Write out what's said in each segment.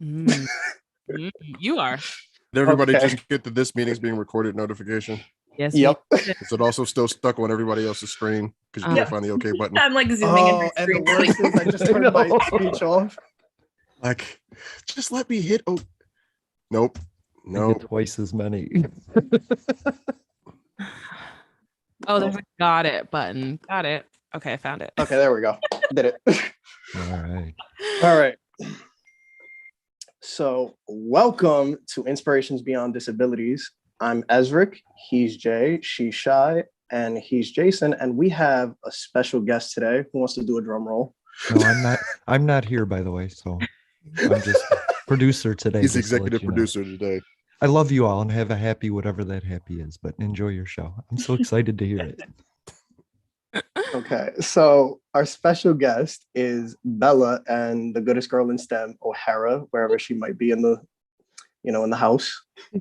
Mm. Mm. You are. Did everybody Okay. just get that this meeting's being recorded notification? Yes. Yep. Is it also still stuck on everybody else's screen because you can't find the OK button? I'm like zooming in my And the screen. worst is I just turned my speech off. Like, just let me hit. Oh, nope. I No. get twice as many. Oh, there's a got it button. Got it. Okay, I found it. Okay, there we go. Did it. All right. All right. So, welcome to Inspirations Beyond Disabilities. I'm Ezric. He's Jay. She's Shy. And he's Jason. And we have a special guest today. Who wants to do a drum roll? No, I'm not here, by the way. So I'm just producer today. He's just to let executive you know. producer today. I love you all and have a happy whatever that happy is, but enjoy your show. I'm so excited to hear it. Okay, so our special guest is Bella and the goodest girl in STEM, O'Hara, wherever she might be in the, in the house.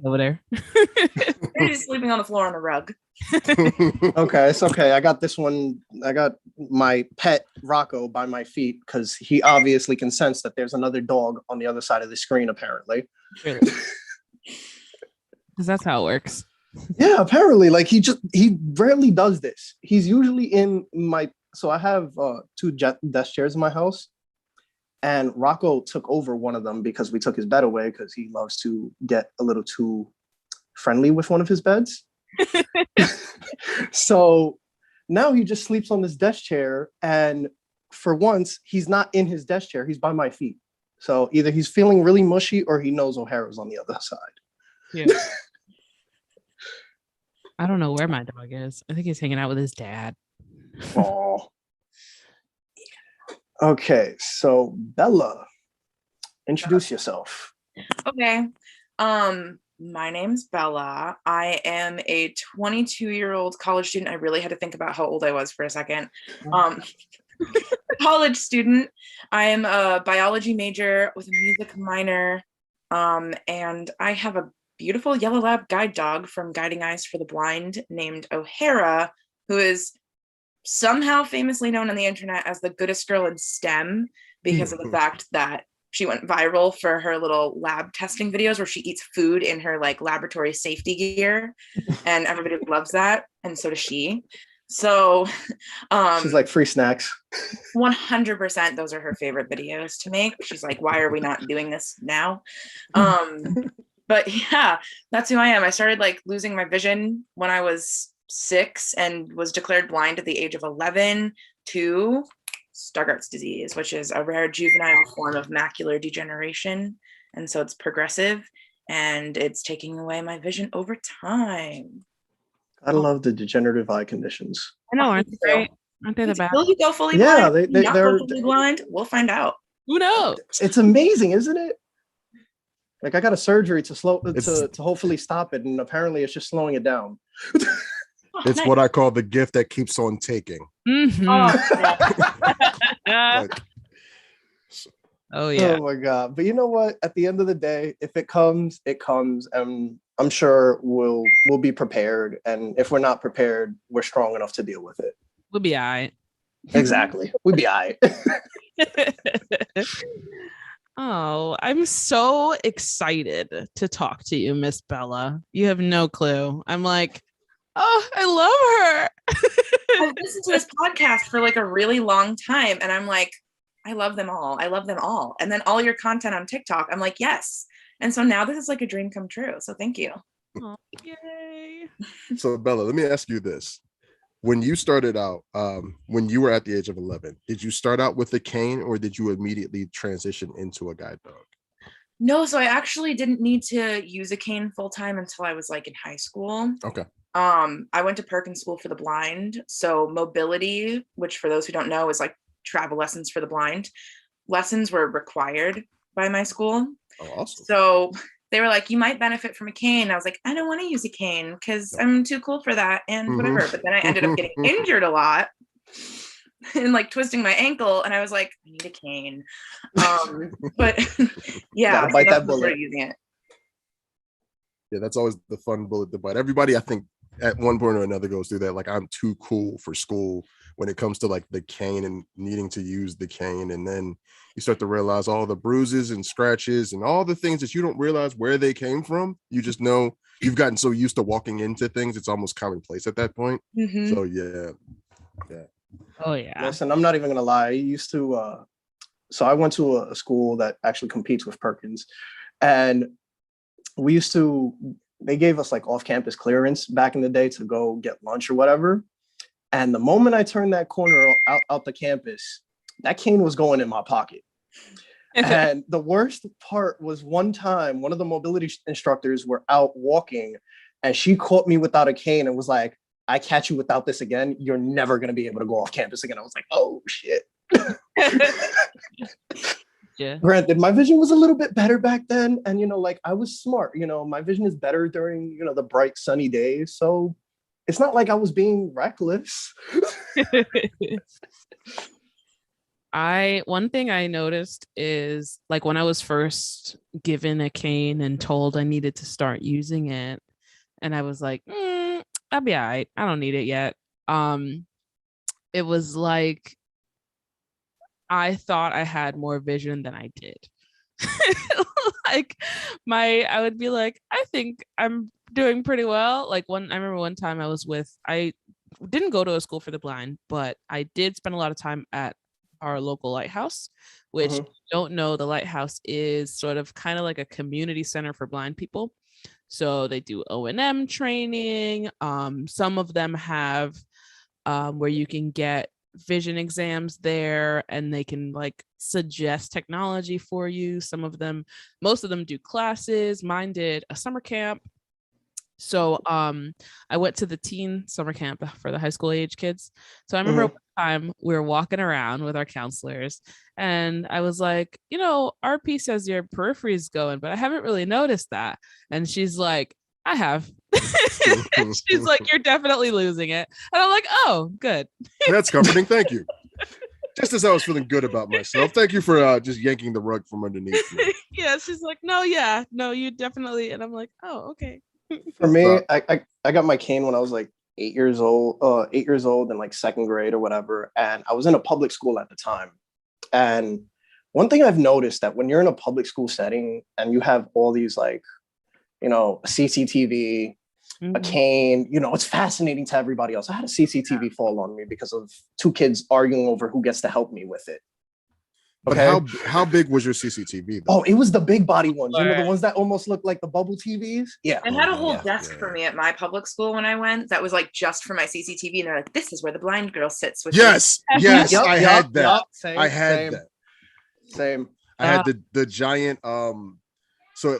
Over there. They're just sleeping on the floor on a rug. Okay, it's okay. I got this one. I got my pet Rocco by my feet because he obviously can sense that there's another dog on the other side of the screen, apparently. Because that's how it works. Yeah, apparently, like he rarely does this. He's usually in so I have two desk chairs in my house, and Rocco took over one of them because we took his bed away because he loves to get a little too friendly with one of his beds. So now he just sleeps on this desk chair, and for once he's not in his desk chair, he's by my feet. So either he's feeling really mushy or he knows O'Hara's on the other side. Yeah. I don't know where my dog is. I think he's hanging out with his dad. Oh. Okay, so Bella, introduce yourself. Okay. My name's Bella. I am a 22-year-old college student. I really had to think about how old I was for a second. College student. I am a biology major with a music minor. And I have a beautiful yellow lab guide dog from Guiding Eyes for the Blind named O'Hara, who is somehow famously known on the internet as the goodest girl in STEM because of the fact that she went viral for her little lab testing videos where she eats food in her like laboratory safety gear, and everybody loves that, and so does she. So she's like free snacks. 100% those are her favorite videos to make. She's like, why are we not doing this now? But yeah, that's who I am. I started like losing my vision when I was 6 and was declared blind at the age of 11 to Stargardt's disease, which is a rare juvenile form of macular degeneration. And so it's progressive and it's taking away my vision over time. I love the degenerative eye conditions. I know, aren't they great? Aren't they the best? Will you go fully Yeah, blind? They're fully blind. We'll find out. Who knows? It's amazing, isn't it? Like I got a surgery to hopefully stop it, and apparently it's just slowing it down. It's nice. What I call the gift that keeps on taking. Mm-hmm. Oh yeah. Oh my God. But you know what? At the end of the day, if it comes, it comes. And I'm sure we'll be prepared. And if we're not prepared, we're strong enough to deal with it. We'll be all right. Exactly. We'll be all right. Oh, I'm so excited to talk to you, Miss Bella. You have no clue. I'm like, oh, I love her. I've listened to this podcast for like a really long time, and I'm like, I love them all. I love them all. And then all your content on TikTok, I'm like, yes. And so now this is like a dream come true. So thank you. Oh, yay. So Bella, let me ask you this. When you started out, when you were at the age of 11, did you start out with a cane or did you immediately transition into a guide dog? No, so I actually didn't need to use a cane full time until I was like in high school. Okay. I went to Perkins School for the Blind. So mobility, which for those who don't know is like travel lessons for the blind. Lessons were required by my school. Oh, awesome. So they were like, you might benefit from a cane. I was like, I don't want to use a cane because I'm too cool for that and whatever. But then I ended up getting injured a lot and like twisting my ankle. And I was like, I need a cane. But yeah, bite that bullet. Using it. Yeah, that's always the fun bullet to bite. Everybody, I think, at one point or another goes through that. Like, I'm too cool for school when it comes to like the cane and needing to use the cane. And then you start to realize all the bruises and scratches and all the things that you don't realize where they came from. You just know you've gotten so used to walking into things, it's almost commonplace at that point. Mhm. So yeah. Oh yeah. Listen, I'm not even gonna lie. I used to so I went to a school that actually competes with Perkins, and they gave us like off-campus clearance back in the day to go get lunch or whatever. And the moment I turned that corner out the campus, that cane was going in my pocket. And the worst part was one time, one of the mobility instructors were out walking and she caught me without a cane and was like, I catch you without this again, you're never going to be able to go off campus again. I was like, oh shit. Yeah. Granted, my vision was a little bit better back then. And, like I was smart, my vision is better during, the bright sunny days. So it's not like I was being reckless. One thing I noticed is like when I was first given a cane and told I needed to start using it, and I was like, I'll be all right. I don't need it yet. It was like I thought I had more vision than I did. Like I would be like, I think I'm doing pretty well. Like I remember one time I didn't go to a school for the blind, but I did spend a lot of time at our local lighthouse, which if you don't know, the lighthouse is sort of kind of like a community center for blind people. So they do O&M training. Some of them have where you can get vision exams there and they can like suggest technology for you. Most of them do classes. Mine did a summer camp. So I went to the teen summer camp for the high school age kids. So I remember one time we were walking around with our counselors and I was like, RP says your periphery is going, but I haven't really noticed that. And she's like, I have. She's like, you're definitely losing it. And I'm like, oh, good. That's comforting. Thank you. Just as I was feeling good about myself. Thank you for just yanking the rug from underneath me. Yeah, she's like, no, you definitely. And I'm like, oh, okay. For me, I got my cane when I was like 8 years old in like second grade or whatever. And I was in a public school at the time. And one thing I've noticed that when you're in a public school setting and you have all these like, CCTV, a cane, it's fascinating to everybody else. I had a CCTV fall on me because of two kids arguing over who gets to help me with it. Okay. But how big was your CCTV though? Oh, it was the big body ones. The ones that almost look like the bubble TVs. Yeah. And had a whole desk for me at my public school when I went. That was like just for my CCTV. And they're like, this is where the blind girl sits with Yes. Yep, I had that. Same, I had that. Same. I had the giant so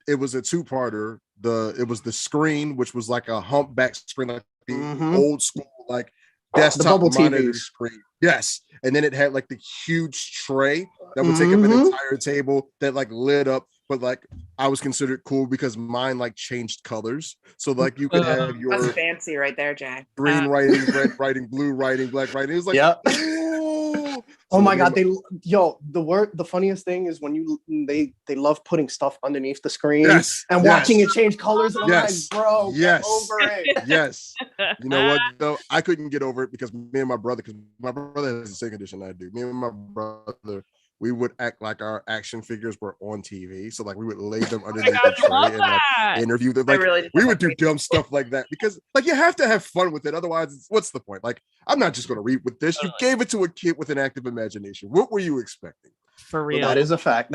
it was a two-parter. It was the screen, which was like a humpback screen, like the old school, like desktop monitor screen. Yes. And then it had like the huge tray that would take up an entire table that like lit up, but like I was considered cool because mine like changed colors. So like you could have your that's fancy right there, Jay. Green writing, red writing, blue writing, black writing. It was like, oh my God, the funniest thing is when they love putting stuff underneath the screen and watching it change colors. And I'm like, bro, get over it. Yes. You know what though? I couldn't get over it because me and my brother, because my brother has the same condition I do. Me and my brother, we would act like our action figures were on TV. So like we would lay them underneath the tray and like interview them. Like we would do dumb stuff like that because like you have to have fun with it. Otherwise, what's the point? Like I'm not just going to read with this. You gave it to a kid with an active imagination. What were you expecting? For real. That is a fact.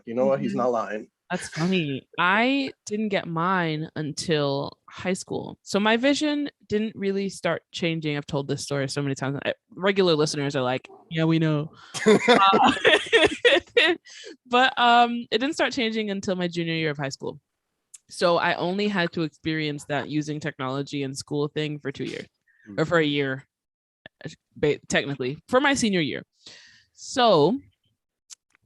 You know what? He's not lying. That's funny. I didn't get mine until high school. So my vision didn't really start changing. I've told this story so many times. Regular listeners are like, yeah, we know. But it didn't start changing until my junior year of high school. So I only had to experience that using technology in school thing for 2 years or for a year, technically for my senior year. So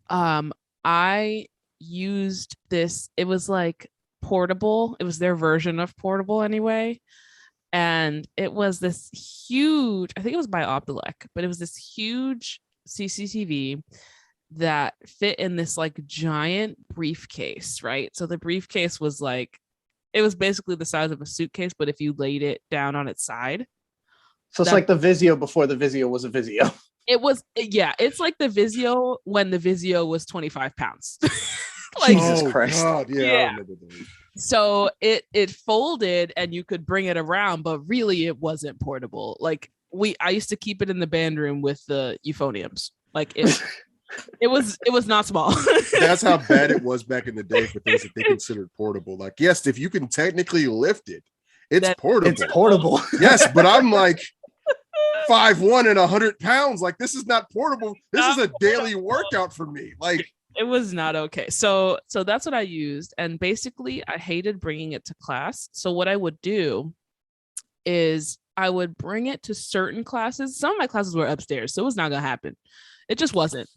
I used this, it was like portable, it was their version of portable anyway, and it was this huge, I think it was by Optelec, but it was this huge CCTV that fit in this like giant briefcase, right? So the briefcase was like it was basically the size of a suitcase, but if you laid it down on its side. So it's like the Vizio before the Vizio was a Vizio. It's like the Vizio when the Vizio was 25 pounds. Like, Jesus Christ. God, yeah, I remember those. So it folded and you could bring it around, but really it wasn't portable. Like I used to keep it in the band room with the euphoniums. Like it was not small. That's how bad it was back in the day for things that they considered portable. Like, yes, if you can technically lift it, it's portable. It's portable. Yes, but I'm like 5'1" and 100 pounds. Like, this is not portable. This is a daily workout for me. Like, it was not okay. So that's what I used. And basically I hated bringing it to class. So what I would do is I would bring it to certain classes. Some of my classes were upstairs, so it was not gonna happen. It just wasn't.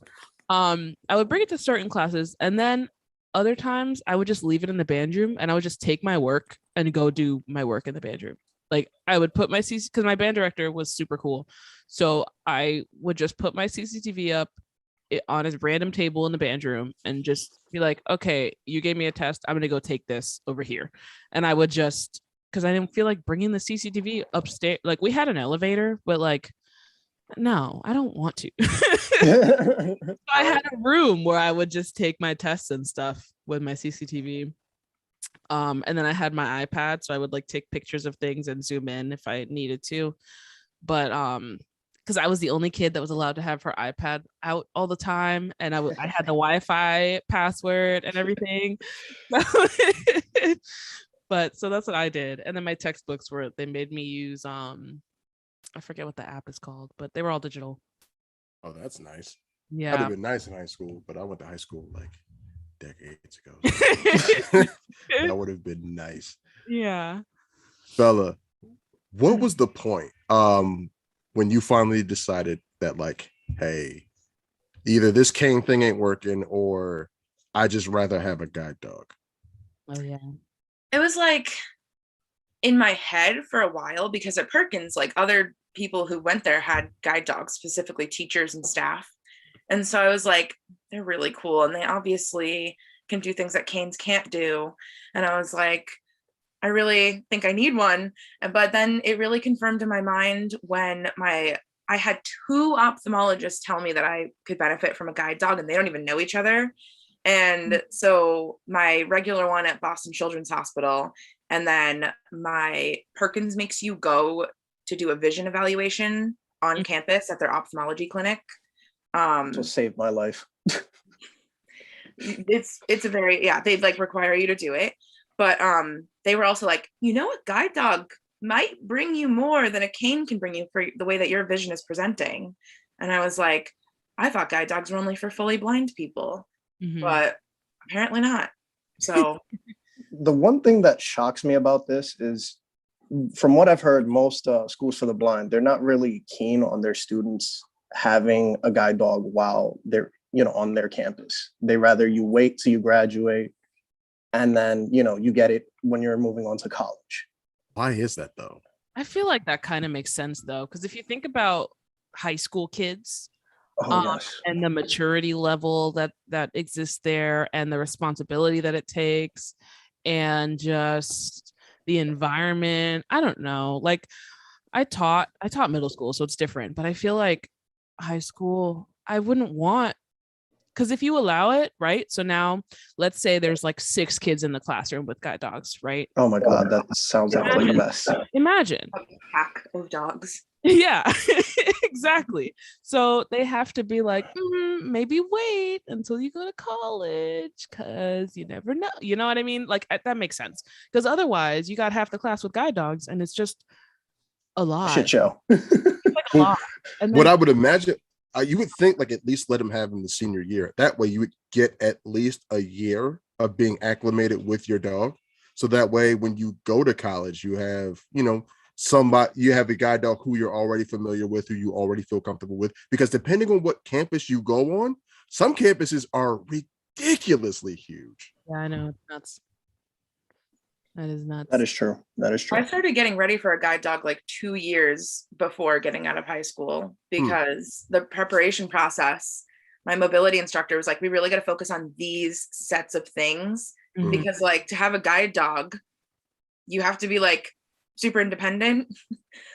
I would bring it to certain classes, and then other times I would just leave it in the band room and I would just take my work and go do my work in the band room. Like I would put my CC, because my band director was super cool. So I would just put my CCTV up on a random table in the band room and just be like, okay, you gave me a test, I'm gonna go take this over here. And I would just, because I didn't feel like bringing the CCTV upstairs. Like we had an elevator, but like, no, I don't want to. I had a room where I would just take my tests and stuff with my CCTV. And then I had my iPad, so I would like take pictures of things and zoom in if I needed to. But because I was the only kid that was allowed to have her iPad out all the time, and I had the Wi-Fi password and everything. But so that's what I did. And then my textbooks they made me use I forget what the app is called, but they were all digital. oh, that's nice. Yeah. That'd have been nice in high school, but I went to high school like decades ago. So that would have been nice. Yeah. Bella, what was the point when you finally decided that, like, hey, either this cane thing ain't working or I just rather have a guide dog? Oh yeah. It was like in my head for a while, because at Perkins, like other people who went there had guide dogs, specifically teachers and staff. And so I was like, they're really cool. And they obviously can do things that canes can't do. And I was like, I really think I need one. But then it really confirmed in my mind when I had two ophthalmologists tell me that I could benefit from a guide dog, and they don't even know each other. And so my regular one at Boston Children's Hospital, and then my Perkins makes you go to do a vision evaluation on campus at their ophthalmology clinic. Just saved my life. It's a very, they like require you to do it. But they were also like, a guide dog might bring you more than a cane can bring you for the way that your vision is presenting. And I was like, I thought guide dogs were only for fully blind people, but apparently not. So the one thing that shocks me about this is, from what I've heard, most schools for the blind, they're not really keen on their students having a guide dog while they're, on their campus. They rather you wait till you graduate, and then, you get it when you're moving on to college. Why is that though? I feel like that kind of makes sense though, because if you think about high school kids, Yes. and the maturity level that exists there, and the responsibility that it takes, and just the environment. I don't know. Like I taught middle school, so it's different, but I feel like high school, I wouldn't want, because if you allow it, right? So now let's say there's like 6 kids in the classroom with guide dogs, right? Oh my God, that sounds like a mess. Imagine a pack of dogs. Yeah, exactly. So they have to be like, maybe wait until you go to college, because you never know. You know what I mean? Like that makes sense, because otherwise you got half the class with guide dogs and it's just a lot. Shit show. It's like a lot. And then, What I would imagine, you would think like at least let them have in the senior year. That way you would get at least a year of being acclimated with your dog. So that way when you go to college, you have, you have a guide dog who you're already familiar with, who you already feel comfortable with. Because depending on what campus you go on, some campuses are ridiculously huge. yeah, I know, it's nuts. That is nuts. That is true. I started getting ready for a guide dog like 2 years before getting out of high school, because the preparation process, my mobility instructor was like, we really got to focus on these sets of things, because like to have a guide dog, you have to be like super independent,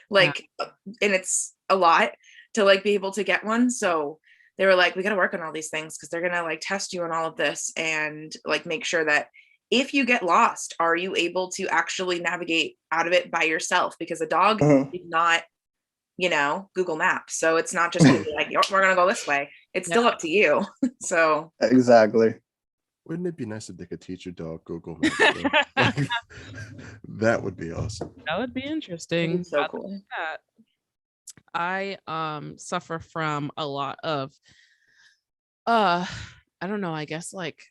like, and it's a lot to like be able to get one. So they were like, we got to work on all these things because they're going to like test you on all of this and like make sure that if you get lost, are you able to actually navigate out of it by yourself? Because a dog is not, Google Maps. So it's not just like, we're going to go this way. It's still up to you. So exactly. Wouldn't it be nice if they could teach your dog Google Maps? Like, that would be awesome. That would be interesting. So cool. I suffer from a lot of I don't know, I guess like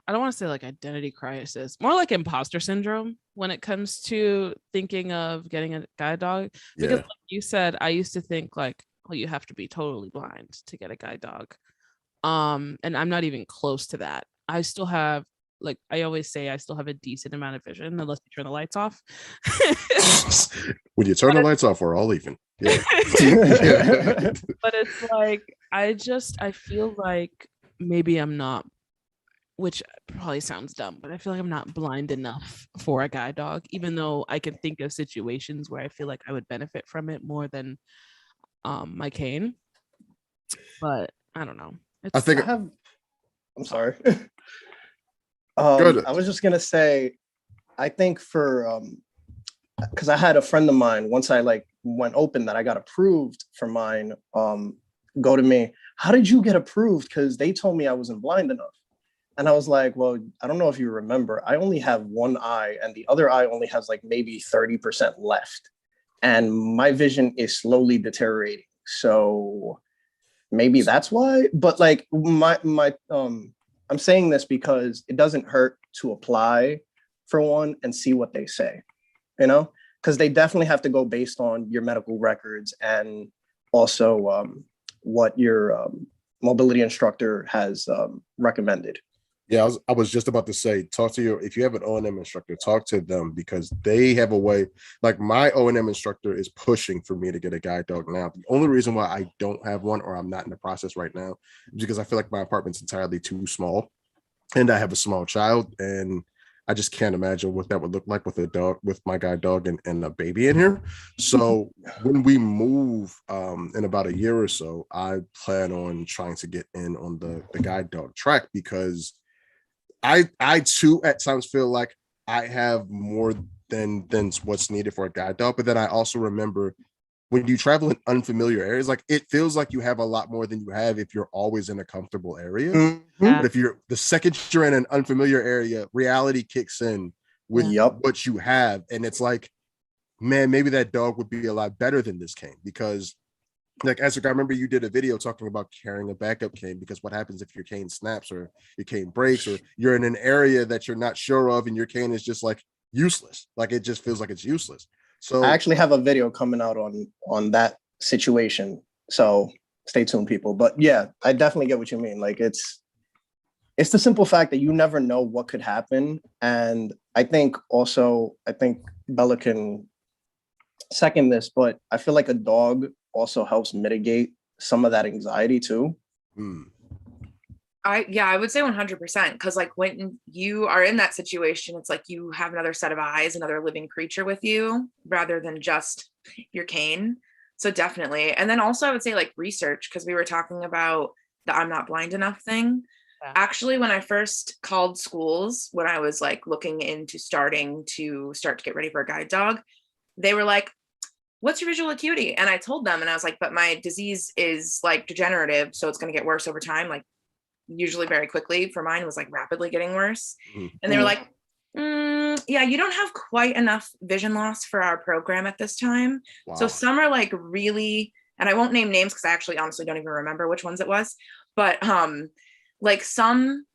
I don't want to say like identity crisis, more like imposter syndrome when it comes to thinking of getting a guide dog. Because like you said, I used to think like, well, you have to be totally blind to get a guide dog. And I'm not even close to that. I still have, like I always say, I still have a decent amount of vision unless you turn the lights off. When you turn the lights off, we're all even. Yeah. But it's like I feel like maybe I'm not, which probably sounds dumb, but I feel like I'm not blind enough for a guide dog, even though I can think of situations where I feel like I would benefit from it more than my cane. But I don't know. I'm sorry. I was just gonna say, I think for because I had a friend of mine, once I like went open that I got approved for mine, go to me, how did you get approved? Because they told me I wasn't blind enough. And I was like, well, I don't know if you remember, I only have one eye and the other eye only has like maybe 30% left. And my vision is slowly deteriorating. So maybe that's why. But like I'm saying this because it doesn't hurt to apply for one and see what they say, because they definitely have to go based on your medical records and also what your mobility instructor has recommended. Yeah, I was just about to say, if you have an O&M instructor, talk to them because they have a way, like my O&M instructor is pushing for me to get a guide dog now. The only reason why I don't have one or I'm not in the process right now is because I feel like my apartment's entirely too small and I have a small child and I just can't imagine what that would look like with a dog, with my guide dog and a baby in here. So when we move in about a year or so, I plan on trying to get in on the guide dog track because I too at times feel like I have more than what's needed for a guide dog. But then I also remember when you travel in unfamiliar areas, like it feels like you have a lot more than you have if you're always in a comfortable area. But if the second you're in an unfamiliar area, reality kicks in with what you have. And it's like, man, maybe that dog would be a lot better than this cane because like Ezra, I remember you did a video talking about carrying a backup cane because what happens if your cane snaps or your cane breaks or you're in an area that you're not sure of and your cane is just like useless. Like it just feels like it's useless. So I actually have a video coming out on that situation. So stay tuned, people. But yeah, I definitely get what you mean. Like it's the simple fact that you never know what could happen. And I think Bella can second this, but I feel like a dog also helps mitigate some of that anxiety too. I would say 100% because like when you are in that situation, it's like you have another set of eyes, another living creature with you rather than just your cane. So definitely. And then also I would say like research, because we were talking about the I'm not blind enough thing. Yeah. Actually, when I first called schools, when I was like looking into starting to get ready for a guide dog, they were like, what's your visual acuity? And I told them, and I was like, but my disease is like degenerative. So it's going to get worse over time. Like usually very quickly. For mine, it was like rapidly getting worse. And they were like, yeah, you don't have quite enough vision loss for our program at this time. Wow. So some are like really, and I won't name names because I actually honestly don't even remember which ones it was, but like some,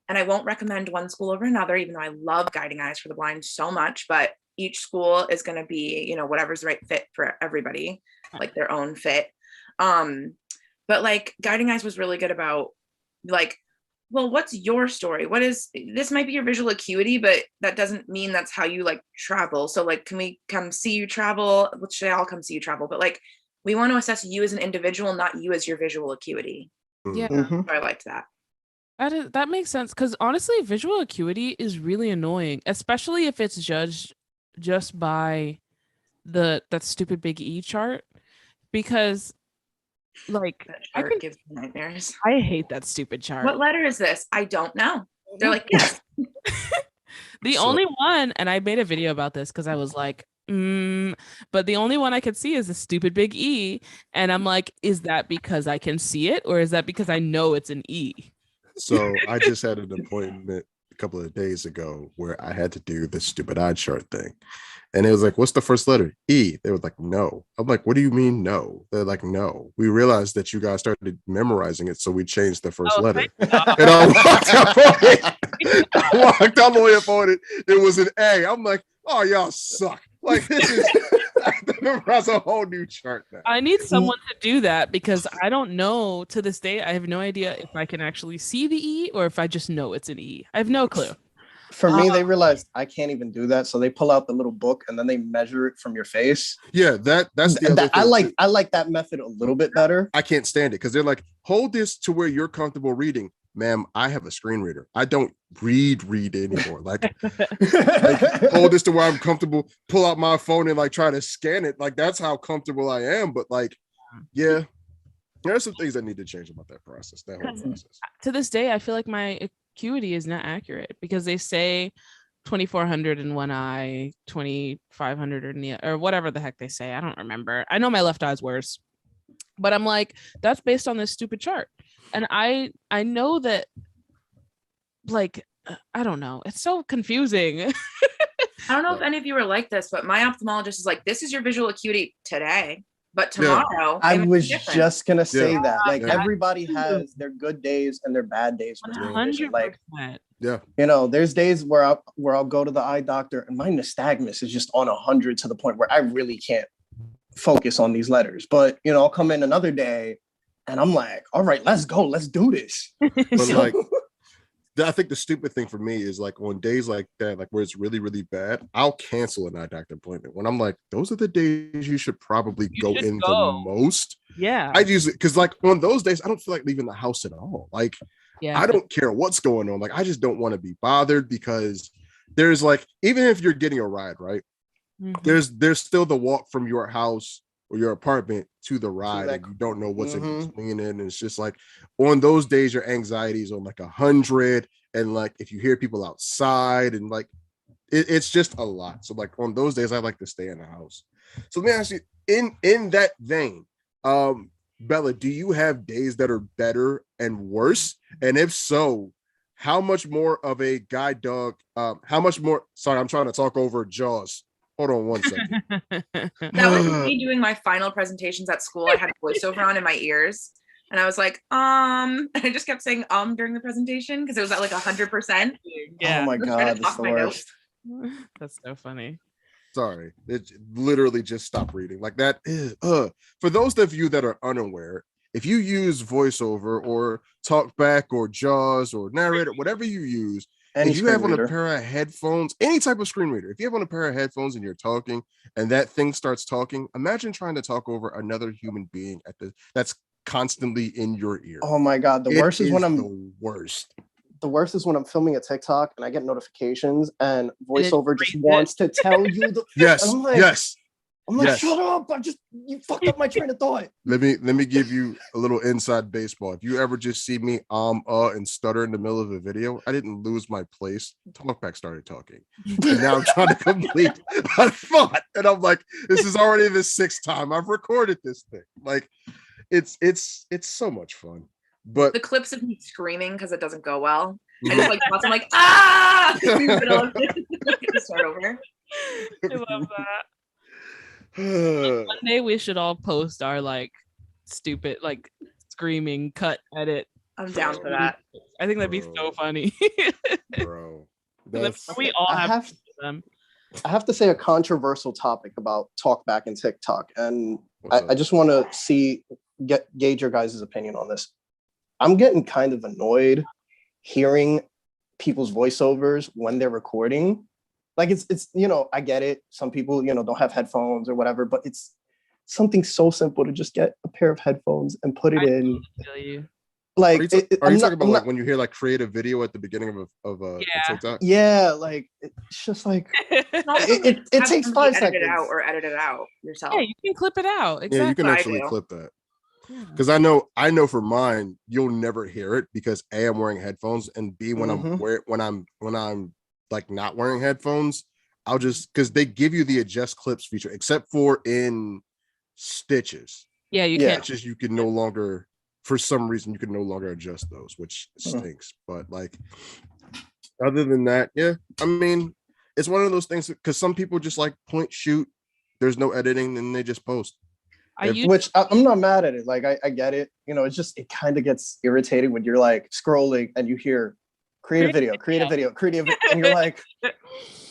and I won't recommend one school over another, even though I love Guiding Eyes for the Blind so much, but each school is going to be, whatever's the right fit for everybody, like their own fit. But like Guiding Eyes was really good about like, well, what's your story? This might be your visual acuity, but that doesn't mean that's how you like travel. So like, can we come see you travel? Which they all come see you travel, but like, we want to assess you as an individual, not you as your visual acuity. Yeah. So I liked that. That makes sense. Cause honestly, visual acuity is really annoying, especially if it's judged just by that stupid big E chart, because like That chart gives me nightmares. I hate that stupid chart. What letter is this? I don't know. They're like, yes. The only one, and I made a video about this because I was like, but the only one I could see is a stupid big E. And I'm like, is that because I can see it, or is that because I know it's an E? So I just had an appointment a couple of days ago where I had to do this stupid eye chart thing. And it was like, what's the first letter? E. They were like, no. I'm like, what do you mean no? They're like, no. We realized that you guys started memorizing it, so we changed the first letter. And I walked up on it. I walked all the way up on it. It was an A. I'm like, oh, y'all suck. Like, this is, I have to memorize a whole new chart now. I need someone to do that because I don't know, to this day, I have no idea if I can actually see the E or if I just know it's an E. I have no clue. For me, they realized I can't even do that, so they pull out the little book and then they measure it from your face. Yeah, that's the other thing. I like that method a little bit better. I can't stand it because they're like, hold this to where you're comfortable reading. Ma'am, I have a screen reader. I don't read anymore. Like hold this to where I'm comfortable, pull out my phone and like try to scan it. Like that's how comfortable I am. But like, yeah, there are some things that need to change about that process, that whole process. To this day, I feel like my acuity is not accurate because they say 2400 in one eye, 2500 in the, or whatever the heck they say. I don't remember. I know my left eye's worse, but I'm like, that's based on this stupid chart. And I know that, like, I don't know. It's so confusing. I don't know if any of you are like this, but my ophthalmologist is like, this is your visual acuity today, but tomorrow. I was just gonna say that. Like everybody has their good days and their bad days. 100%. Like, yeah, you know, there's days where I'll go to the eye doctor and my nystagmus is just on 100 to the point where I really can't focus on these letters. But you know, I'll come in another day and I'm like, all right, let's go, let's do this. But like, I think the stupid thing for me is like on days like that, like where it's really, really bad, I'll cancel an eye doctor appointment when I'm like, those are the days you should probably go in the most. Yeah. I use it because like on those days, I don't feel like leaving the house at all. Like, I don't care what's going on. Like, I just don't want to be bothered because there's like, even if you're getting a ride, right? Mm-hmm. There's still the walk from your house or your apartment to the ride, and you don't know what's in between it. And it's just like on those days, your anxiety is on like 100, and like if you hear people outside, and like it's just a lot. So like on those days, I like to stay in the house. So let me ask you, in that vein, Bella, do you have days that are better and worse? And if so, how much more of a guide dog? How much more? Sorry, I'm trying to talk over Jaws. Hold on one second. That was me doing my final presentations at school. I had voiceover on in my ears. And I was like, and I just kept saying during the presentation because it was at like 100%. Yeah. Oh my God, that's the worst. That's so funny. Sorry, it literally just stopped reading. Like that is for those of you that are unaware, if you use voiceover or talkback or Jaws or narrator, whatever you use, if you have on a pair of headphones, any type of screen reader, if you have on a pair of headphones and you're talking and that thing starts talking, imagine trying to talk over another human being that's constantly in your ear. Oh my God. The worst is when I'm filming a TikTok and I get notifications and voiceover just wants to tell you I'm like, shut up. You fucked up my train of thought. Let me give you a little inside baseball. If you ever just see me and stutter in the middle of a video, I didn't lose my place. Talkback started talking. And now I'm trying to complete a thought. And I'm like, this is already the 6th time I've recorded this thing. Like it's so much fun. But the clips of me screaming because it doesn't go well. I just like I'm like, ah! Start over. I love that. One day we should all post our like stupid like screaming cut edit. I'm down for that. I think that'd be so funny. Bro, we all have them. I have to say a controversial topic about talkback and TikTok, and I just want to gauge your guys' opinion on this. I'm getting kind of annoyed hearing people's voiceovers when they're recording. Like it's you know, I get it. Some people, you know, don't have headphones or whatever, but it's something so simple to just get a pair of headphones and put it in. Like, are you talking about like when you hear like creative video at the beginning of a TikTok? Yeah, like it's just like it takes 5 seconds. Edit it out yourself. Yeah, you can clip it out. Exactly. Yeah, you can actually clip that. Because I know for mine, you'll never hear it because A, I'm wearing headphones, and B, when I'm like not wearing headphones, I'll just, because they give you the adjust clips feature, except for in Stitches. Yeah, you can't. Stitches, you can no longer, for some reason, you can no longer adjust those, which stinks. But like, other than that, yeah, I mean, it's one of those things because some people just like point shoot. There's no editing, and they just post. Which I'm not mad at it. Like I get it. You know, it's just it kind of gets irritating when you're like scrolling and you hear create a video, and you're like,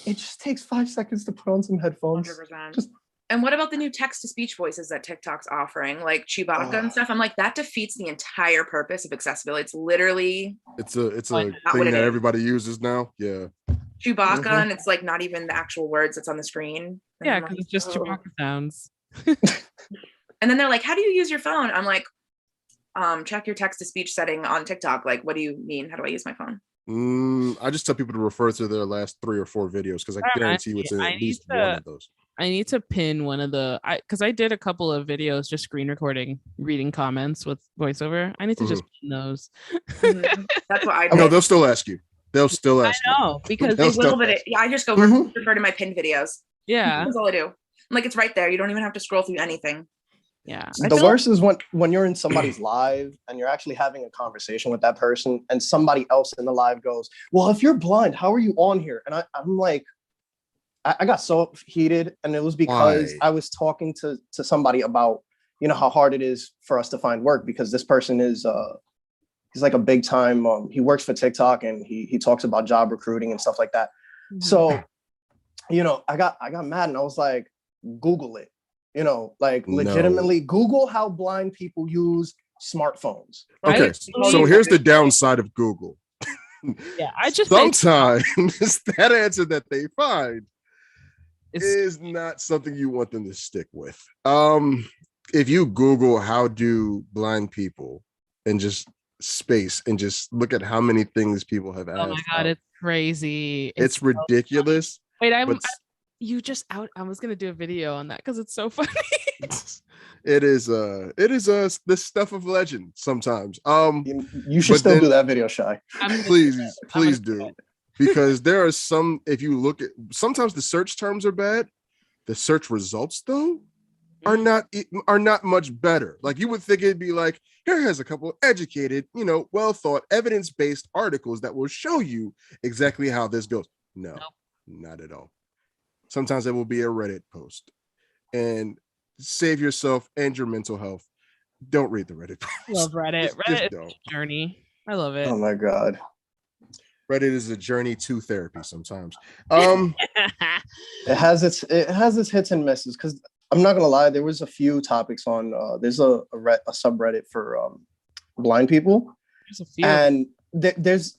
it just takes 5 seconds to put on some headphones. 100%. And what about the new text-to-speech voices that TikTok's offering, like Chewbacca and stuff? I'm like, that defeats the entire purpose of accessibility. It's literally it's a thing that everybody uses now. Yeah. Chewbacca, and it's like not even the actual words that's on the screen. Yeah, because it's just Chewbacca sounds. And then they're like, how do you use your phone? I'm like, check your text-to-speech setting on TikTok. Like, what do you mean? How do I use my phone? I just tell people to refer to their last 3 or 4 videos because I guarantee you it's in at least one of those. I need to pin one of the because I did a couple of videos just screen recording reading comments with voiceover. I need to just pin those. That's what I do. No, they'll still ask you. They'll still ask I know because they will, but I just go refer to my pinned videos. Yeah, that's all I do. I'm like, it's right there. You don't even have to scroll through anything. Yeah. The worst is when you're in somebody's live and you're actually having a conversation with that person and somebody else in the live goes, well, if you're blind, how are you on here? And I'm like, I got so heated, and it was because I was talking to somebody about, you know, how hard it is for us to find work because this person is he's like a big time he works for TikTok and he talks about job recruiting and stuff like that. So, you know, I got mad and I was like, Google it. You know, like legitimately Google how blind people use smartphones. Okay, right? So here's the downside of Google. Yeah, I just sometimes that answer that they find is not something you want them to stick with. If you Google how do blind people and just space and just look at how many things people have asked. Oh my god, it's crazy. It's ridiculous. Wait, you just out. I was gonna do a video on that because it's so funny. It is the stuff of legend sometimes. You should still do that video, Shy. Please do. Because there are some, if you look at, sometimes the search terms are bad. The search results though are not much better. Like you would think it'd be like, here has a couple of educated, you know, well thought, evidence-based articles that will show you exactly how this goes. No, not at all. Sometimes it will be a Reddit post. And save yourself and your mental health. Don't read the Reddit post. I love Reddit. Reddit is a journey. I love it. Oh my god. Reddit is a journey to therapy sometimes. It has its hits and misses because I'm not gonna lie, there was a few topics on there's a subreddit for blind people. There's a few. And there's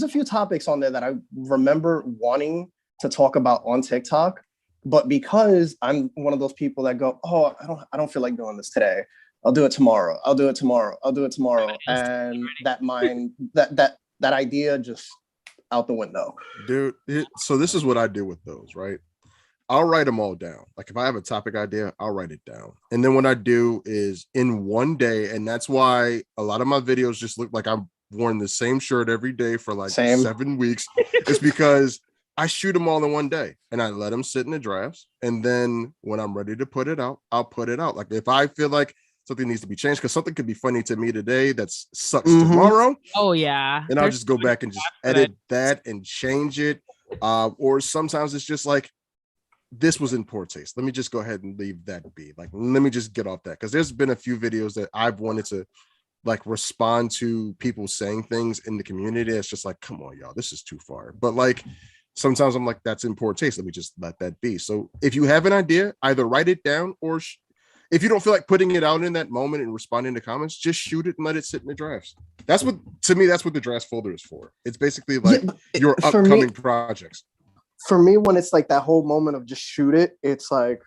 a few topics on there that I remember wanting to talk about on TikTok, but because I'm one of those people that go, oh, I don't feel like doing this today. I'll do it tomorrow. And that idea just out the window. Dude, so this is what I do with those, right? I'll write them all down. Like if I have a topic idea, I'll write it down. And then what I do is in one day, and that's why a lot of my videos just look like I'm worn the same shirt every day for like 7 weeks. It's because I shoot them all in one day and I let them sit in the drafts. And then when I'm ready to put it out, I'll put it out. Like if I feel like something needs to be changed, because something could be funny to me today that sucks tomorrow. Oh yeah. And I'll just go back and just edit that and change it. Or sometimes it's just like, this was in poor taste. Let me just go ahead and leave that be. Like, let me just get off that. Because there's been a few videos that I've wanted to like respond to people saying things in the community. It's just like, come on, y'all, this is too far. But like, sometimes I'm like, that's in poor taste. Let me just let that be. So if you have an idea, either write it down or if you don't feel like putting it out in that moment and responding to comments, just shoot it and let it sit in the drafts. That's what the drafts folder is for. It's basically like your upcoming projects. For me, when it's like that whole moment of just shoot it, it's like,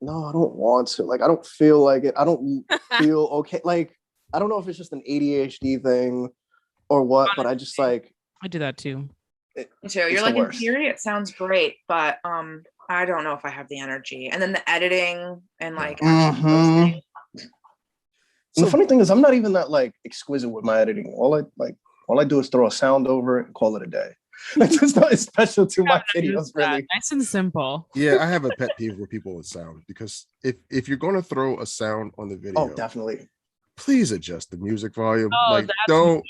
no, I don't want to. Like, I don't feel like it. I don't feel okay. Like, I don't know if it's just an ADHD thing or what, but I just like. I do that too. So you're like, in theory, it sounds great, but I don't know if I have the energy. And then the editing and like And the funny thing is, I'm not even that like exquisite with my editing. All I do is throw a sound over it and call it a day. It's not special to my videos, really. Nice and simple. Yeah, I have a pet peeve with people with sound, because if you're going to throw a sound on the video, definitely, please adjust the music volume. Oh, like, don't.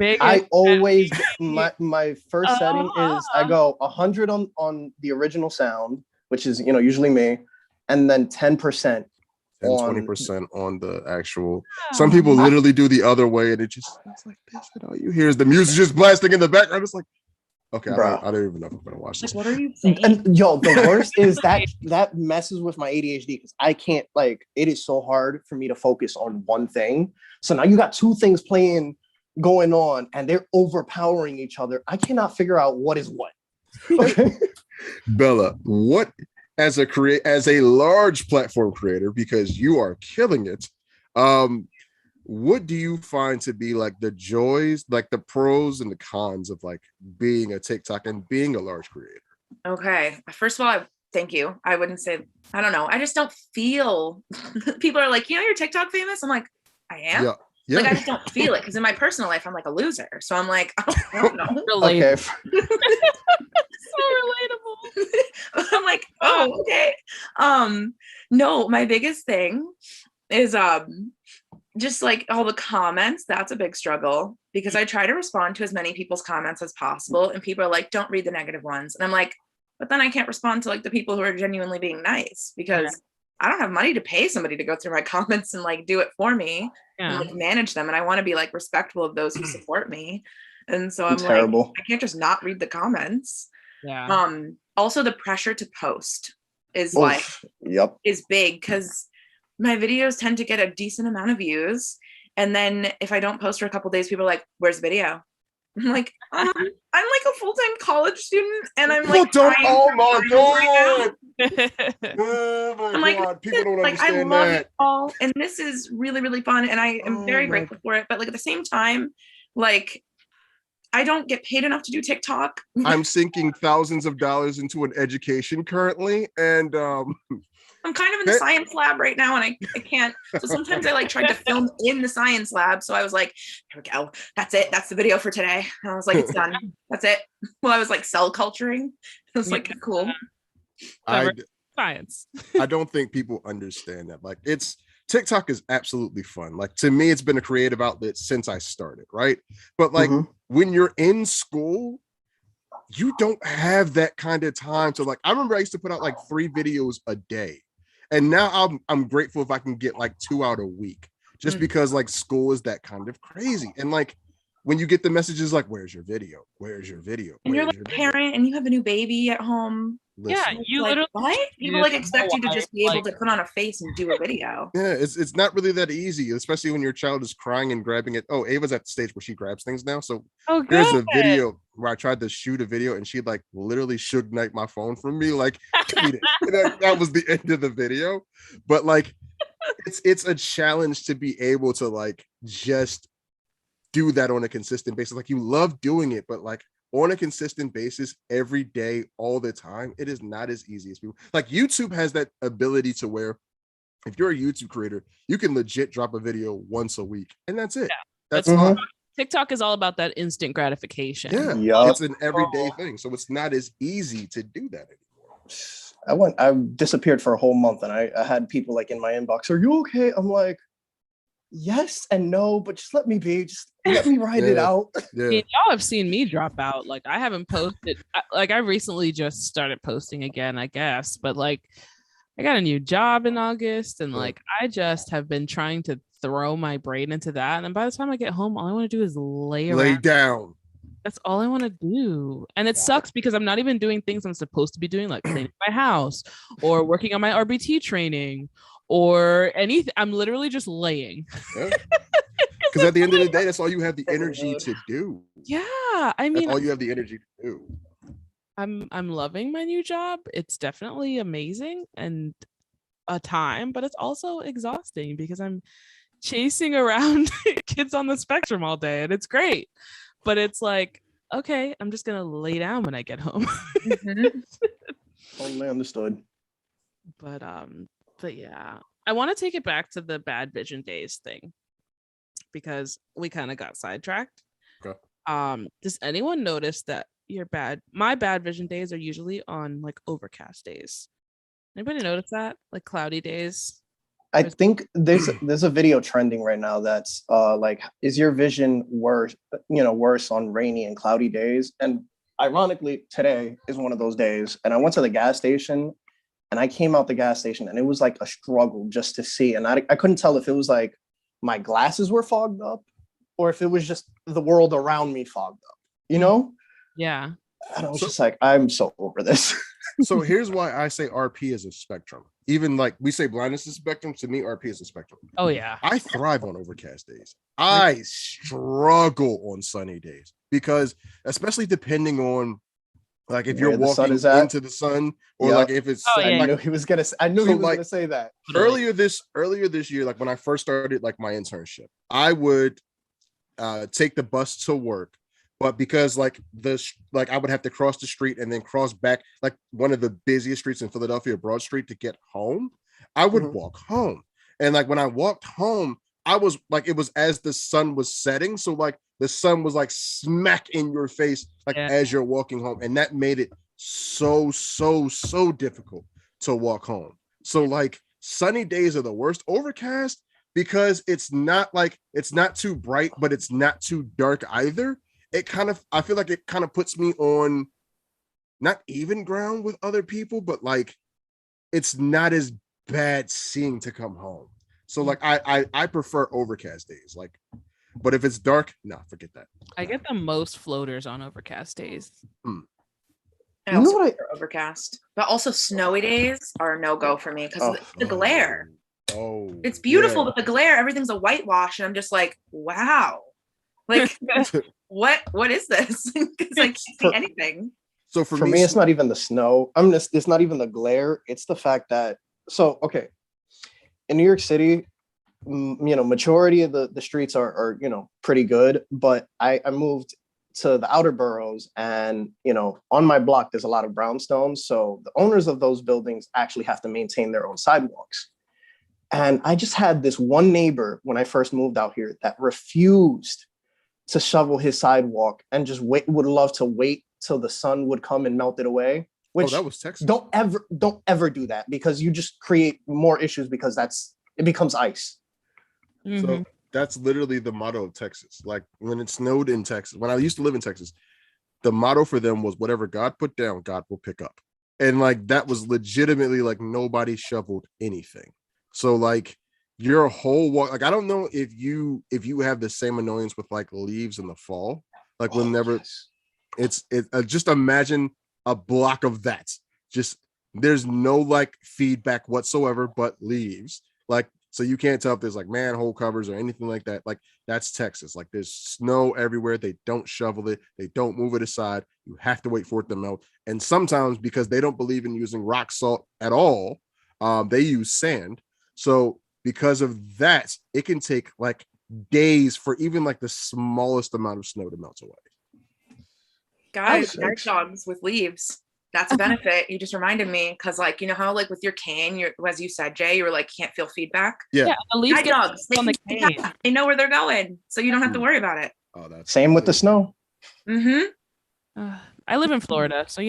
I always my first setting is I go 100 on the original sound, which is usually me, and then 10%. 20% on the actual. Some people literally do the other way, and it's like this, and all you hear is the music just blasting in the background. It's like, okay, I don't even know if I'm gonna watch this. What are you saying? And the worst is that messes with my ADHD, because I can't, like, it is so hard for me to focus on one thing. So now you got two things going on, and they're overpowering each other. I cannot figure out what is what. Okay. Bella, what as a large platform creator, because you are killing it, what do you find to be like the joys, like the pros and the cons of like being a TikTok and being a large creator? Okay, first of all, thank you. I wouldn't say, I don't know, I just don't feel. People are like, you're TikTok famous. I'm like, I am. Yeah. Like, I just don't feel it, because in my personal life I'm like a loser, so I'm like, I don't know. Okay. So relatable. I'm like, oh, okay. No, my biggest thing is just like all the comments. That's a big struggle, because I try to respond to as many people's comments as possible, and people are like, don't read the negative ones, and I'm like, but then I can't respond to like the people who are genuinely being nice, because I don't have money to pay somebody to go through my comments and like do it for me and like manage them, and I want to be like respectful of those who support me. And so I'm terrible. Like, I can't just not read the comments. Also the pressure to post is is big, because my videos tend to get a decent amount of views, and then if I don't post for a couple days, people are like, where's the video? I'm like, I'm like a full-time college student, and I'm like, oh my god, I'm like, god. People don't like, understand I love that. it all, and this is really, really fun, and I am very grateful for it. But like at the same time, like, I don't get paid enough to do TikTok. I'm sinking thousands of dollars into an education currently, and I'm kind of in the science lab right now, and I can't. So sometimes I like tried to film in the science lab. So I was like, here we go. That's it. That's the video for today. And I was like, it's done. That's it. Well, I was like cell culturing. I was like, cool. Science. I don't think people understand that. Like, TikTok is absolutely fun. Like, to me, it's been a creative outlet since I started, right? But like when you're in school, you don't have that kind of time to like. I remember I used to put out like 3 videos a day, and now I'm grateful if I can get like 2 out a week, just because like school is that kind of crazy. And like when you get the messages like, where's your video? Where's your video? And you're like a parent and you have a new baby at home. Listen, you like, literally what? People like expect you to just be able to put on a face and do a video. Yeah, it's not really that easy, especially when your child is crying and grabbing it. Oh, Ava's at the stage where she grabs things now. So there's a video where I tried to shoot a video and she like literally Suge Knight my phone from me, like that was the end of the video. But like it's a challenge to be able to like just do that on a consistent basis. Like, you love doing it, but like on a consistent basis every day, all the time, it is not as easy as people. Like, YouTube has that ability to where if you're a YouTube creator, you can legit drop a video once a week, and that's it. That's fine. TikTok is all about that instant gratification. It's an everyday thing, so it's not as easy to do that anymore. I disappeared for a whole month, and I had people like in my inbox, are you okay? I'm like, yes and no, but just let me be. Just let me ride it out. I mean, y'all have seen me drop out. Like, I haven't posted. Like, I recently just started posting again, I guess. But like, I got a new job in August, and like, I just have been trying to throw my brain into that. And by the time I get home, all I want to do is lay down. That's all I want to do. And it sucks because I'm not even doing things I'm supposed to be doing, like cleaning my house or working on my RBT training or anything. I'm literally just laying. Because at the end of the day, that's all you have the energy to do. Yeah, I mean, that's all you have the energy to do. I'm loving my new job. It's definitely amazing and a time, but it's also exhausting because I'm chasing around kids on the spectrum all day, and it's great. But it's like, okay, I'm just gonna lay down when I get home. Totally understood. But yeah, I want to take it back to the bad vision days thing because we kind of got sidetracked. Okay. Does anyone notice that my bad vision days are usually on like overcast days? Anybody notice that? Like cloudy days? I think there's a video trending right now that's like, is your vision worse on rainy and cloudy days? And ironically, today is one of those days. And I went to the gas station and I came out the gas station and it was like a struggle just to see. And I couldn't tell if it was like my glasses were fogged up or if it was just the world around me fogged up, you know? Yeah. And I was just like, I'm so over this. So here's why I say RP is a spectrum. Even like we say blindness is a spectrum, to me, RP is a spectrum. Oh, yeah. I thrive on overcast days. I struggle on sunny days because, especially depending on like if you're walking into the sun or like if it's I knew he was gonna say that. Earlier this year, like when I first started like my internship, I would take the bus to work. But because I would have to cross the street and then cross back like one of the busiest streets in Philadelphia, Broad Street, to get home, I would walk home. And like when I walked home, I was like, it was as the sun was setting. So like the sun was like smack in your face, like as you're walking home. And that made it so difficult to walk home. So like sunny days are the worst. Overcast, because it's not too bright, but it's not too dark either. I feel like it kind of puts me on not even ground with other people, but like it's not as bad seeing to come home. So like I prefer overcast days. Like, but if it's dark, no, forget that. I get the most floaters on overcast days. I also prefer overcast, but also snowy days are no go for me because the glare. Oh, it's beautiful, but the glare, everything's a whitewash, and I'm just like, wow. Like, what is this? Because I can't see anything. So for me, it's not even the snow. It's not even the glare. It's the fact that, in New York City, majority of the streets are pretty good. But I moved to the outer boroughs, and on my block there's a lot of brownstones. So the owners of those buildings actually have to maintain their own sidewalks. And I just had this one neighbor when I first moved out here that refused to shovel his sidewalk and just would love to wait till the sun would come and melt it away. Which that was Texas. Don't ever do that, because you just create more issues because it becomes ice. Mm-hmm. So that's literally the motto of Texas. Like when it snowed in Texas, when I used to live in Texas, the motto for them was whatever God put down, God will pick up. And like that was legitimately like nobody shoveled anything. So like your whole walk, like I don't know if you have the same annoyance with like leaves in the fall, like whenever it's just imagine a block of that, just there's no like feedback whatsoever but leaves, like so you can't tell if there's like manhole covers or anything like that. Like that's Texas. Like there's snow everywhere. They don't shovel it, they don't move it aside, you have to wait for it to melt. And sometimes because they don't believe in using rock salt at all, they use sand. So because of that, it can take like days for even like the smallest amount of snow to melt away. Guys, guide dogs with leaves. That's a benefit. You just reminded me, because like, how like with your cane, as you said, Jay, you were like, can't feel feedback. Yeah. Guide dogs, they know where they're going, so you don't have to worry about it. Oh, that's same with the snow. Mm-hmm. I live in Florida, so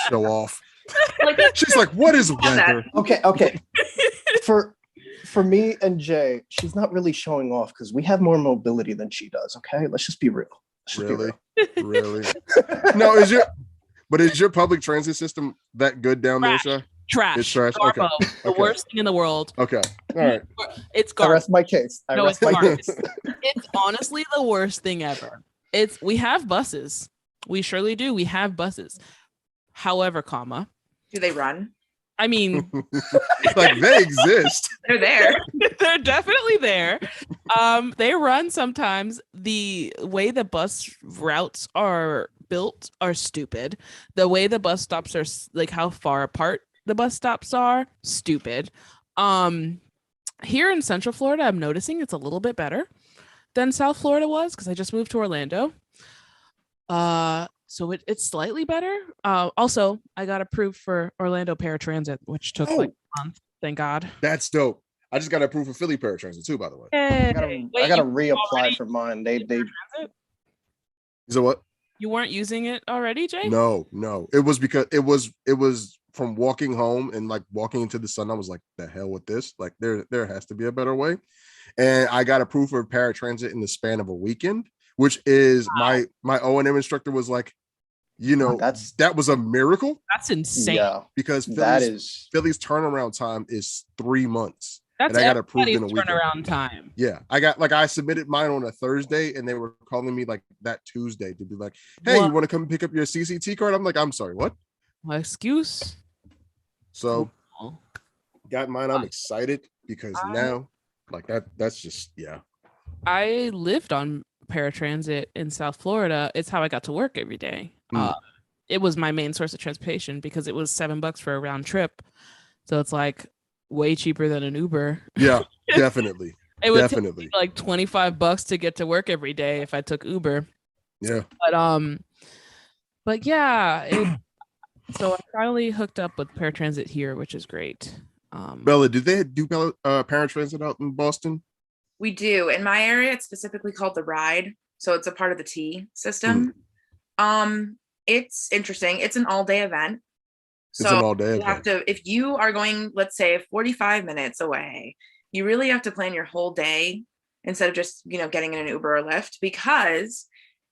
show off. She's like, what is weather? Okay. For me and Jay, she's not really showing off because we have more mobility than she does. Okay, let's just be real. Really? No, is your public transit system that good down there, Shay? Trash. It's trash. Garbo, the worst thing in the world. Okay. All right. It's garbage. I rest my case. It's garbage. It's honestly the worst thing ever. We have buses. We surely do. We have buses. However, do they run? I mean, like they exist. They're there. They're definitely there. They run sometimes. The way the bus routes are built are stupid. The way the bus stops are like how far apart the bus stops are stupid. Here in Central Florida, I'm noticing it's a little bit better than South Florida was because I just moved to Orlando. So it's slightly better. Also, I got approved for Orlando paratransit, which took like a month. Thank God. That's dope. I just got approved for Philly paratransit too, by the way. Hey, I gotta reapply for mine. They So what? You weren't using it already, Jay? No. It was because it was from walking home and like walking into the sun. I was like, the hell with this. Like there has to be a better way. And I got approved for paratransit in the span of a weekend, which is my O&M instructor was like, that was a miracle. That's insane. Yeah, because Philly's turnaround time is 3 months. That's and I got approved in a weekend. Turnaround time. Yeah, I submitted mine on a Thursday, and they were calling me like that Tuesday to be like, "Hey, you want to come pick up your CCT card?" I'm like, "I'm sorry, what?" My excuse. So, got mine. I'm excited because now, like that's just I lived on paratransit in South Florida. It's how I got to work every day. It was my main source of transportation because it was $7 for a round trip. So it's like way cheaper than an Uber. Yeah, definitely. It would take me like $25 to get to work every day if I took Uber. Yeah. But yeah, so I finally hooked up with paratransit here, which is great. Bella, did they do paratransit out in Boston? We do. In my area, it's specifically called the Ride. So it's a part of the T system. It's interesting. It's an all-day event. So it's an all-day you have to, if you are going, let's say 45 minutes away, you really have to plan your whole day instead of just, getting in an Uber or Lyft, because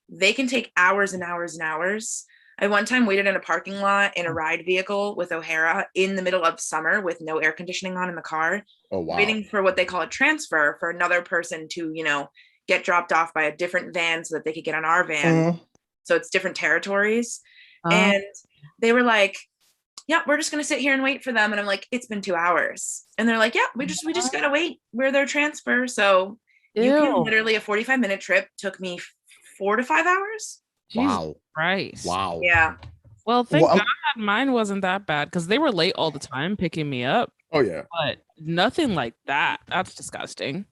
they can take hours and hours and hours. I one time waited in a parking lot in a ride vehicle with O'Hara in the middle of summer with no air conditioning on in the car. Oh, wow. Waiting for what they call a transfer for another person to, get dropped off by a different van so that they could get on our van. So it's different territories. And they were like, yeah, we're just going to sit here and wait for them. And I'm like, it's been 2 hours. And they're like, yeah, we just got to wait. We're their transfer. So you can literally, a 45-minute trip took me 4 to 5 hours. Wow. Right. Wow. Yeah. Well, thank God mine wasn't that bad because they were late all the time picking me up. Oh, yeah. But nothing like that. That's disgusting.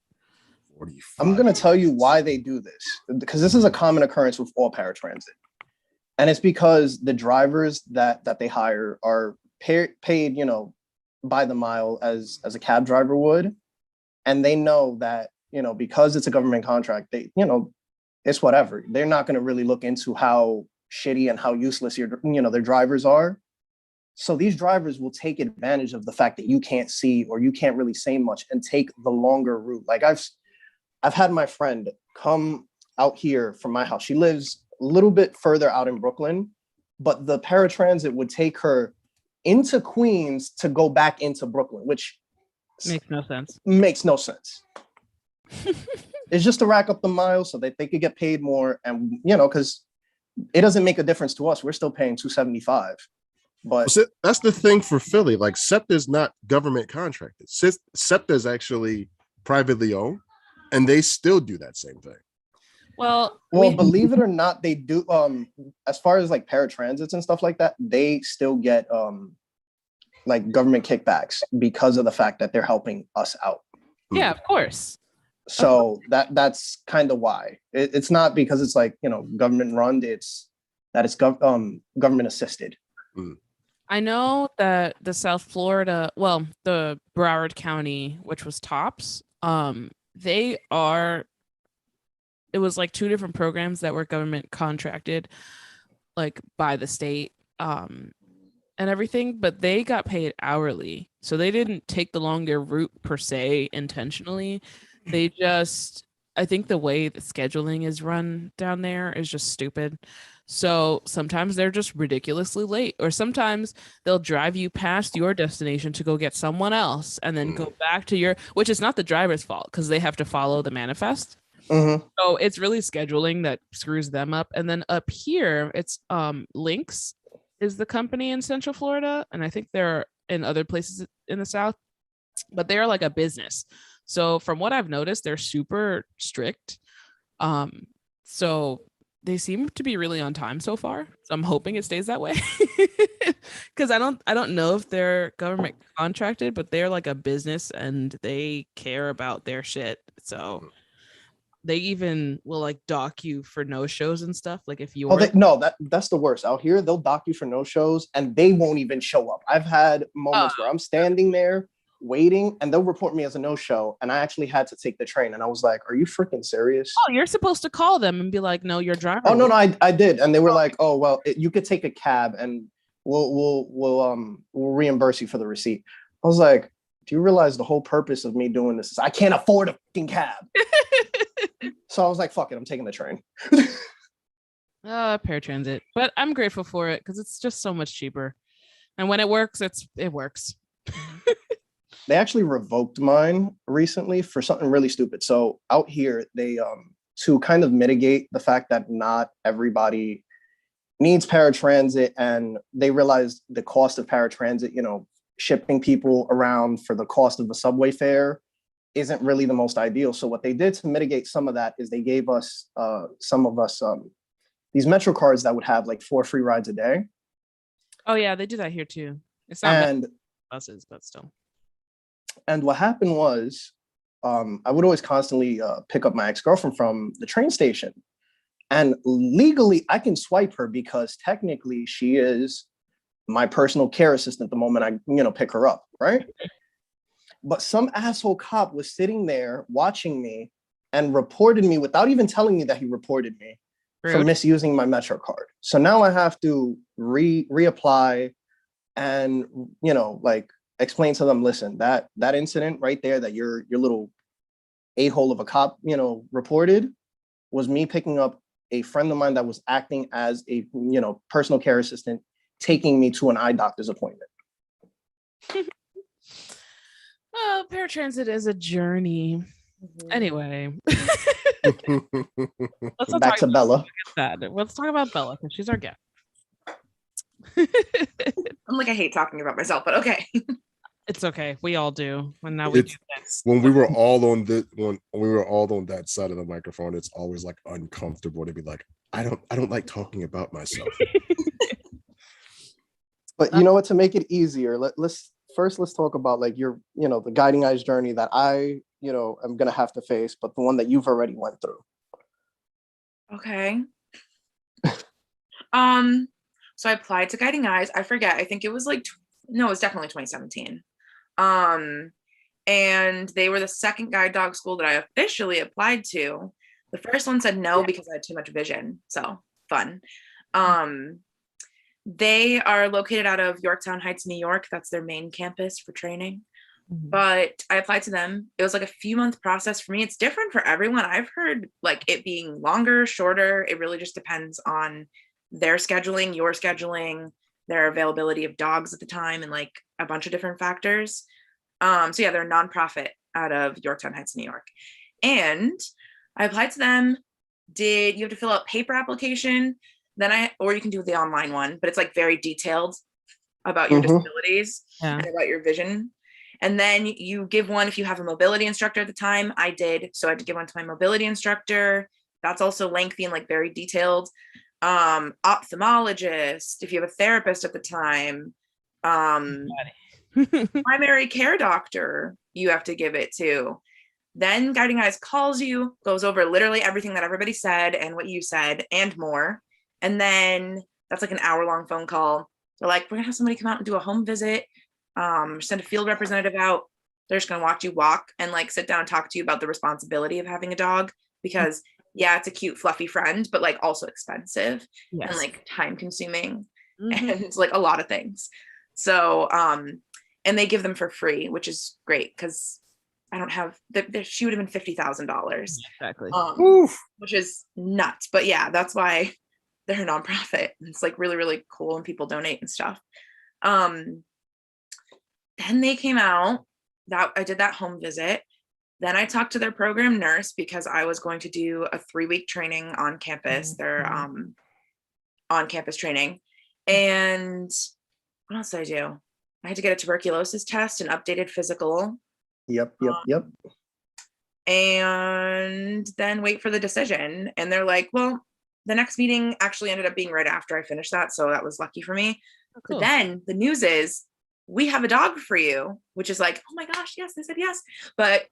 45. I'm going to tell you why they do this, because this is a common occurrence with all paratransit. And it's because the drivers that they hire are paid, by the mile as a cab driver would. And they know that, because it's a government contract, they, it's whatever. They're not going to really look into how shitty and how useless their drivers are. So these drivers will take advantage of the fact that you can't see or you can't really say much and take the longer route. Like I've had my friend come out here from my house. She lives a little bit further out in Brooklyn, but the paratransit would take her into Queens to go back into Brooklyn, which makes no sense. It's just to rack up the miles so that they could get paid more. And, because it doesn't make a difference to us. We're still paying $275. But that's the thing for Philly. Like SEPTA is not government contracted. SEPTA is actually privately owned, and they still do that same thing. Well, believe it or not, they do. As far as like paratransits and stuff like that, they still get like government kickbacks because of the fact that they're helping us out. Yeah, of course. So that's kind of why. It's not because it's like, government run. It's that it's government assisted. I know that the South Florida, the Broward County, which was TOPS, it was like 2 different programs that were government contracted, like by the state, and everything, but they got paid hourly. So they didn't take the longer route per se intentionally. They just, I think the way the scheduling is run down there is just stupid. So sometimes they're just ridiculously late, or sometimes they'll drive you past your destination to go get someone else and then go back to which is not the driver's fault because they have to follow the manifest. So it's really scheduling that screws them up. And then up here, it's Lynx is the company in Central Florida. And I think they're in other places in the South, but they're like a business. So from what I've noticed, they're super strict. So they seem to be really on time so far. So I'm hoping it stays that way. Because I don't know if they're government contracted, but they're like a business and they care about their shit. So they even will like dock you for no shows and stuff. Like if you're no, that's the worst. Out here, they'll dock you for no shows and they won't even show up. I've had moments where I'm standing there waiting and they'll report me as a no-show, and I actually had to take the train, and I was like, are you freaking serious? Oh, you're supposed to call them and be like, no, your driver. Oh no, I did, and they were like, oh well, you could take a cab and we'll reimburse you for the receipt. I was like, do you realize the whole purpose of me doing this is I can't afford a fucking cab? So I was like, fuck it, I'm taking the train. Paratransit, but I'm grateful for it because it's just so much cheaper, and when it works, it works. They actually revoked mine recently for something really stupid. So out here, they to kind of mitigate the fact that not everybody needs paratransit, and they realized the cost of paratransit, you know, shipping people around for the cost of a subway fare isn't really the most ideal. So what they did to mitigate some of that is they gave us some of us these Metro cards that would have like 4 free rides a day. Oh yeah, they do that here too. It's not buses, but still. And what happened was, I would always constantly pick up my ex-girlfriend from the train station. And legally, I can swipe her because technically she is my personal care assistant the moment I, pick her up, right? But some asshole cop was sitting there watching me and reported me without even telling me that he reported me for misusing my Metro card. So now I have to reapply and, explain to them, listen, that incident right there that your little a-hole of a cop, reported was me picking up a friend of mine that was acting as a, personal care assistant, taking me to an eye doctor's appointment. Well, paratransit is a journey. Anyway. Let's back to Bella. Let's talk about Bella because she's our guest. I'm like, I hate talking about myself, but okay. It's okay. We all do. And now we do this. When we were all on that side of the microphone, it's always like uncomfortable to be like, I don't like talking about myself. But you know what, to make it easier, let's talk about like your, the Guiding Eyes journey that I, am gonna have to face, but the one that you've already went through. Okay. So I applied to Guiding Eyes. I forget. I think it was it was definitely 2017. And they were the second guide dog school that I officially applied to. The first one said no because I had too much vision. So fun. They are located out of Yorktown Heights, New York. That's their main campus for training. Mm-hmm. But I applied to them. It was like a few month process for me. It's different for everyone. I've heard like it being longer, shorter. It really just depends on their scheduling, your scheduling, their availability of dogs at the time, and like a bunch of different factors. So yeah, they're a nonprofit out of Yorktown Heights, New York. And I applied to them. You have to fill out paper application, or you can do the online one, but it's like very detailed about your disabilities and about your vision. And then you give one if you have a mobility instructor at the time. I did. So I had to give one to my mobility instructor. That's also lengthy and like very detailed. Ophthalmologist, if you have a therapist at the time, primary care doctor, you have to give it to. Then Guiding Eyes calls you, goes over literally everything that everybody said and what you said and more. And then that's like an hour-long phone call. They're like, we're gonna have somebody come out and do a home visit, send a field representative out. They're just gonna watch you walk and like sit down and talk to you about the responsibility of having a dog, because yeah, it's a cute fluffy friend, but like also expensive and like time consuming and it's like a lot of things. So and they give them for free, which is great because I don't have she would have been $50,000 exactly, which is nuts. But yeah, that's why they're a nonprofit. It's like really, really cool and people donate and stuff. Then they came out that I did that home visit. Then I talked to their program nurse because I was going to do a 3-week training on campus, their on-campus training. And what else did I do? I had to get a tuberculosis test and updated physical. Yep. And then wait for the decision. And they're like, well, the next meeting actually ended up being right after I finished that. So that was lucky for me. Oh, cool. But then the news is we have a dog for you, which is like, oh my gosh, yes, they said yes. But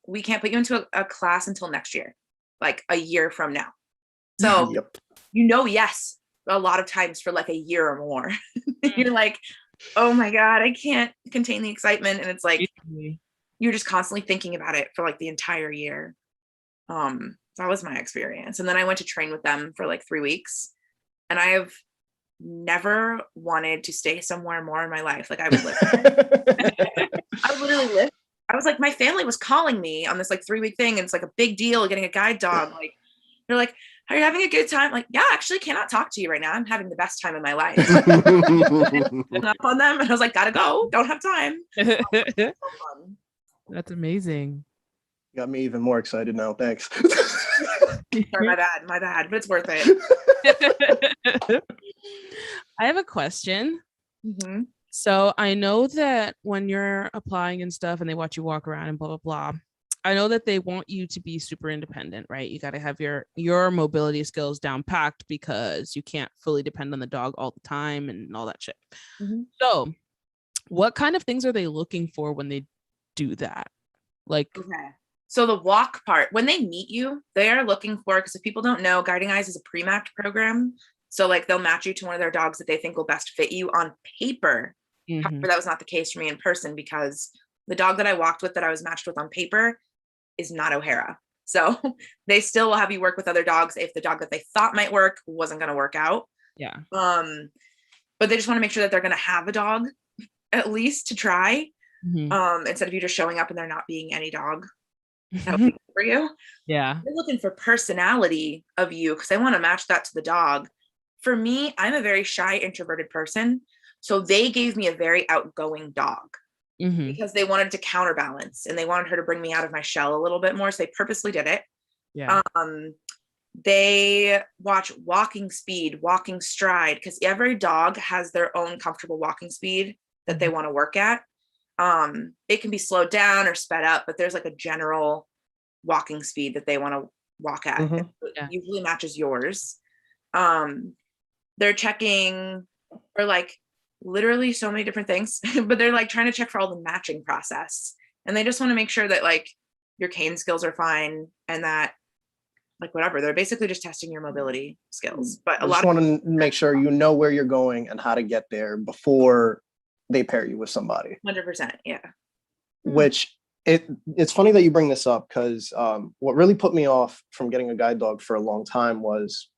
we can't put you into a class until next year, like a year from now. So, Yep. Yes, a lot of times for like a year or more. You're like, oh my God, I can't contain the excitement. And it's like, you're just constantly thinking about it for like the entire year. That was my experience. And then I went to train with them for like 3 weeks, and I have never wanted to stay somewhere more in my life. Like I would live. I would literally live. I was like, my family was calling me on this like 3-week thing, and it's like a big deal getting a guide dog. Like they're like, are you having a good time? Like, yeah, actually cannot talk to you right now. I'm having the best time of my life. Hung up on them, and I was like, gotta go. Don't have time. So fun. That's amazing. Got me even more excited now. Thanks. Sorry, my bad, but it's worth it. I have a question. Mm-hmm. So I know that when you're applying and stuff and they watch you walk around and blah, blah, blah, I know that they want you to be super independent, right? You got to have your mobility skills down packed because you can't fully depend on the dog all the time and all that shit. Mm-hmm. So what kind of things are they looking for when they do that? Like, okay. So the walk part, when they meet you, they are looking for, because if people don't know, Guiding Eyes is a pre-matched program. So like they'll match you to one of their dogs that they think will best fit you on paper. Mm-hmm. However, that was not the case for me in person, because the dog that I walked with, that I was matched with on paper, is not O'Hara. So they still will have you work with other dogs if the dog that they thought might work wasn't going to work out. Yeah. But they just want to make sure that they're going to have a dog at least to try. Mm-hmm. Instead of you just showing up and there not being any dog. That would be good for you. Yeah. They're looking for personality of you, because they want to match that to the dog. For me, I'm a very shy, introverted person. So they gave me a very outgoing dog, mm-hmm. because they wanted to counterbalance and they wanted her to bring me out of my shell a little bit more. So they purposely did it. Yeah. They watch walking speed, walking stride, because every dog has their own comfortable walking speed that they want to work at. It can be slowed down or sped up, but there's like a general walking speed that they want to walk at. Mm-hmm. It usually matches yours. They're checking for like literally so many different things, but they're like trying to check for all the matching process. And they just want to make sure that like your cane skills are fine, and that like whatever, they're basically just testing your mobility skills. But I just want to make sure you know where you're going and how to get there before they pair you with somebody. 100%. Yeah. Which it's funny that you bring this up, because what really put me off from getting a guide dog for a long time was,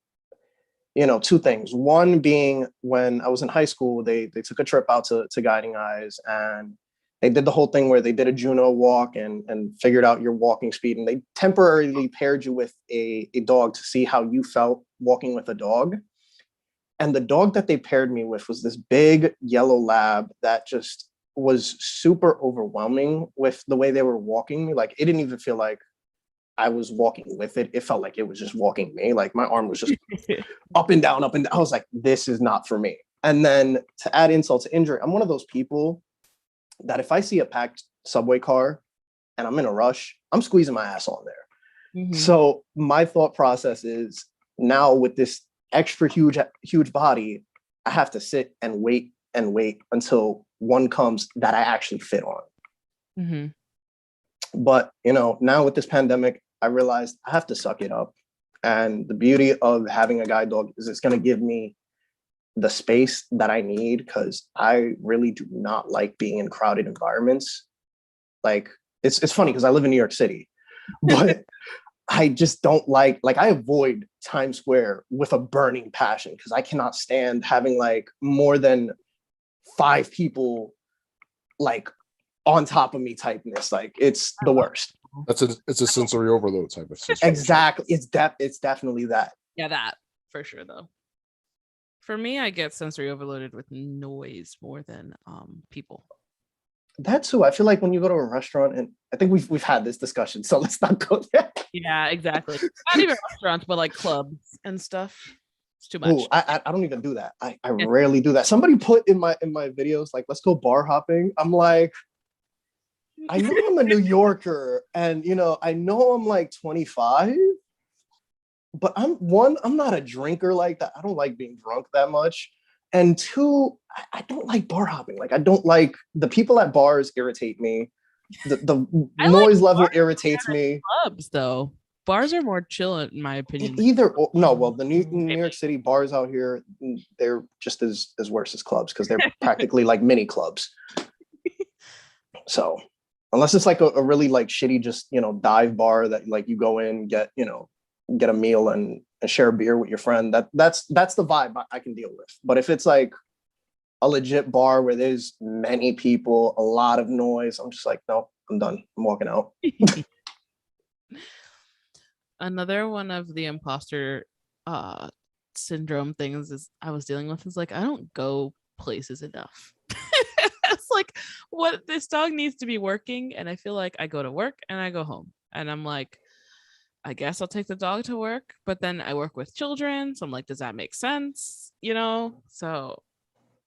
two things. One being, when I was in high school, they took a trip out to Guiding Eyes, and they did the whole thing where they did a Juno walk and figured out your walking speed, and they temporarily paired you with a dog to see how you felt walking with a dog. And the dog that they paired me with was this big yellow lab that just was super overwhelming with the way they were walking me. Like, it didn't even feel like I was walking with it. It felt like it was just walking me. Like, my arm was just up and down, up and down. I was like, this is not for me. And then to add insult to injury, I'm one of those people that if I see a packed subway car and I'm in a rush, I'm squeezing my ass on there. Mm-hmm. So my thought process is, now with this extra huge body, I have to sit and wait until one comes that I actually fit on. Mm-hmm. But now with this pandemic, I realized I have to suck it up. And the beauty of having a guide dog is it's going to give me the space that I need, because I really do not like being in crowded environments. Like, it's funny because I live in New York City, but I just don't like I avoid Times Square with a burning passion, because I cannot stand having like more than 5 people like on top of me typeness. Like, it's the worst. It's a sensory overload type of situation. Exactly. It's definitely that. Yeah, that for sure though. For me, I get sensory overloaded with noise more than people. That too. I feel like when you go to a restaurant, and I think we've had this discussion, so let's not go there. Yeah, exactly. Not even restaurants, but like clubs and stuff. It's too much. Ooh, I don't even do that. I rarely do that. Somebody put in my videos like, let's go bar hopping. I'm like, I know I'm a New Yorker, and I know I'm like 25, but I'm not a drinker like that. I don't like being drunk that much. And two, I don't like bar hopping. Like I don't like the people at bars irritate me. The noise level irritates me. Clubs though. Bars are more chill in my opinion. Well, the New York City bars out here, they're just as worse as clubs because they're practically like mini clubs. So unless it's like a really like shitty just dive bar that like you go in, get a meal and share a beer with your friend, that's the vibe I can deal with. But if it's like a legit bar where there's many people, a lot of noise, I'm just like, no, I'm done. I'm walking out. Another one of the imposter syndrome things is I was dealing with is like I don't go places enough. It's like what this dog needs to be working, and I feel like I go to work and I go home and I'm like, I guess I'll take the dog to work, but then I work with children, so I'm like, does that make sense? So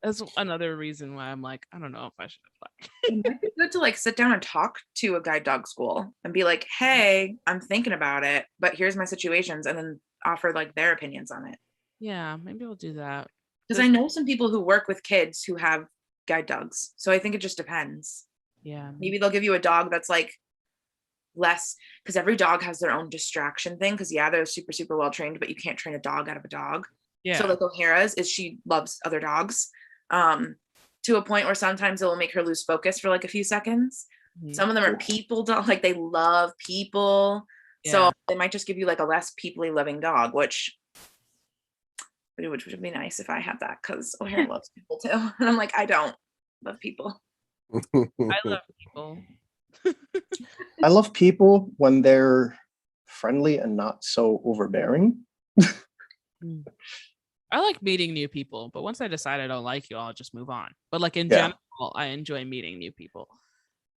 that's another reason why I'm like, I don't know if I should apply. It might be good to like sit down and talk to a guide dog school and be like, hey, I'm thinking about it, but here's my situations, and then offer like their opinions on it. Yeah, maybe we'll do that. Because I know some people who work with kids who have guide dogs. So I think it just depends. Yeah. Maybe they'll give you a dog that's like less, because every dog has their own distraction thing. Because they're super, super well trained, but you can't train a dog out of a dog. Yeah. So like O'Hara's she loves other dogs. To a point where sometimes it will make her lose focus for like a few seconds. Mm-hmm. Some of them are people dog, like they love people. Yeah. So they might just give you like a less people-y loving dog, which would be nice if I had that, because O'Hara loves people too. And I'm like, I don't love people. I love people. I love people when they're friendly and not so overbearing. I like meeting new people, but once I decide I don't like you, I'll just move on. But like in general, I enjoy meeting new people.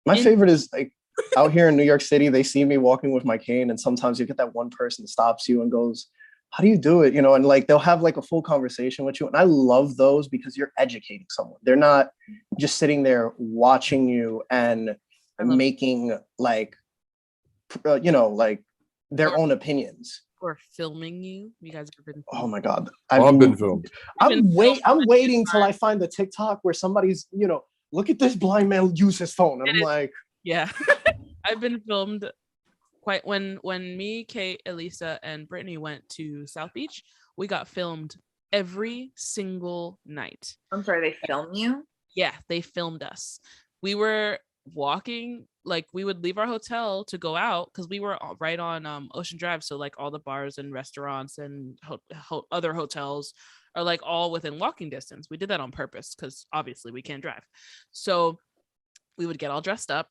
My favorite is like out here in New York City, they see me walking with my cane, and sometimes you get that one person that stops you and goes, how do you do it? And like they'll have like a full conversation with you. And I love those because you're educating someone. They're not just sitting there watching you and making like, like their own opinions. Or filming you. You guys have been filmed. Oh my God. I've been filmed. I'm waiting till I find the TikTok where somebody's, look at this blind man use his phone. And I'm like, yeah. I've been filmed quite when me, Kate, Elisa, and Brittany went to South Beach, we got filmed every single night. I'm sorry, they filmed you? Yeah, they filmed us. We were walking, like we would leave our hotel to go out because we were right on Ocean Drive, so like all the bars and restaurants and other hotels are like all within walking distance. We did that on purpose because obviously we can't drive. So we would get all dressed up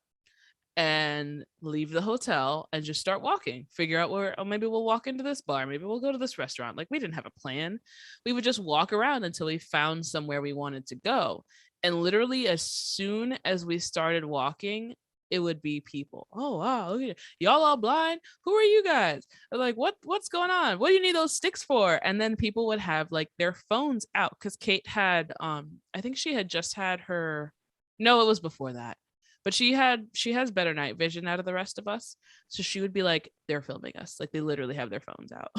and leave the hotel and just start walking, figure out where, maybe we'll walk into this bar, maybe we'll go to this restaurant. Like we didn't have a plan. We would just walk around until we found somewhere we wanted to go. And literally as soon as we started walking, it would be people. Oh, wow. Look at y'all all blind. Who are you guys? They're like, what's going on? What do you need those sticks for? And then people would have like their phones out because Kate had, I think she had just had her, no, it was before that. But she has better night vision out of the rest of us. So she would be like, they're filming us. Like they literally have their phones out.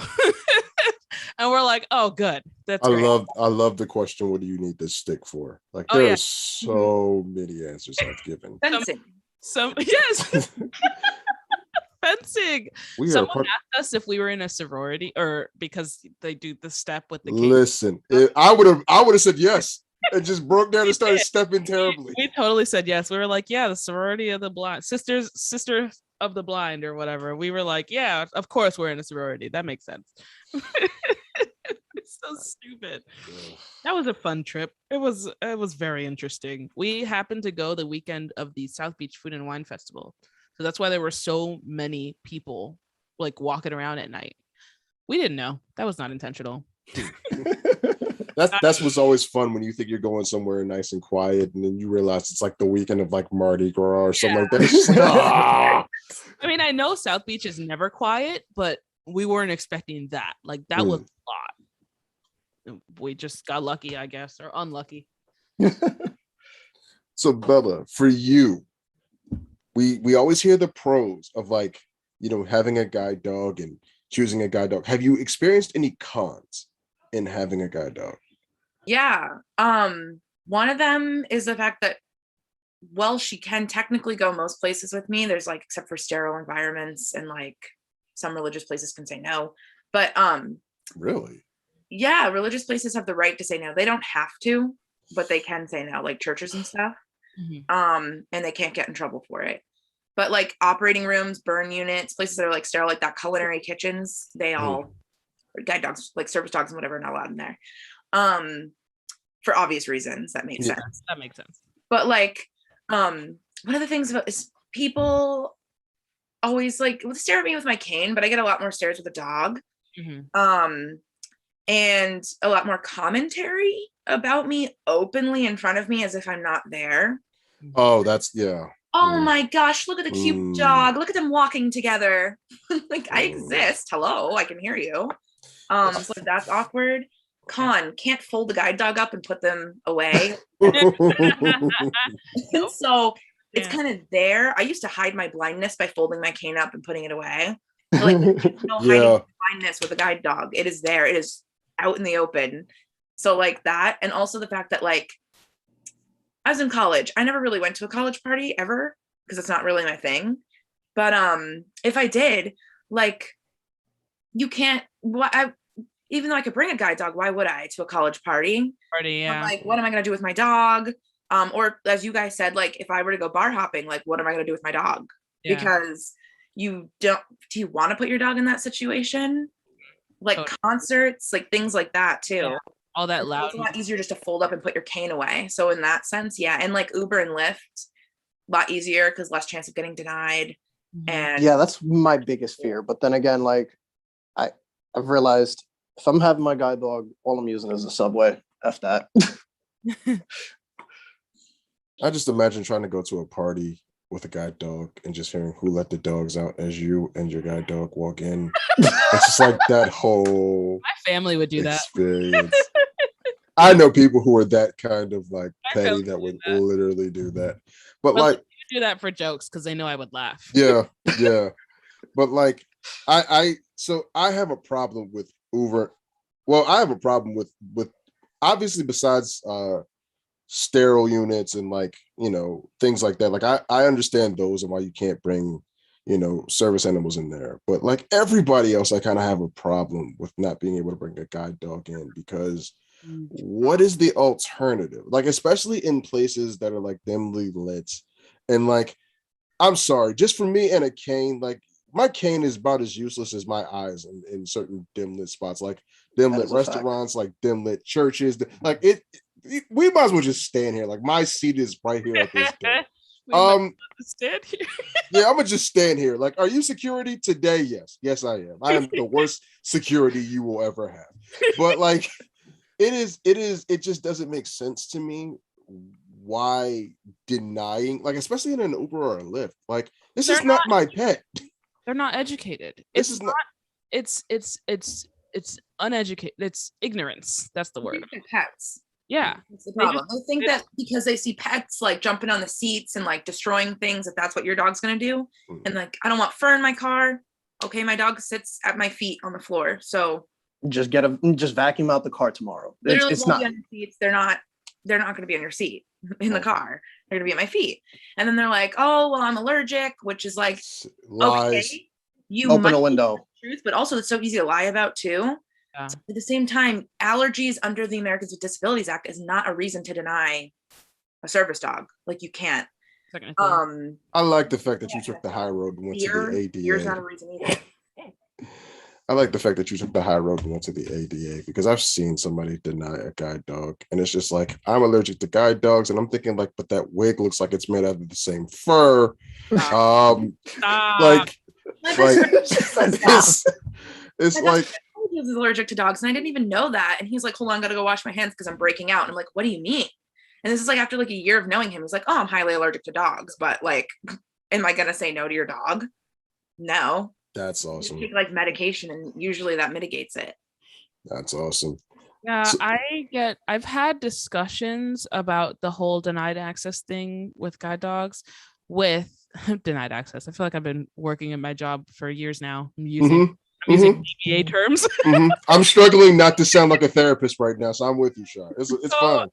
And we're like, oh, good. That's great. I love the question, what do you need this stick for? Like there are so many answers I've given. Fencing. Yes. Fencing. Someone asked us if we were in a sorority or because they do the step with the kids. Listen, I would have said yes. It just broke down and started stepping terribly. We totally said yes. We were like, yeah, the sorority of the blind, sisters of the blind or whatever. We were like, yeah, of course we're in a sorority. That makes sense. It's so stupid. That was a fun trip. It was very interesting. We happened to go the weekend of the South Beach Food and Wine Festival. So that's why there were so many people like walking around at night. We didn't know. That was not intentional. That's what's always fun when you think you're going somewhere nice and quiet, and then you realize it's like the weekend of like Mardi Gras or something like that. It's just like, I mean, I know South Beach is never quiet, but we weren't expecting that. Like that was a lot. We just got lucky, I guess, or unlucky. So Bella, for you, we always hear the pros of like, having a guide dog and choosing a guide dog. Have you experienced any cons in having a guide dog? Yeah. One of them is the fact that, well, she can technically go most places with me. There's like, except for sterile environments and like some religious places can say no. But Really? yeah, religious places have the right to say no. They don't have to, but they can say no, like churches and stuff. And they can't get in trouble for it. But like operating rooms, burn units, places that are like sterile, like that, culinary kitchens, they all, guide dogs, like service dogs and whatever, are not allowed in there. For obvious reasons, that makes sense. That makes sense. But like, one of the things about is people always like would stare at me with my cane, but I get a lot more stares with a dog. And a lot more commentary about me openly in front of me as if I'm not there. Oh, that's Oh my gosh, look at the cute dog. Look at them walking together. Like I exist. Hello, I can hear you. So that's awkward. Con, can't fold the guide dog up and put them away. So it's kind of there. I used to hide my blindness by folding my cane up and putting it away. Like no hiding blindness with a guide dog. It is there. It is out in the open. So like that, and also the fact that like I was in college. I never really went to a college party ever because it's not really my thing. But if I did, like you can't. Even though I could bring a guide dog, why would I to a college party? Yeah. Like, what am I gonna do with my dog? Or as you guys said, like if I were to go bar hopping, like what am I gonna do with my dog? Yeah. Because do you want to put your dog in that situation? Like concerts, like things like that too. Yeah. All that loud. It's a lot easier just to fold up and put your cane away. So in that sense, yeah. And like Uber and Lyft, a lot easier because less chance of getting denied. And yeah, that's my biggest fear. But then again, like I've realized if I'm having my guide dog, all I'm using is a subway. F that. I just imagine trying to go to a party with a guide dog and just hearing who let the dogs out as you and your guide dog walk in. It's just like that whole my family would do experience. I know people who are that kind of like petty that would literally do that. But like do that for jokes because they know I would laugh. Yeah. But like I have a problem with Uber. Well, I have a problem with obviously besides sterile units and like, things like that. Like I understand those and why you can't bring, service animals in there. But like everybody else, I kind of have a problem with not being able to bring a guide dog in because what is the alternative? Like, especially in places that are like dimly lit and like, I'm sorry, just for me and a cane, like my cane is about as useless as my eyes in certain dim lit spots, like dim lit restaurants, like dim lit churches. Like we might as well just stand here. Like my seat is right here at this door. Stand here. Yeah, I'm gonna just stand here. Like, are you security today? Yes, I am. I am the worst security you will ever have. But like, it just doesn't make sense to me. Why denying, like, especially in an Uber or a Lyft? Like, this is not my pet. They're not educated. This is not. It's uneducated. It's ignorance. That's the word. Pets. Yeah, that's the problem. I think that because they see pets like jumping on the seats and like destroying things, that's what your dog's gonna do. And like, I don't want fur in my car. Okay, my dog sits at my feet on the floor, so just vacuum out the car tomorrow. Literally, it's not on your seats. They're not going to be on your seat in the car. They're going to be at my feet. And then they're like, "Oh, well, I'm allergic," which is like, lies. Okay, you open a window. Truth, but also it's so easy to lie about too. Yeah. So at the same time, allergies under the Americans with Disabilities Act is not a reason to deny a service dog. Like you can't. I like the fact that you took the high road and went to the ADA. Fear's not a reason either. I like the fact that you took the high road and went to the ADA because I've seen somebody deny a guide dog and it's just like, I'm allergic to guide dogs. And I'm thinking like, but that wig looks like it's made out of the same fur. It's like, he was allergic to dogs and I didn't even know that. And he's like, hold on, I gotta go wash my hands because I'm breaking out. And I'm like, what do you mean? And this is like after like a year of knowing him, he's like, oh, I'm highly allergic to dogs, but like, am I gonna say no to your dog? No. That's awesome. You take like medication and usually that mitigates it. That's awesome. Yeah, I've had discussions about the whole denied access thing with guide dogs with denied access. I feel like I've been working in my job for years now. I'm using I'm using DBA terms. I'm struggling not to sound like a therapist right now, so I'm with you, Sean. It's fine.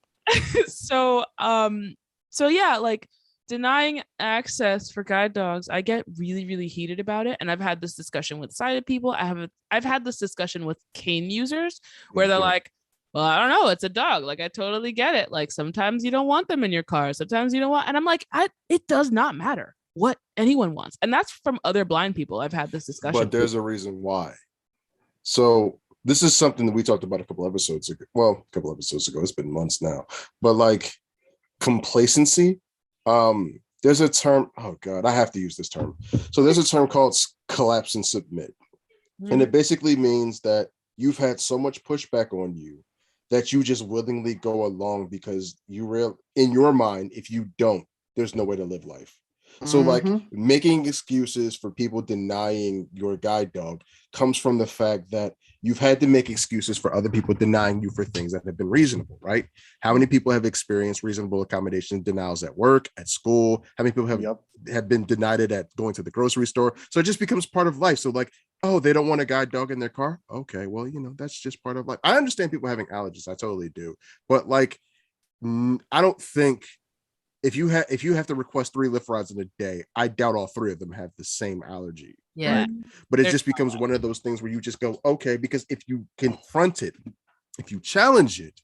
So yeah, like denying access for guide dogs, I get really, really heated about it. And I've had this discussion with sighted people. I've had this discussion with cane users where they're like, well, I don't know, it's a dog. Like, I totally get it. Like, sometimes you don't want them in your car, sometimes you don't want, and I'm like, it does not matter what anyone wants. And that's from other blind people. I've had this discussion. But there's a reason why. So this is something that we talked about a couple episodes ago. Well, a couple episodes ago. It's been months now. But like complacency, there's a term. Oh God, I have to use this term. So there's a term called collapse and submit. And it basically means that you've had so much pushback on you that you just willingly go along because in your mind, if you don't, there's no way to live life. So like making excuses for people denying your guide dog comes from the fact that you've had to make excuses for other people denying you for things that have been reasonable, right? How many people have experienced reasonable accommodation denials at work, at school? How many people have been denied it at going to the grocery store? So it just becomes part of life. So like, oh, they don't want a guide dog in their car? Okay, well, that's just part of life. I understand people having allergies. I totally do. But like, I don't think if you have to request 3 Lyft rides in a day, I doubt all 3 of them have the same allergy. Yeah. Right? But it just becomes one of those things where you just go, okay, because if you confront it, if you challenge it,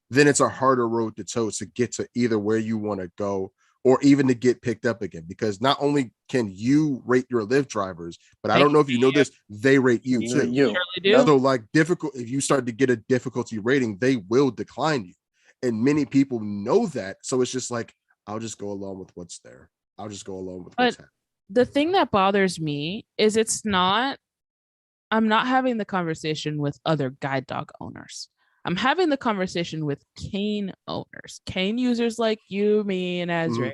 then it's a harder road to toe to get to either where you want to go or even to get picked up again. Because not only can you rate your Lyft drivers, but I don't know if you know this, they rate you too. You surely do. So like if you start to get a difficulty rating, they will decline you. And many people know that. So it's just like, I'll just go along with what's there. I'll just go along with what's happening. The thing that bothers me is I'm not having the conversation with other guide dog owners. I'm having the conversation with cane owners, cane users like you, me, and Ezra,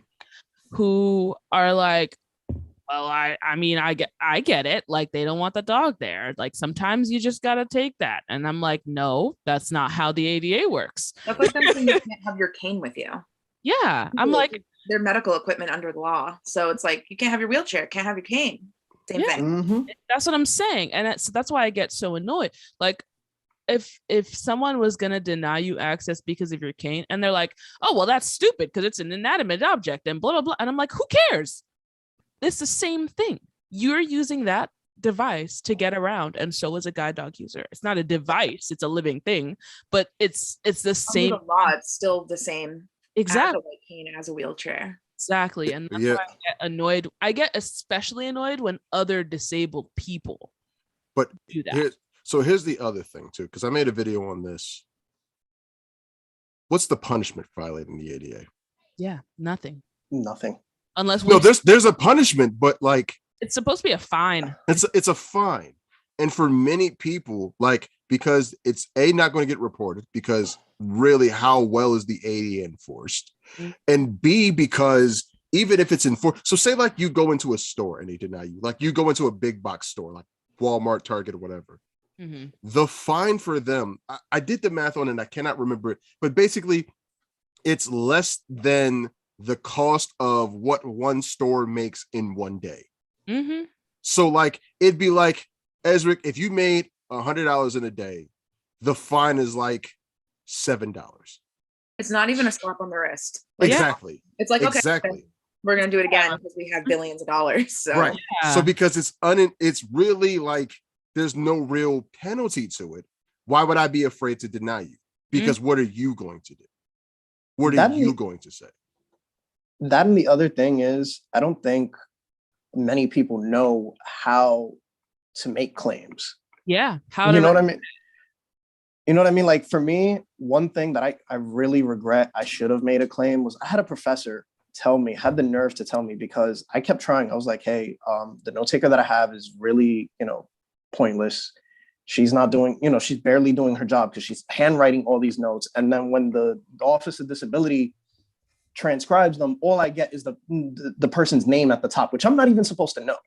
who are like, well, I mean, I get it. Like, they don't want the dog there. Like, sometimes you just got to take that. And I'm like, no, that's not how the ADA works. That's like them saying you can't have your cane with you. Yeah. I'm like, they're medical equipment under the law. So it's like, you can't have your wheelchair, can't have your cane. Same thing. That's what I'm saying. And that's why I get so annoyed. Like, if someone was going to deny you access because of your cane and they're like, oh, well, that's stupid because it's an inanimate object and blah, blah, blah. And I'm like, who cares? It's the same thing. You're using that device to get around, and so is a guide dog user. It's not a device, it's a living thing, but it's the same. Under the law, it's still the same. Exactly. As a cane, as a wheelchair. Exactly. And that's why I get annoyed. I get especially annoyed when other disabled people do that. Here's the other thing too, because I made a video on this. What's the punishment for violating the ADA? Yeah, nothing. Unless there's a punishment, but like it's supposed to be a fine. It's a fine. And for many people, like, because it's not going to get reported, because really how well is the ADA enforced? And B, because even if it's enforced, so say like you go into a store and they deny you, like you go into a big box store like Walmart, Target, or whatever. The fine for them, I did the math on it and I cannot remember it, but basically it's less than the cost of what one store makes in one day. So like it'd be like, Ezra, if you made $100 in a day, the fine is like $7. It's not even a slap on the wrist. Exactly. It's like, okay, we're gonna do it again because we have billions of dollars. So. Right. So because it's really like there's no real penalty to it. Why would I be afraid to deny you? Because what are you going to do? What are you going to say? That and the other thing is, I don't think many people know how to make claims. Yeah. You know what I mean? You know what I mean? Like for me, one thing that I really regret I should have made a claim was I had a professor had the nerve to tell me, because I kept trying. I was like, hey, the note taker that I have is really, pointless. She's not doing, she's barely doing her job because she's handwriting all these notes. And then when the Office of Disability transcribes them, all I get is the person's name at the top, which I'm not even supposed to know,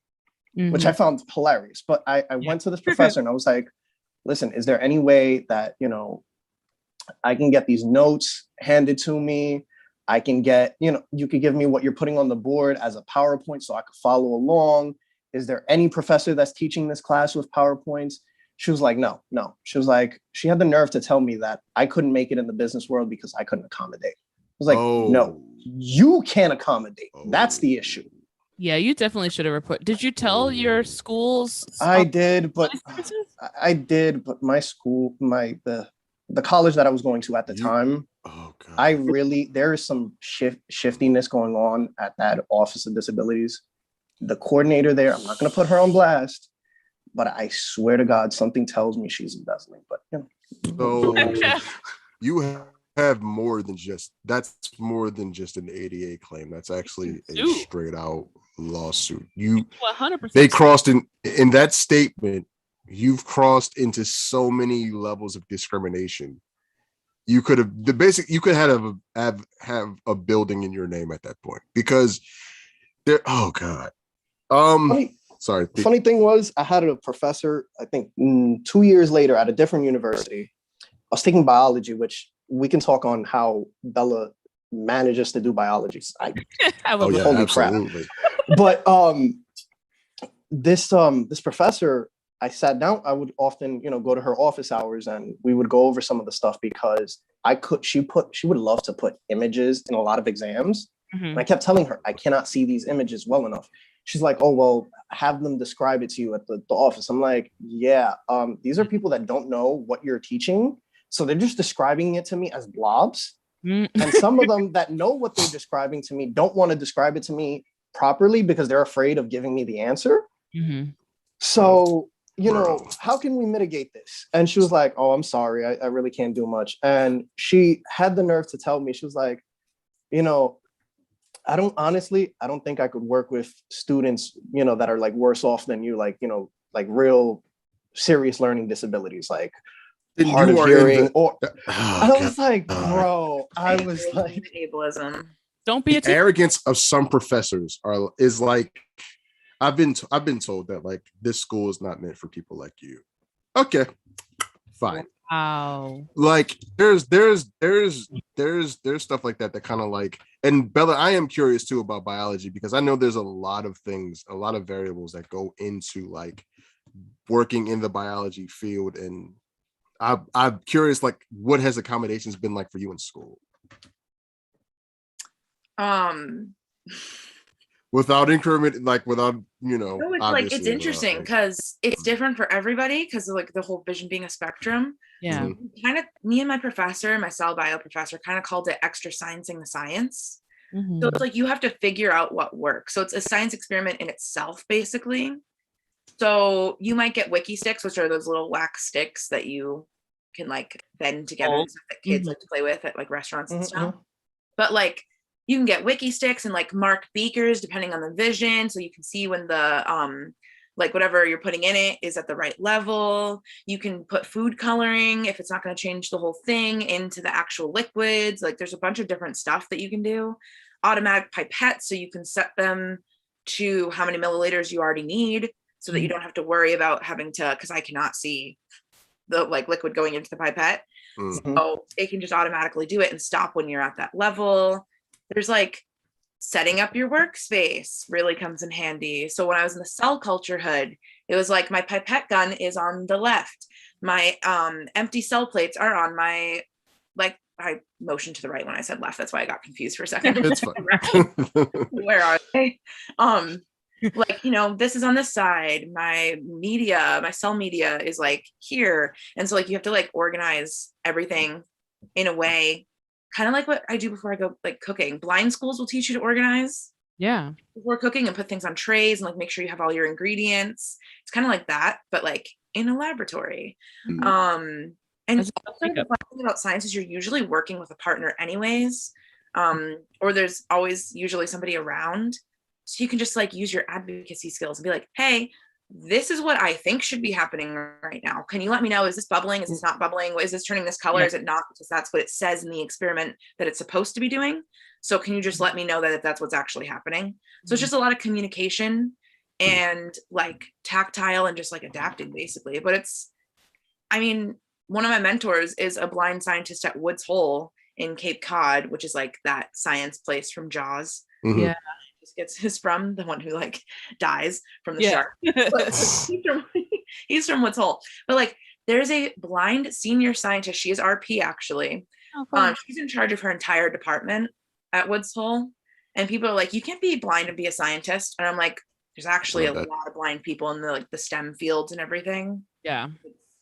which I found hilarious. But I went to this professor and I was like, listen, is there any way that, I can get these notes handed to me? I can get, you could give me what you're putting on the board as a PowerPoint so I could follow along. is there any professor that's teaching this class with PowerPoints? She was like, no. She was like, she had the nerve to tell me that I couldn't make it in the business world because I couldn't accommodate. I was like, no, you can't accommodate. That's the issue. Yeah, you definitely should have reported. Did you tell your schools? I did, but my school, the college that I was going to at the time, there is some shiftiness going on at that Office of Disabilities. The coordinator there, I'm not going to put her on blast, but I swear to God, something tells me she's embezzling. But so you have more than just an ADA claim. That's actually a straight out lawsuit. You 100%. They crossed in that statement. You've crossed into so many levels of discrimination. You could have have a building in your name at that point because there. Oh God. Sorry. Funny thing was, I had a professor. I think 2 years later at a different university. I was taking biology, which we can talk on how Bella manages to do biology. Holy crap. But this professor, I sat down. I would often, go to her office hours, and we would go over some of the stuff because she would love to put images in a lot of exams. Mm-hmm. And I kept telling her, I cannot see these images well enough. She's like, oh, well, have them describe it to you at the office. I'm like, yeah, these are people that don't know what you're teaching. So they're just describing it to me as blobs. And some of them that know what they're describing to me don't want to describe it to me properly because they're afraid of giving me the answer. Mm-hmm. So, how can we mitigate this? And she was like, oh, I'm sorry. I really can't do much. And she had the nerve to tell me, she was like, I don't think I could work with students, that are like worse off than you, like real serious learning disabilities, like hard of hearing. I was like, bro, I was like, ableism. Don't be the arrogance of some professors is like, I've been told that like this school is not meant for people like you. Okay, fine. Wow. Like there's stuff like that kind of like, and Bella, I am curious too about biology because I know there's a lot of things, a lot of variables that go into like working in the biology field, and I'm curious, like, what has accommodations been like for you in school? Without increment, like without, no, it's like it's interesting because it's different for everybody because of like the whole vision being a spectrum. Yeah. So kind of me and my professor, my cell bio professor, kind of called it extra sciencing the science. Mm-hmm. So it's like you have to figure out what works. So it's a science experiment in itself, basically. So you might get wiki sticks, which are those little wax sticks that you can like bend together that kids like to play with at like restaurants and stuff. But like you can get wiki sticks and like mark beakers depending on the vision, so you can see when the like whatever you're putting in it is at the right level. You can put food coloring if it's not going to change the whole thing into the actual liquids. Like there's a bunch of different stuff that you can do. Automatic pipettes, so you can set them to how many milliliters you already need, so that you don't have to worry about having to, because I cannot see the like liquid going into the pipette. Mm-hmm. So it can just automatically do it and stop when you're at that level. There's like setting up your workspace really comes in handy. So when I was in the cell culture hood, it was like my pipette gun is on the left. My empty cell plates are on my, like, I motioned to the right when I said left. That's why I got confused for a second. It's fine. Where are they? Like, this is on this side. My cell media is like here. And so like you have to like organize everything in a way, kind of like what I do before I go like cooking. Blind schools will teach you to organize. Yeah. Before cooking and put things on trays and like make sure you have all your ingredients. It's kind of like that, but like in a laboratory. Mm-hmm. And the fun thing about science is you're usually working with a partner anyways, or there's always usually somebody around. So you can just like use your advocacy skills and be like, hey, this is what I think should be happening right now. Can you let me know, is this bubbling? Is this not bubbling? Is this turning this color? Yeah. Is it not? Because that's what it says in the experiment that it's supposed to be doing. So can you just let me know that if that's what's actually happening? Mm-hmm. So it's just a lot of communication and like tactile and just like adapting basically. But one of my mentors is a blind scientist at Woods Hole in Cape Cod, which is like that science place from Jaws. Mm-hmm. Yeah. is from, the one who like dies from the Yeah. shark. But he's from Woods Hole. But like there's a blind senior scientist. She is RP actually. She's in charge of her entire department at Woods Hole. And people are like, you can't be blind and be a scientist. And I'm like, there's actually a lot of blind people in the like the STEM fields and everything. Yeah.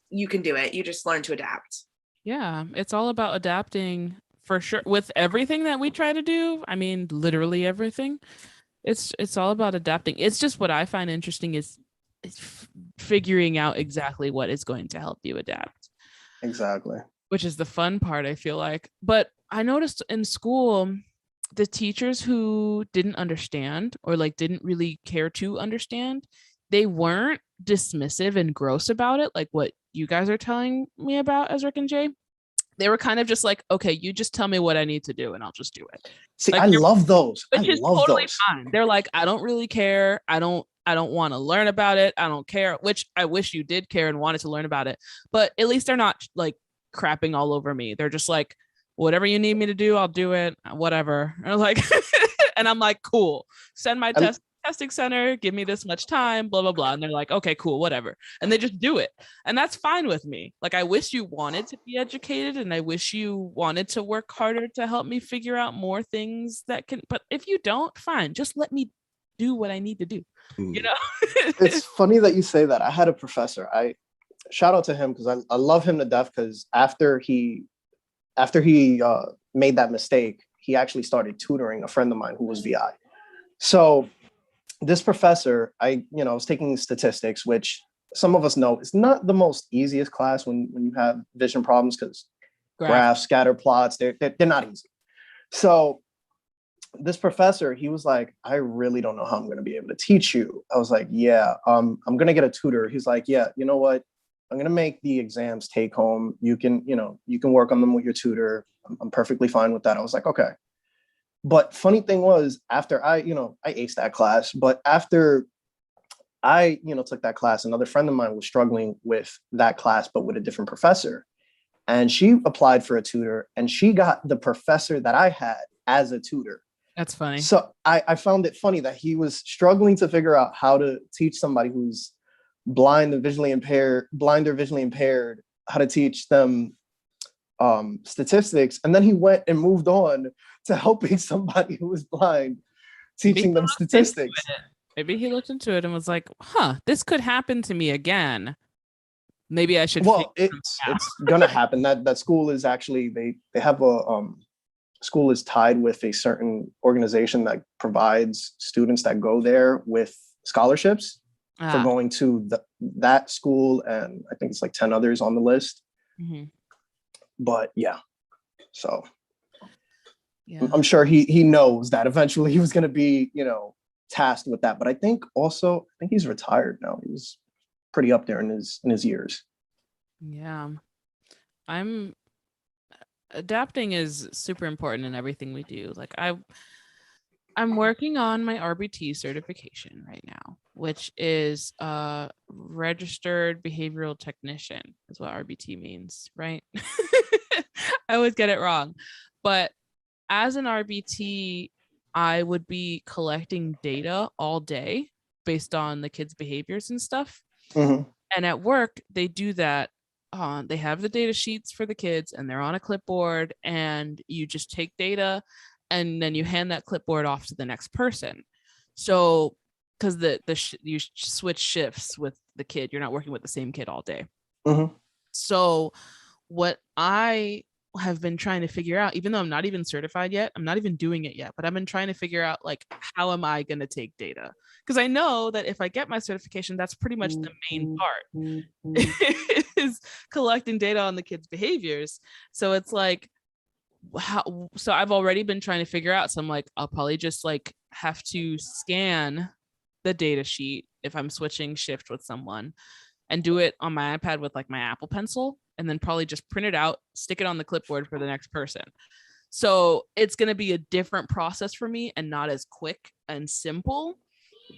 You can do it. You just learn to adapt. Yeah. It's all about adapting for sure with everything that we try to do. I mean, literally everything. It's all about adapting. It's just what I find interesting is figuring out exactly what is going to help you adapt. Exactly. Which is the fun part, I feel like. But I noticed in school, the teachers who didn't understand or like didn't really care to understand, they weren't dismissive and gross about it, like what you guys are telling me about, Ezra and Jay. They were kind of just like, okay, you just tell me what I need to do and I'll just do it. See, like, I love those. Which is totally fine. They're like, I don't really care. I don't want to learn about it. I don't care, which I wish you did care and wanted to learn about it. But at least they're not like crapping all over me. They're just like, whatever you need me to do, I'll do it, whatever. And like, and I'm like, cool, send my testing center, give me this much time, blah, blah, blah. And they're like, okay, cool, whatever. And they just do it. And that's fine with me. Like, I wish you wanted to be educated and I wish you wanted to work harder to help me figure out more things that can, but if you don't, fine, just let me do what I need to do, you know? It's funny that you say that. I had a professor, I shout out to him because I love him to death, because after he made that mistake, he actually started tutoring a friend of mine who was VI. So this professor, I was taking statistics, which some of us know is not the most easiest class when you have vision problems, because graphs, scatter plots, they're not easy. So this professor, he was like, I really don't know how I'm going to be able to teach you. I was like, yeah, I'm going to get a tutor. He's like, yeah, you know what? I'm going to make the exams take home. You can work on them with your tutor. I'm perfectly fine with that. I was like, okay. But funny thing was, after I aced that class, but after I, took that class, another friend of mine was struggling with that class, but with a different professor. And she applied for a tutor and she got the professor that I had as a tutor. That's funny. So I found it funny that he was struggling to figure out how to teach somebody who's blind or visually impaired, how to teach them statistics. And then he went and moved on to helping somebody who was blind, teaching them statistics. Maybe he looked into it and was like, this could happen to me again. Maybe I should. Well, it's gonna happen. That school is actually, they have a school is tied with a certain organization that provides students that go there with scholarships for going to that school, and I think it's like 10 others on the list. Mm-hmm. But yeah, so yeah. I'm sure he knows that eventually he was going to be, tasked with that. But I think he's retired now. He's pretty up there in his years. Yeah, adapting is super important in everything we do. Like I'm working on my RBT certification right now, which is a registered behavioral technician is what RBT means, right? I always get it wrong. But as an RBT, I would be collecting data all day based on the kids' behaviors and stuff. Mm-hmm. And at work, they do that. They have the data sheets for the kids and they're on a clipboard, and you just take data and then you hand that clipboard off to the next person. So because you switch shifts with the kid, you're not working with the same kid all day. Mm-hmm. So what I have been trying to figure out, even though I'm not even certified yet, I'm not even doing it yet, but I've been trying to figure out, like, how am I going to take data? Because I know that if I get my certification, that's pretty much the main part is collecting data on the kids' behaviors. So it's like, so I've already been trying to figure out. So I'm like, I'll probably just like have to scan the data sheet if I'm switching shift with someone and do it on my iPad with like my Apple Pencil, and then probably just print it out, stick it on the clipboard for the next person. So it's going to be a different process for me and not as quick and simple,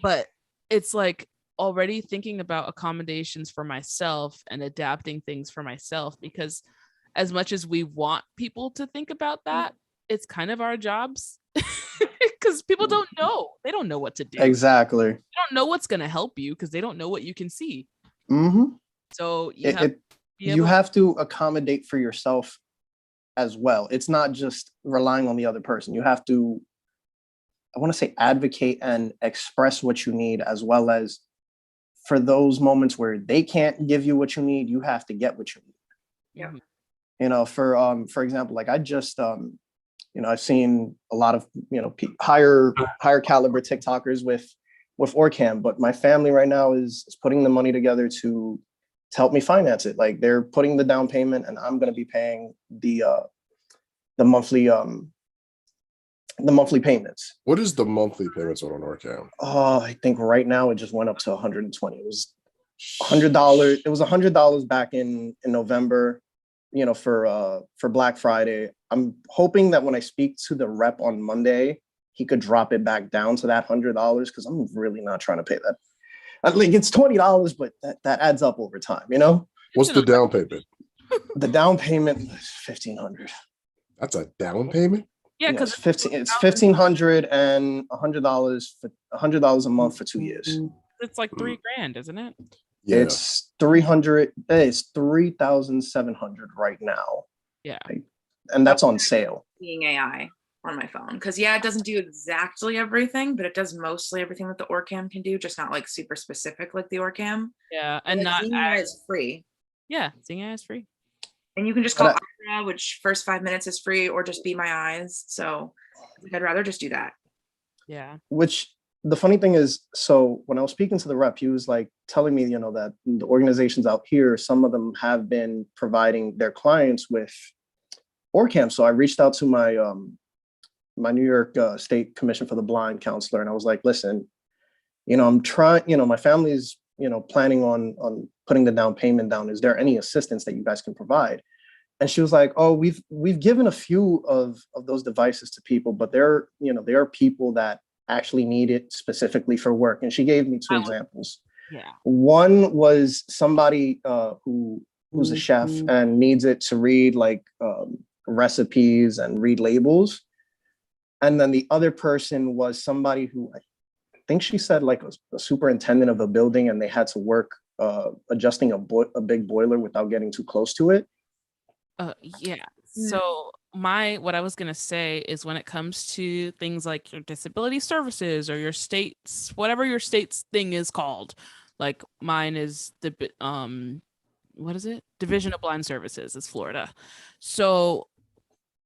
but it's like already thinking about accommodations for myself and adapting things for myself, because as much as we want people to think about that, it's kind of our jobs because people don't know. They don't know what to do. Exactly. They don't know what's going to help you because they don't know what you can see. Mm-hmm. So you have to accommodate for yourself as well. It's not just relying on the other person. You have to, I want to say, advocate and express what you need, as well as for those moments where they can't give you what you need, you have to get what you need. Yeah. You know, for example, like I just you know, I've seen a lot of, you know, higher caliber TikTokers with Orcam, but my family right now is putting the money together to help me finance it. Like they're putting the down payment, and I'm going to be paying the monthly payments. What is the monthly payments on Orcam? Oh, I think right now it just went up to 120. It was $100. It was $100 back in November, you know, for Black Friday. I'm hoping that when I speak to the rep on Monday, he could drop it back down to that $100, because I'm really not trying to pay that. Like it's $20, but that adds up over time, you know? What's the down payment? The down payment is $1,500. That's a down payment? Yeah, because it's $1,500 and $100 a month for 2 years. it's like $3,000, isn't it? Yeah. It's 300. It's 3,700 right now. Yeah, and that's on sale. Seeing AI on my phone, because it doesn't do exactly everything, but it does mostly everything that the Orcam can do, just not like super specific like the Orcam. Yeah, and like, Seeing AI is free. Yeah, Seeing AI is free, and you can just call Opera, which first 5 minutes is free, or just Be My Eyes. So I'd rather just do that. Yeah. Which the funny thing is, so when I was speaking to the rep, he was like telling me, you know, that the organizations out here, some of them have been providing their clients with Orcam. So I reached out to my my New York State Commission for the Blind counselor, and I was like, listen, you know, I'm trying, you know, my family's, you know, planning on putting the down payment down. Is there any assistance that you guys can provide? And she was like, oh, we've given a few of those devices to people, but there are people that actually need it specifically for work. And she gave me two examples. Yeah. One was somebody who's a chef and needs it to read like recipes and read labels. And then the other person was somebody who I think she said like a superintendent of a building, and they had to work adjusting a big boiler without getting too close to it. Yeah. So what I was going to say is, when it comes to things like your disability services or your state's, whatever your state's thing is called, like mine is the what is it? Division of Blind Services is Florida. So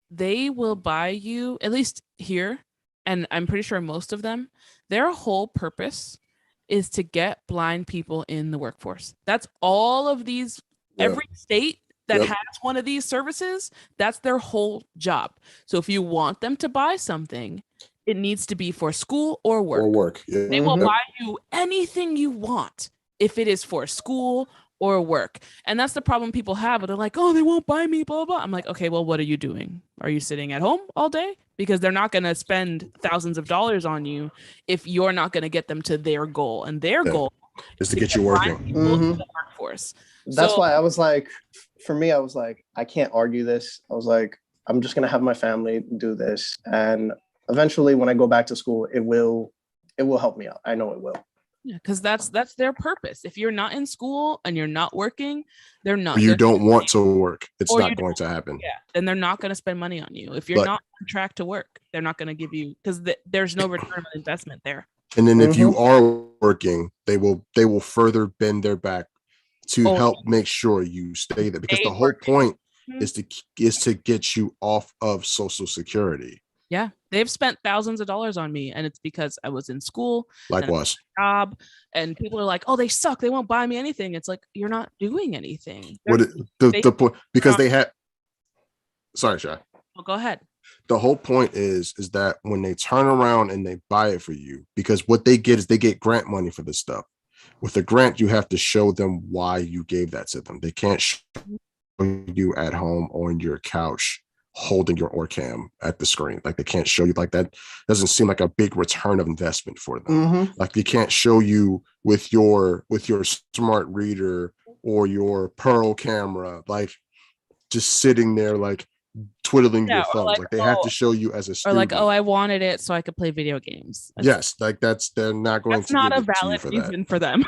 they will buy you, at least here, and I'm pretty sure most of them, their whole purpose is to get blind people in the workforce. That's all of these, every state that has one of these services, that's their whole job. So if you want them to buy something, it needs to be for school or work. Yeah. They will buy you anything you want if it is for school or work. And that's the problem people have. They're like, oh, they won't buy me, blah, blah. I'm like, okay, well, what are you doing? Are you sitting at home all day? Because they're not going to spend thousands of dollars on you if you're not going to get them to their goal. And their goal is to get you working in the workforce. That's why I was like, for me, I was like, I can't argue this. I was like, I'm just going to have my family do this. And eventually when I go back to school, it will help me out. I know it will. Yeah, because that's their purpose. If you're not in school and you're not working, they're not. You don't want to work. It's not going to happen. Yeah, then they're not going to spend money on you. If you're not on track to work, they're not going to give you, because there's no return on investment there. And then if you are working, they will further bend their back to help make sure you stay there, because the whole point is to get you off of Social Security. Yeah, they've spent thousands of dollars on me, and it's because I was in school, likewise, job, and people are like, "Oh, they suck. They won't buy me anything." It's like, you're not doing anything. The point, because they had. Sorry, Shy. Well, go ahead. The whole point is that when they turn around and they buy it for you, because what they get is they get grant money for this stuff. With a grant, you have to show them why you gave that to them. They can't show you at home on your couch holding your Orcam at the screen. Like, they can't show you like that. Doesn't seem like a big return of investment for them. Like, they can't show you with your smart reader or your Pearl camera, like just sitting there like twiddling your thumbs. like, Like they have to show you as a or student. like, oh, I wanted it so I could play video games. Yes, like they're not going to not give a it to you valid for reason that. for them.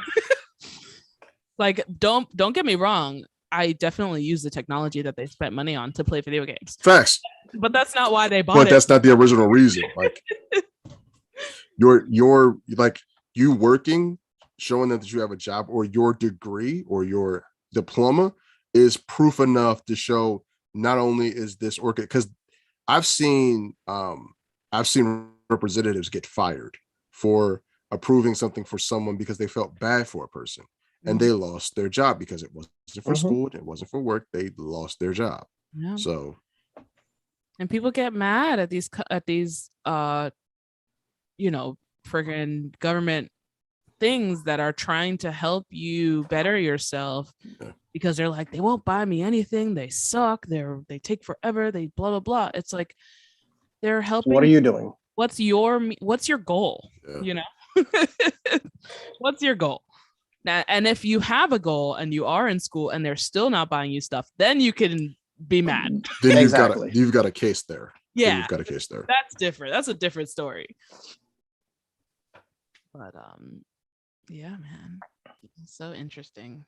Like, don't get me wrong. I definitely use the technology that they spent money on to play video games. Facts. But that's not why they bought But it. that's not the original reason. Like you're like you working, showing them that you have a job, or your degree or your diploma is proof enough to show not only is this because I've seen representatives get fired for approving something for someone because they felt bad for a person and they lost their job because it wasn't for school, it wasn't for work, they lost their job. Yeah. So and people get mad at these friggin' government things that are trying to help you better yourself, because they're like, they won't buy me anything, they suck, they take forever, they blah blah blah. It's like they're helping. What are you doing? What's your goal? You know, what's your goal? Now, and if you have a goal and you are in school and they're still not buying you stuff, then you can be mad. Then you've got a case there. Yeah, you've got a case there. That's different. That's a different story. But yeah, man, it's so interesting.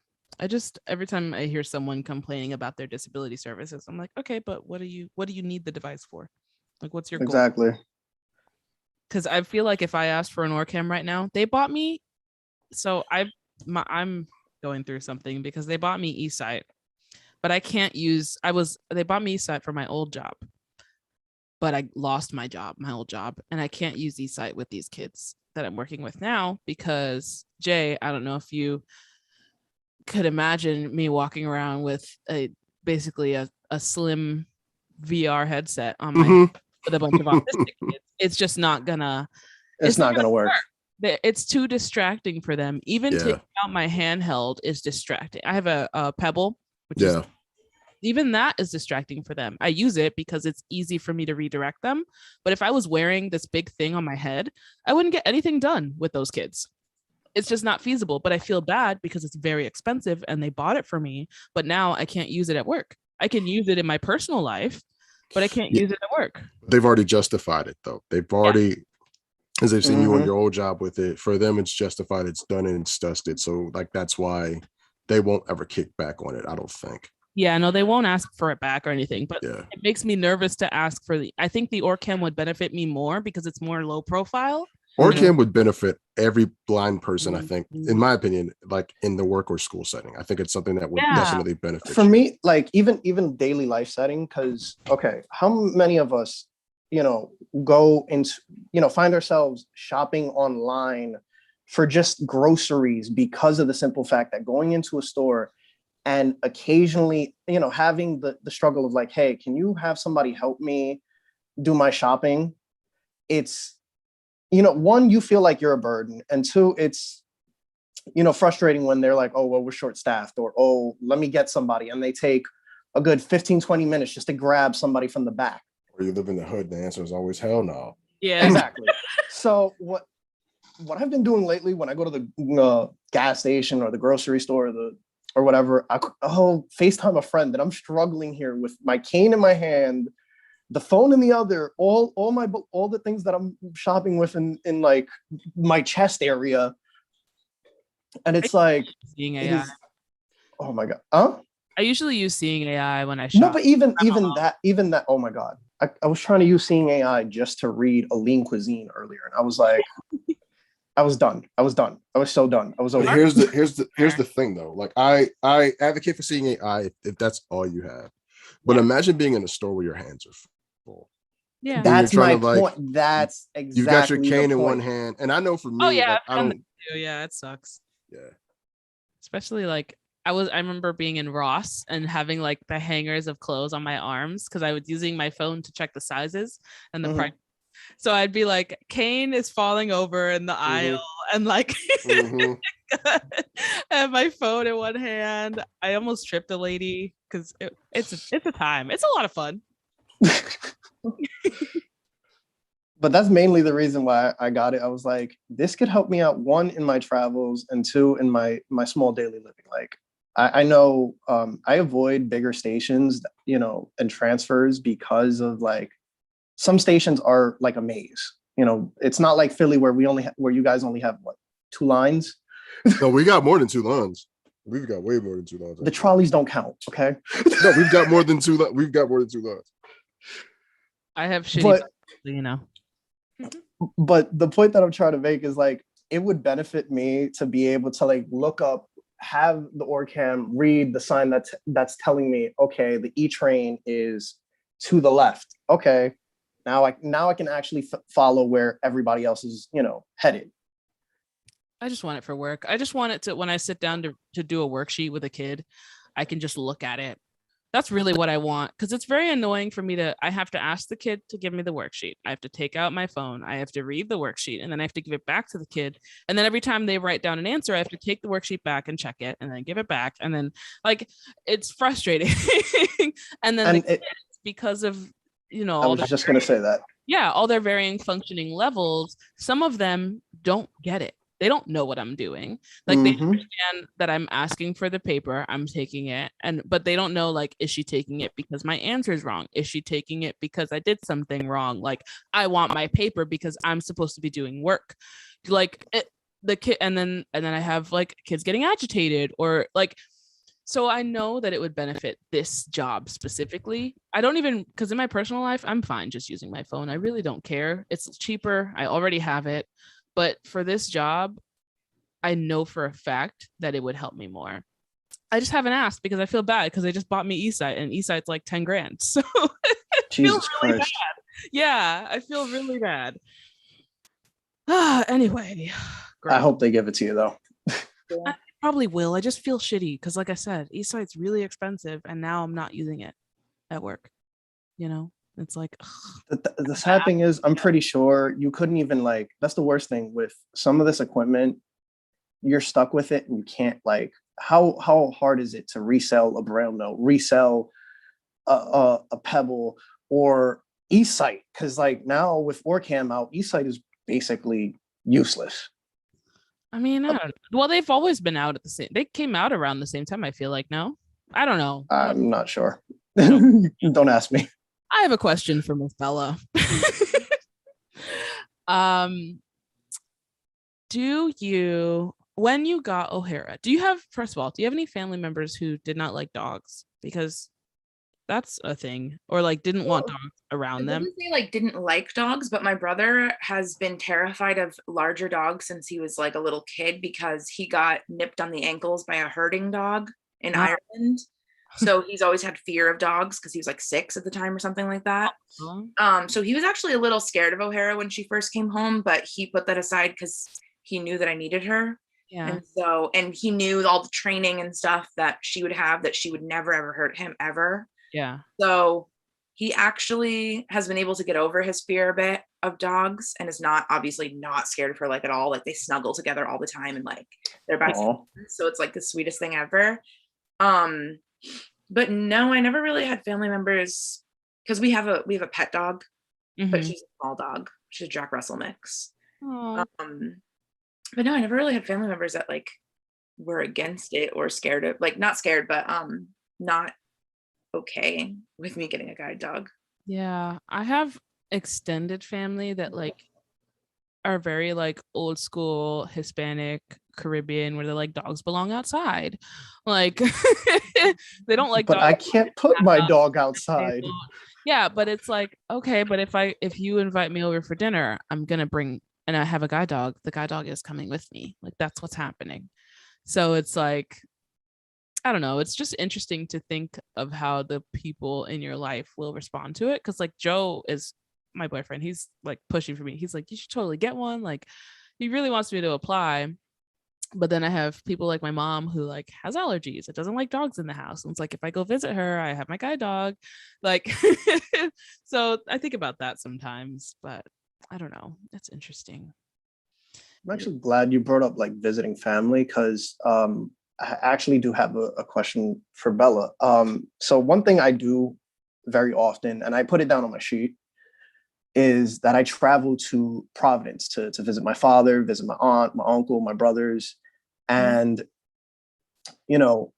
Every time I hear someone complaining about their disability services, I'm like, okay, but what do you need the device for? Like, what's your goal? Exactly. Because I feel like if I asked for an OrCam right now, they bought me. So I'm going through something because they bought me eSight, but I can't use. They bought me eSight for my old job, but I lost my old job, and I can't use eSight with these kids that I'm working with now because Jay, I don't know if you could imagine me walking around with basically a slim VR headset on my head with a bunch of autistic kids. It's just not gonna. It's not gonna work. It's too distracting for them. Even taking out my handheld is distracting. I have a Pebble, which is even that is distracting for them. I use it because it's easy for me to redirect them. But if I was wearing this big thing on my head, I wouldn't get anything done with those kids. It's just not feasible. But I feel bad because it's very expensive and they bought it for me. But now I can't use it at work. I can use it in my personal life, but I can't use it at work. They've already justified it though. They've already, as they've seen you on your old job with it, for them it's justified, it's done and it's dusted. So like that's why they won't ever kick back on it, I don't think. Yeah, no, they won't ask for it back or anything, but it makes me nervous to ask for I think the OrCam would benefit me more because it's more low profile. OrCam would benefit every blind person, I think, in my opinion, like in the work or school setting. I think it's something that would definitely benefit for me, like even daily life setting, because how many of us, go into, find ourselves shopping online for just groceries because of the simple fact that going into a store and occasionally, having the struggle of like, hey, can you have somebody help me do my shopping? It's, one, you feel like you're a burden. And two, it's, frustrating when they're like, oh, well, we're short staffed, or, oh, let me get somebody. And they take a good 15, 20 minutes just to grab somebody from the back. Or you live in the hood, the answer is always hell no. Yeah, exactly. So what I've been doing lately when I go to the gas station or the grocery store or whatever, I'll FaceTime a friend that I'm struggling here with my cane in my hand, the phone in the other, all the things that I'm shopping with in like my chest area. And it's like seeing AI. Oh my God. Huh? I usually use Seeing AI when I shop. No, but even that, oh my God. I was trying to use Seeing AI just to read a lean cuisine earlier. And I was like, I was done. I was so done. I was over. Here's the thing though. Like I advocate for Seeing AI if that's all you have. But imagine being in a store where your hands are full. Yeah, that's my point. That's exactly. You've got your cane in one hand, and I know for me, I don't. Yeah, it sucks. Yeah, especially like I remember being in Ross and having like the hangers of clothes on my arms because I was using my phone to check the sizes and the price. So I'd be like, cane is falling over in the aisle, and like, and my phone in one hand. I almost tripped a lady because it's a time. It's a lot of fun. But that's mainly the reason why I got it. I was like, this could help me out, one, in my travels, and two, in my small daily living. Like, I know I avoid bigger stations, you know, and transfers because of like some stations are like a maze. You know, it's not like Philly where where you guys only have what, 2 lines. No, we got more than 2 lines. We've got way more than 2 lines. The trolleys don't count. Okay. No, we've got more than 2. We've got more than 2 lines. I have shitty, But, you know. but the point that I'm trying to make is like, it would benefit me to be able to like look up, have the OrCam read the sign that's telling me, okay, the E train is to the left. Okay. Now I can actually follow where everybody else is, you know, headed. I just want it for work. I just want it to, when I sit down to do a worksheet with a kid, I can just look at it. That's really what I want, because it's very annoying for me I have to ask the kid to give me the worksheet. I have to take out my phone. I have to read the worksheet, and then I have to give it back to the kid. And then every time they write down an answer, I have to take the worksheet back and check it and then give it back. And then like, it's frustrating. And then because of, you know, I was just going to say that. Yeah. All their varying functioning levels, some of them don't get it. They don't know what I'm doing. Like they understand that I'm asking for the paper, I'm taking it, but they don't know, like, is she taking it because my answer is wrong? Is she taking it because I did something wrong? Like, I want my paper because I'm supposed to be doing work. Like the kid, and then I have like kids getting agitated or like, so I know that it would benefit this job specifically. I don't even, because in my personal life, I'm fine just using my phone. I really don't care. It's cheaper. I already have it. But for this job, I know for a fact that it would help me more. I just haven't asked because I feel bad because they just bought me eSight, and eSight's like 10 grand. So Jesus really Christ. Bad. Yeah, I feel really bad. Anyway. Great. I hope they give it to you though. I probably will. I just feel shitty because, like I said, eSight's really expensive, and now I'm not using it at work. You know? It's like, the sad thing is, I'm pretty sure you couldn't even like, that's the worst thing with some of this equipment. You're stuck with it and you can't like, how hard is it to resell a braille note, resell a Pebble or eSight? Because like now with OrCam out, eSight is basically useless. I mean, I don't know. Well, they've always been out at the same, they came out around the same time, I feel like. No, I don't know. I'm not sure. Don't ask me. I have a question for Miss Bella. Do you, when you got O'Hara, first of all, do you have any family members who did not like dogs? Because that's a thing, or like didn't want dogs around them. I wouldn't say like didn't like dogs, but my brother has been terrified of larger dogs since he was like a little kid because he got nipped on the ankles by a herding dog in Ireland. So he's always had fear of dogs because he was like 6 at the time or something like that. So he was actually a little scared of O'Hara when she first came home, but he put that aside because he knew that I needed her. Yeah. And he knew all the training and stuff that she would have, that she would never ever hurt him ever. Yeah. So he actually has been able to get over his fear a bit of dogs and is obviously not scared of her like at all. Like they snuggle together all the time and like they're best friends. So it's like the sweetest thing ever. But no, I never really had family members because we have a pet dog, but she's a small dog. She's a Jack Russell mix. But no, I never really had family members that like were against it or scared of, like not scared, but not okay with me getting a guide dog. Yeah, I have extended family that like are very like old school Hispanic Caribbean, where they're like dogs belong outside. Like they don't like but dogs. I can't put my dog outside. Yeah, but it's like, okay, but if you invite me over for dinner, I'm gonna bring, and I have a guide dog, the guide dog is coming with me. Like that's what's happening. So it's like, I don't know, it's just interesting to think of how the people in your life will respond to it. Because like Joe is my boyfriend, he's like pushing for me. He's like, you should totally get one. Like he really wants me to apply. But then I have people like my mom who like has allergies. It doesn't like dogs in the house. And it's like, if I go visit her, I have my guide dog. Like, so I think about that sometimes, but I don't know. It's interesting. I'm actually glad you brought up like visiting family, because I actually do have a question for Bella. So one thing I do very often, and I put it down on my sheet, is that I travel to Providence to visit my father, visit my aunt, my uncle, my brothers. And, you know,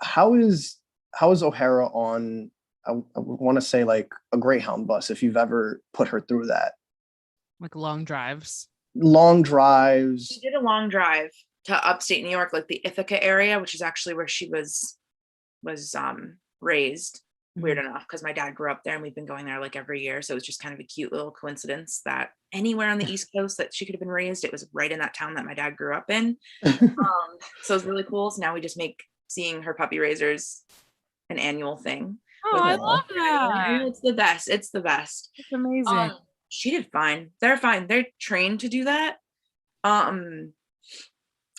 how is O'Hara on, I want to say like a Greyhound bus, if you've ever put her through that? Like long drives. Long drives. She did a long drive to upstate New York, like the Ithaca area, which is actually where she was raised. Weird enough, because my dad grew up there and we've been going there like every year. So it was just kind of a cute little coincidence that anywhere on the East Coast that she could have been raised, it was right in that town that my dad grew up in. So it's really cool. So now we just make seeing her puppy raisers an annual thing. Oh, I love that. It's the best. It's the best. It's amazing. She did fine. They're fine. They're trained to do that. I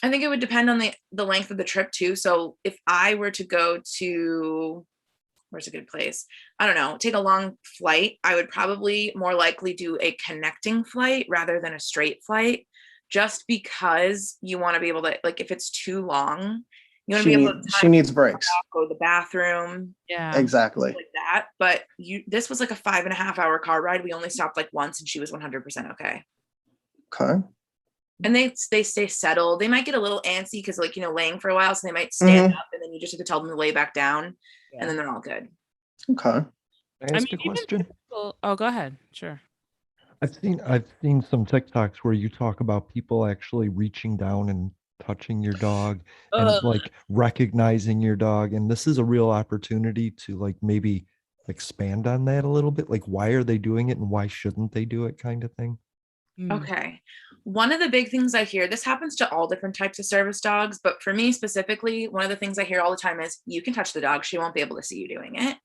think it would depend on the length of the trip too. So if I were to go to, where's a good place? I don't know, take a long flight, I would probably more likely do a connecting flight rather than a straight flight, just because you want to be able to, like, if it's too long, you want to be able to, she needs breaks, go to the bathroom. Yeah, exactly. Like that. But this was like a 5.5-hour car ride. We only stopped like once and she was 100% okay. Okay. And they stay settled. They might get a little antsy because, like, laying for a while, so they might stand up, and then you just have to tell them to lay back down, and then they're all good. Okay. Can I ask a question? Oh, go ahead. Sure. I've seen some TikToks where you talk about people actually reaching down and touching your dog and like recognizing your dog, and this is a real opportunity to like maybe expand on that a little bit. Like, why are they doing it and why shouldn't they do it, kind of thing? Okay. One of the big things I hear, this happens to all different types of service dogs, but for me specifically, one of the things I hear all the time is, you can touch the dog, she won't be able to see you doing it.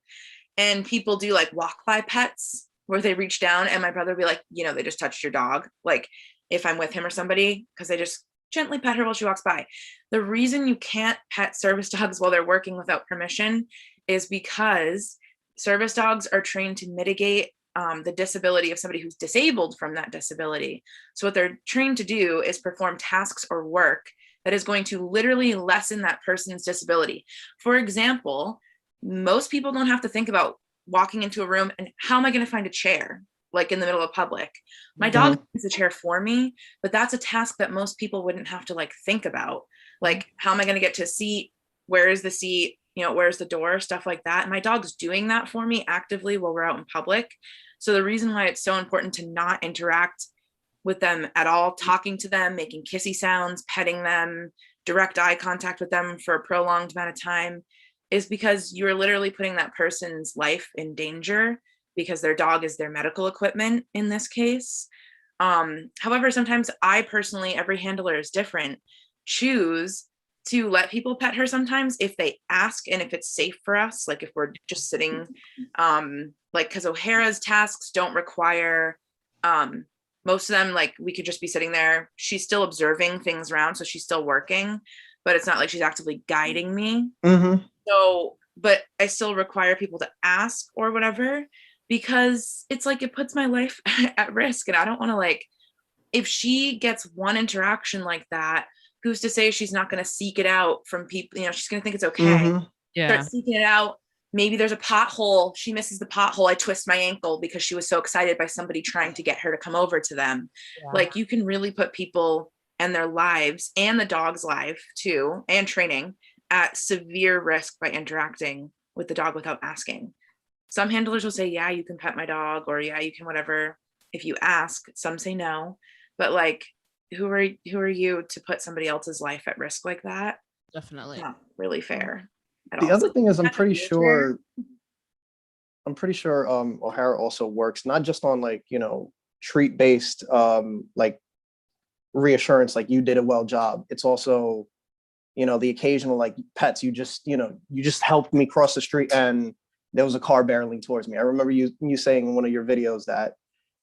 And people do like walk by pets where they reach down, and my brother would be like, they just touched your dog. Like if I'm with him or somebody, because they just gently pet her while she walks by. The reason you can't pet service dogs while they're working without permission is because service dogs are trained to mitigate the disability of somebody who's disabled from that disability. So what they're trained to do is perform tasks or work that is going to literally lessen that person's disability. For example, most people don't have to think about walking into a room and how am I going to find a chair, like in the middle of public. My dog finds the chair for me, but that's a task that most people wouldn't have to like think about. Like, how am I going to get to a seat? Where is the seat? Where's the door? Stuff like that. And my dog's doing that for me actively while we're out in public. So the reason why it's so important to not interact with them at all, talking to them, making kissy sounds, petting them, direct eye contact with them for a prolonged amount of time, is because you're literally putting that person's life in danger, because their dog is their medical equipment in this case. However, sometimes I personally, every handler is different, choose to let people pet her sometimes if they ask and if it's safe for us. Like if we're just sitting, like, because O'Hara's tasks don't require, most of them, like we could just be sitting there. She's still observing things around, so she's still working, but it's not like she's actively guiding me. So, but I still require people to ask or whatever, because it's like, it puts my life at risk. And I don't want to, like, if she gets one interaction like that, who's to say she's not going to seek it out from people? She's going to think it's okay. Start seeking it out. Maybe there's a pothole. She misses the pothole. I twist my ankle because she was so excited by somebody trying to get her to come over to them. Like, you can really put people and their lives, and the dog's life too, and training, at severe risk by interacting with the dog without asking. Some handlers will say, yeah, you can pet my dog, or yeah, you can whatever, if you ask. Some say no, but like, who are you to put somebody else's life at risk like that? Definitely not really fair at the all. other thing is, I'm pretty sure O'Hara also works not just on like treat based like reassurance, like you did a well job. It's also the occasional like pets, you just helped me cross the street and there was a car barreling towards me. I remember you saying in one of your videos that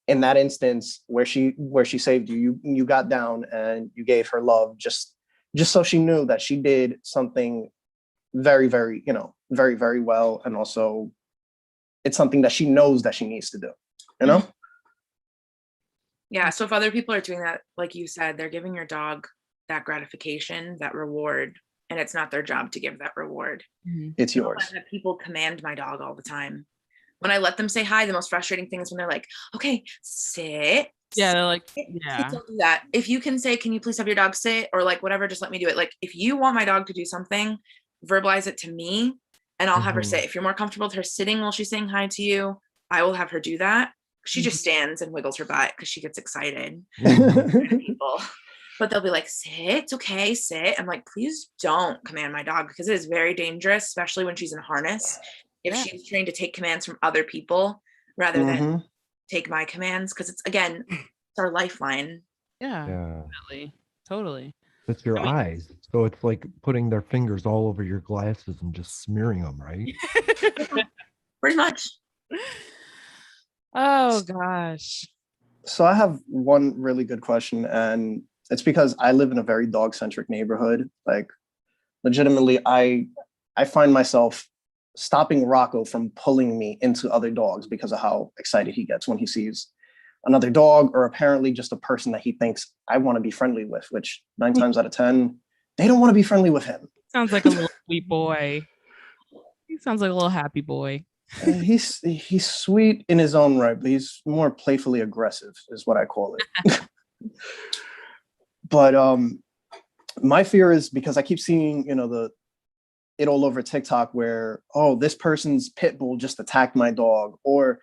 in that instance where she saved you got down and you gave her love, just so she knew that she did something very, very, very, very well. And also it's something that she knows that she needs to do, Yeah. So if other people are doing that, like you said, they're giving your dog that gratification, that reward, and it's not their job to give that reward. It's yours. People command my dog all the time. When I let them say hi, the most frustrating thing is when they're like, okay, sit. Yeah, they're like, yeah. Don't do that. If you can say, can you please have your dog sit, or like whatever, just let me do it. Like, if you want my dog to do something, verbalize it to me, and I'll have her sit. If you're more comfortable with her sitting while she's saying hi to you, I will have her do that. She just stands and wiggles her butt because she gets excited. People. But they'll be like, sit, okay, sit. I'm like, please don't command my dog, because it is very dangerous, especially when she's in harness. If she's trained to take commands from other people rather than take my commands, because it's, again, it's our lifeline. Yeah. Definitely. Totally. It's your eyes. So it's like putting their fingers all over your glasses and just smearing them, right? Pretty much. Oh gosh. So I have one really good question, and it's because I live in a very dog-centric neighborhood. Like, legitimately, I find myself stopping Rocco from pulling me into other dogs because of how excited he gets when he sees another dog, or apparently just a person that he thinks I want to be friendly with, which 9 times out of 10, they don't want to be friendly with him. Sounds like a little sweet boy. He sounds like a little happy boy. He's sweet in his own right, but he's more playfully aggressive is what I call it. But my fear is, because I keep seeing, it all over TikTok where, oh, this person's pit bull just attacked my dog, or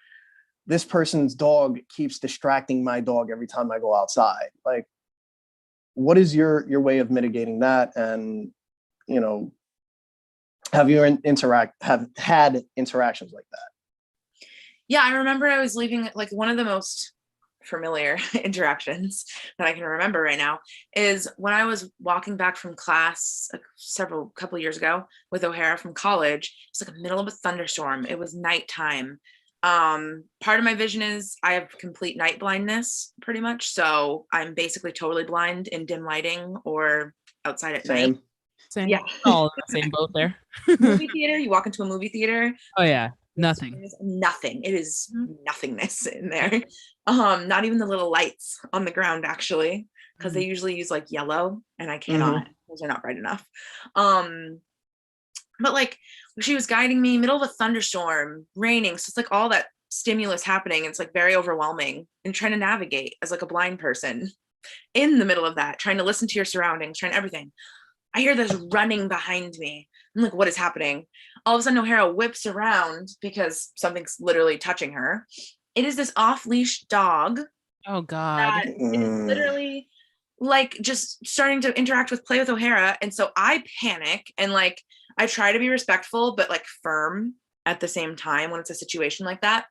this person's dog keeps distracting my dog every time I go outside. Like, what is your way of mitigating that? And, have you have had interactions like that? Yeah, I remember I was leaving, like, one of the most familiar interactions that I can remember right now is when I was walking back from class couple years ago with O'Hara from college. It's like the middle of a thunderstorm. It was nighttime. Part of my vision is I have complete night blindness, pretty much. So I'm basically totally blind in dim lighting or outside at night. Same. Yeah. All in the same boat there. Movie theater. You walk into a movie theater. Oh yeah. Nothing. Nothing. It is nothingness in there. Not even the little lights on the ground, actually, because they usually use like yellow, and I cannot. Those are not bright enough. But like, she was guiding me, middle of a thunderstorm, raining, so it's like all that stimulus happening. It's like very overwhelming, and trying to navigate as like a blind person in the middle of that, trying to listen to your surroundings, trying everything. I hear this running behind me. I'm like, what is happening? All of a sudden, O'Hara whips around because something's literally touching her. It is this off-leash dog. Oh God. That is literally like just starting to interact play with O'Hara. And so I panic, and like, I try to be respectful, but like firm at the same time when it's a situation like that.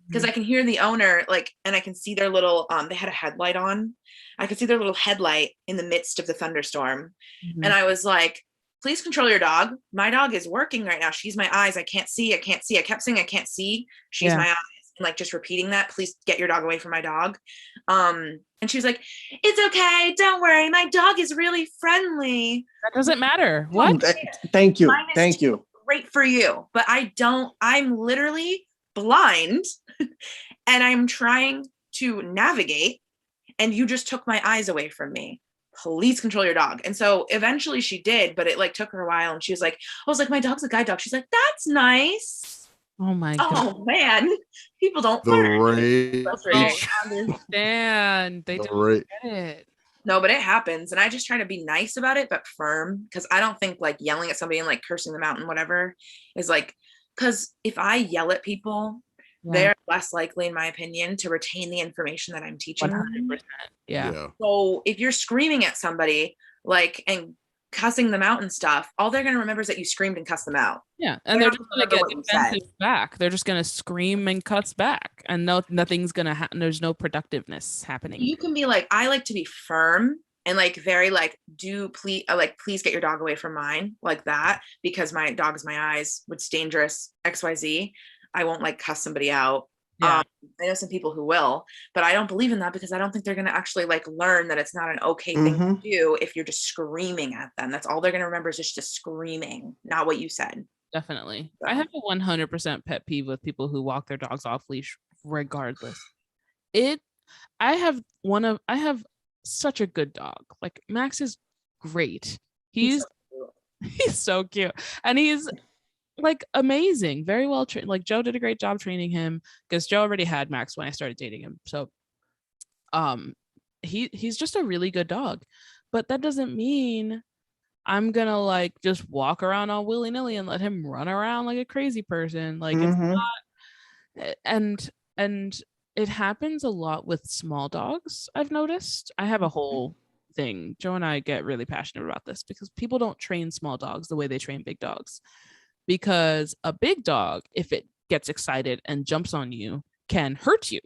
Because I can hear the owner, like, and I can see their little, they had a headlight on. I could see their little headlight in the midst of the thunderstorm. And I was like, please control your dog. My dog is working right now. She's my eyes. I can't see. I can't see. I kept saying, I can't see. She's my eyes. And like, just repeating that, please get your dog away from my dog. And she was like, it's okay. Don't worry. My dog is really friendly. That doesn't matter. What? Thank you. Thank you. Great for you. But I'm literally blind and I'm trying to navigate, and you just took my eyes away from me. Please control your dog. And so eventually she did, but it like took her a while, and she was like, I was like, my dog's a guide dog. She's like, that's nice. Oh my God. Oh man, people don't understand. They don't get it. No, but it happens. And I just try to be nice about it, but firm, because I don't think like yelling at somebody and like cursing them out and whatever is like, because if I yell at people, they're less likely, in my opinion, to retain the information that I'm teaching 100%. Yeah. So if you're screaming at somebody like and cussing them out and stuff, all they're going to remember is that you screamed and cussed them out. Yeah. And they're just going to get defensive back. They're just going to scream and cuss back, and nothing's going to happen. There's no productiveness happening. You can be like, I like to be firm and like very like, please get your dog away from mine, like that, because my dog is my eyes. It's dangerous, XYZ. I won't like cuss somebody out. I know some people who will, but I don't believe in that, because I don't think they're going to actually like learn that it's not an okay thing to do if you're just screaming at them. That's all they're going to remember, is just screaming, not what you said. Definitely. So. I have a 100% pet peeve with people who walk their dogs off leash regardless. I have such a good dog. Like, Max is great. He's so cute. And he's like amazing, very well trained. Like, Joe did a great job training him, because Joe already had Max when I started dating him. So he's just a really good dog. But that doesn't mean I'm gonna like just walk around all willy-nilly and let him run around like a crazy person. Like it's not, and it happens a lot with small dogs. I've noticed. I have a whole thing. Joe and I get really passionate about this because people don't train small dogs the way they train big dogs. Because a big dog, if it gets excited and jumps on you, can hurt you,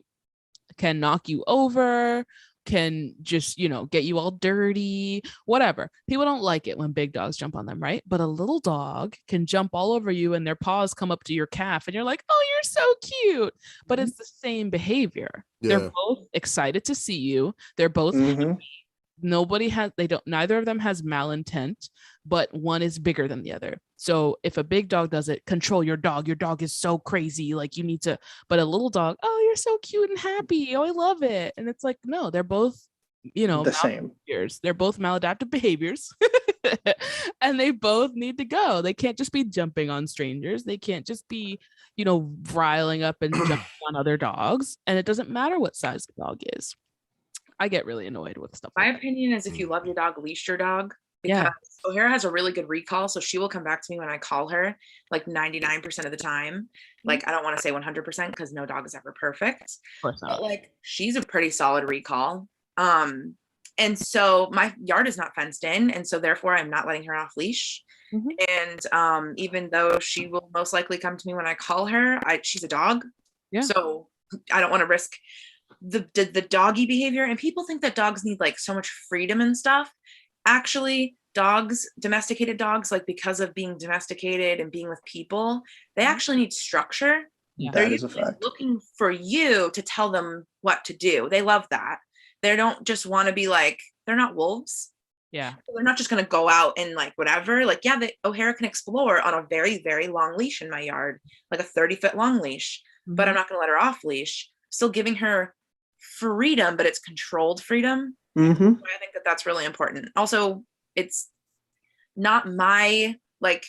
can knock you over, can just, get you all dirty, whatever. People don't like it when big dogs jump on them, right? But a little dog can jump all over you and their paws come up to your calf and you're like, oh, you're so cute. But it's the same behavior. Yeah. They're both excited to see you. They're both happy. Neither of them has malintent, but one is bigger than the other. So if a big dog does it, control your dog is so crazy, like you need to, but a little dog, oh, you're so cute and happy, oh, I love it. And it's like, no, they're both, the same. They're both maladaptive behaviors. And they both need to go. They can't just be jumping on strangers. They can't just be, riling up and jumping on other dogs. And it doesn't matter what size the dog is. I get really annoyed with stuff. My opinion is if you love your dog, leash your dog. Because O'Hara has a really good recall. So she will come back to me when I call her like 99% of the time. Like, I don't want to say 100% because no dog is ever perfect. Of course not. But like, she's a pretty solid recall. And so my yard is not fenced in. And so therefore I'm not letting her off leash. And even though she will most likely come to me when I call her, she's a dog. Yeah. So I don't want to risk the doggy behavior. And people think that dogs need like so much freedom and stuff. Actually, domesticated dogs, like because of being domesticated and being with people, they actually need structure. Yeah. They're usually looking for you to tell them what to do. They love that. They don't just want to be like, they're not wolves. Yeah. They're not just going to go out and like whatever. Like, yeah, O'Hara can explore on a very, very long leash in my yard, like a 30-foot long leash, but I'm not going to let her off leash. Still giving her freedom, but it's controlled freedom. So I think that that's really important. Also, it's not my like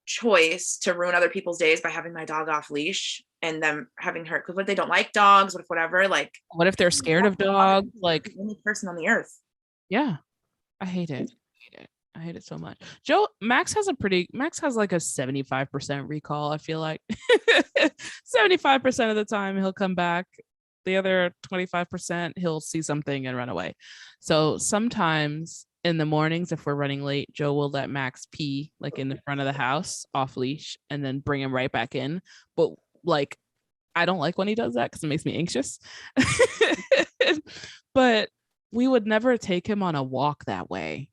choice to ruin other people's days by having my dog off leash and them having her, because what if they don't like dogs, what if whatever, like what if they're scared of dogs, like the only person on the earth. Yeah, I hate it. I hate it so much. Max has like a 75% recall. I feel like 75% of the time he'll come back. The other 25% he'll see something and run away. So sometimes in the mornings, if we're running late, Joe will let Max pee like in the front of the house off leash and then bring him right back in. But like, I don't like when he does that because it makes me anxious. But we would never take him on a walk that way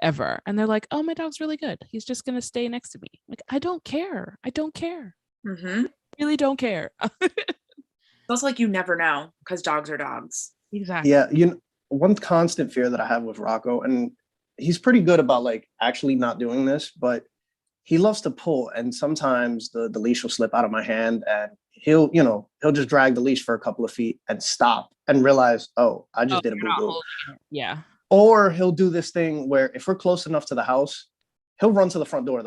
ever. And they're like, oh, my dog's really good. He's just going to stay next to me. Like, I don't care. Really don't care. It's also like you never know because dogs are dogs. Exactly. Yeah. One constant fear that I have with Rocco, and he's pretty good about like actually not doing this, but he loves to pull. And sometimes the leash will slip out of my hand and he'll just drag the leash for a couple of feet and stop and realize, oh, I just did a boo-boo. Yeah. Or he'll do this thing where if we're close enough to the house, he'll run to the front door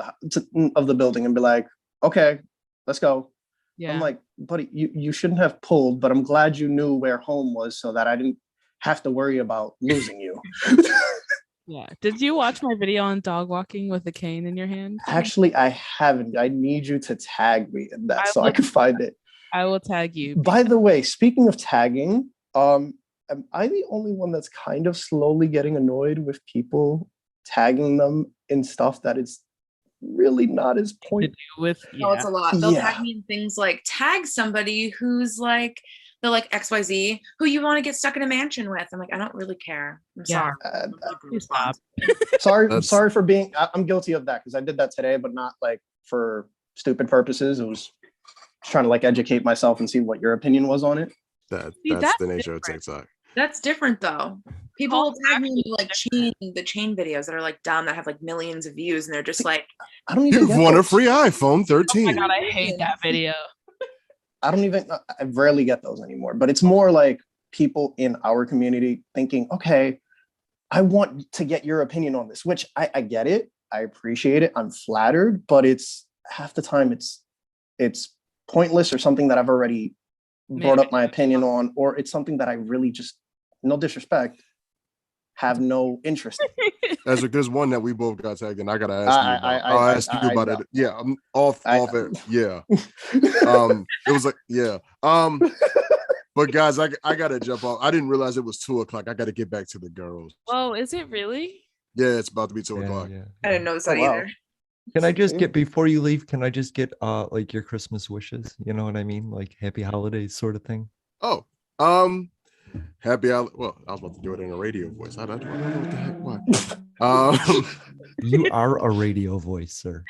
of the building and be like, okay, let's go. Yeah. I'm like, buddy, you shouldn't have pulled, but I'm glad you knew where home was so that I didn't have to worry about losing you. Yeah. Did you watch my video on dog walking with a cane in your hand? Actually, I haven't. I need you to tag me in that I can find it. I will tag you. By the way, speaking of tagging, am I the only one that's kind of slowly getting annoyed with people tagging them in stuff that is really not his point? No, it's a lot. They'll tag me in things like tag somebody who's like, they're like XYZ, who you want to get stuck in a mansion with. I'm like, I don't really care. I'm sorry. Sorry for being, I'm guilty of that because I did that today, but not like for stupid purposes. It was trying to like educate myself and see what your opinion was on it. That's the nature of TikTok. That's different though. People will tag me in like the chain videos that are like dumb that have like millions of views and they're just like, I don't even. You've won a free iPhone 13. Oh my God, I hate that video. I rarely get those anymore, but it's more like people in our community thinking, okay, I want to get your opinion on this, which I get it. I appreciate it. I'm flattered, but it's half the time it's pointless or something that I've already brought up my opinion on, or it's something that I really just, no disrespect, have no interest in. As there's one that we both got tagged, and I gotta ask you about. I'll ask you about it. Yeah, I'm off it. Yeah. It was like, yeah. But guys, I gotta jump off. I didn't realize it was 2:00. I gotta get back to the girls. Oh, is it really? Yeah, it's about to be 2:00. Yeah. I didn't notice that either. Can I just get, before you leave, can I just get like your Christmas wishes? You know what I mean? Like happy holidays sort of thing. Oh, happy well, I was about to do it in a radio voice. I don't know what the heck. Why? You are a radio voice, sir.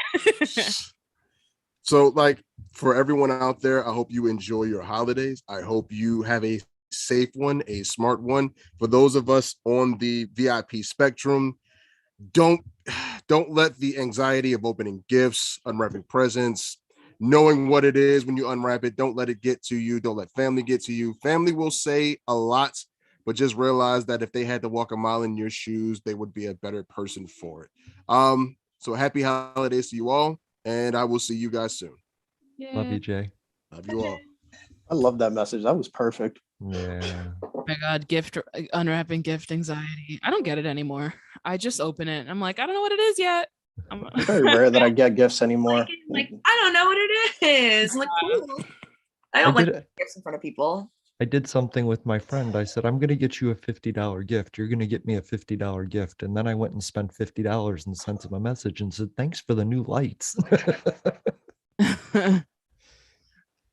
So, like, for everyone out there, I hope you enjoy your holidays. I hope you have a safe one, a smart one. For those of us on the VIP spectrum, don't let the anxiety of opening gifts, unwrapping presents, knowing what it is when you unwrap it, don't let it get to you. Don't let family get to you. Family will say a lot, but just realize that if they had to walk a mile in your shoes, they would be a better person for it. So happy holidays to you all, and I will see you guys soon. Yeah. Love you, Jay. Love you all. I love that message. That was perfect. Yeah. Oh my God, unwrapping gift anxiety. I don't get it anymore. I just open it. I'm like, I don't know what it is yet. It's very rare that I get gifts anymore. Like, I don't know what it is. Like, cool. I don't like gifts in front of people. I did something with my friend. I said, I'm going to get you a $50 gift. You're going to get me a $50 gift. And then I went and spent $50 and sent him a message and said, thanks for the new lights.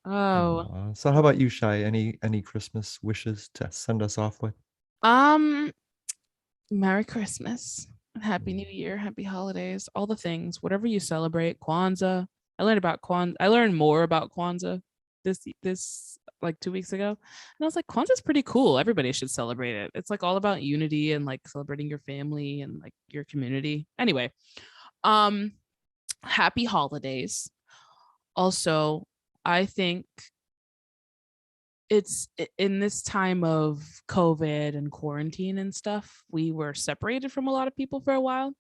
Oh. So how about you, Shai? Any Christmas wishes to send us off with? Merry Christmas, Happy New Year, Happy Holidays, all the things, whatever you celebrate. Kwanzaa. I learned more about Kwanzaa this like 2 weeks ago, and I was like, Kwanzaa's pretty cool. Everybody should celebrate it. It's like all about unity and like celebrating your family and like your community. Anyway, happy holidays. Also, I think it's in this time of COVID and quarantine and stuff, we were separated from a lot of people for a while.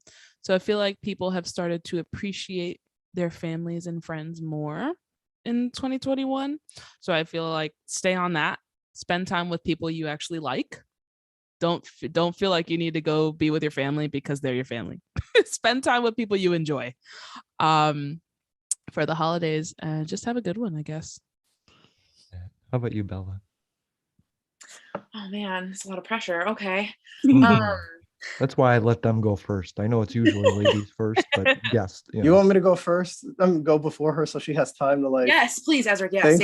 So I feel like people have started to appreciate their families and friends more in 2021. So I feel like stay on that, spend time with people you actually like. Don't feel like you need to go be with your family because they're your family. Spend time with people you enjoy. For the holidays, just have a good one, I guess. How about you, Bella? Oh man, it's a lot of pressure. Okay. That's why I let them go first. I know it's usually ladies first, but yes. You want me to go first? Go before her so she has time to like. Yes, please, Ezra. Yes.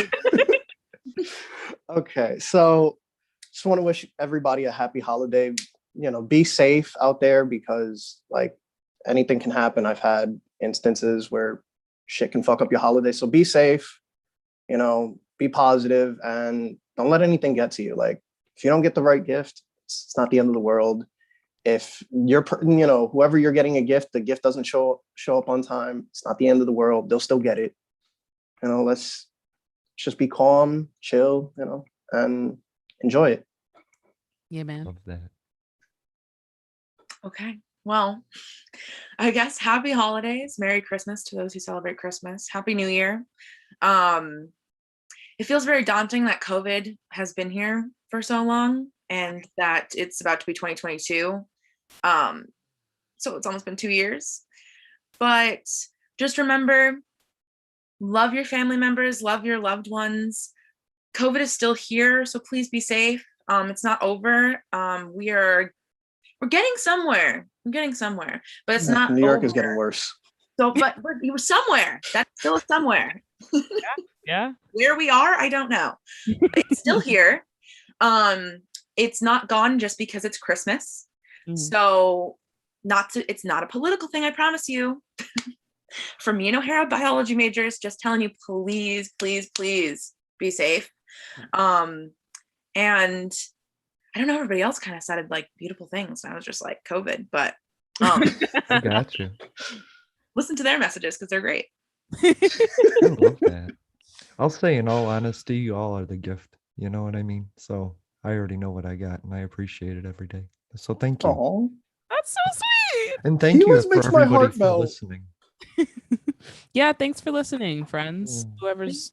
Okay, so just want to wish everybody a happy holiday. Be safe out there because like anything can happen. I've had instances where shit can fuck up your holiday. So be safe, be positive and don't let anything get to you. Like if you don't get the right gift, it's not the end of the world. If you're, whoever you're getting a gift, the gift doesn't show up on time, it's not the end of the world. They'll still get it. Let's just be calm, chill, and enjoy it. Yeah, man. Love that. Okay. Well, I guess happy holidays, Merry Christmas to those who celebrate Christmas, Happy New Year. It feels very daunting that COVID has been here for so long and that it's about to be 2022. So it's almost been 2 years. But just remember, love your family members, love your loved ones. COVID is still here, so please be safe. It's not over. We're getting somewhere. We're getting somewhere, but it's not. New York over. Is getting worse. So, but we're somewhere. That's still somewhere. Yeah. Where we are, I don't know. It's still here. It's not gone just because it's Christmas. Mm-hmm. So, it's not a political thing. I promise you. For me and O'Hara biology majors, just telling you, please, please, please be safe. And I don't know, everybody else kind of said like beautiful things. I was just like COVID, but I got you. Listen to their messages because they're great. I love that. I'll say in all honesty, you all are the gift. You know what I mean? So I already know what I got and I appreciate it every day. So thank you. Aww. That's so sweet. And thank you for everybody for listening. Yeah, thanks for listening, friends. Whoever's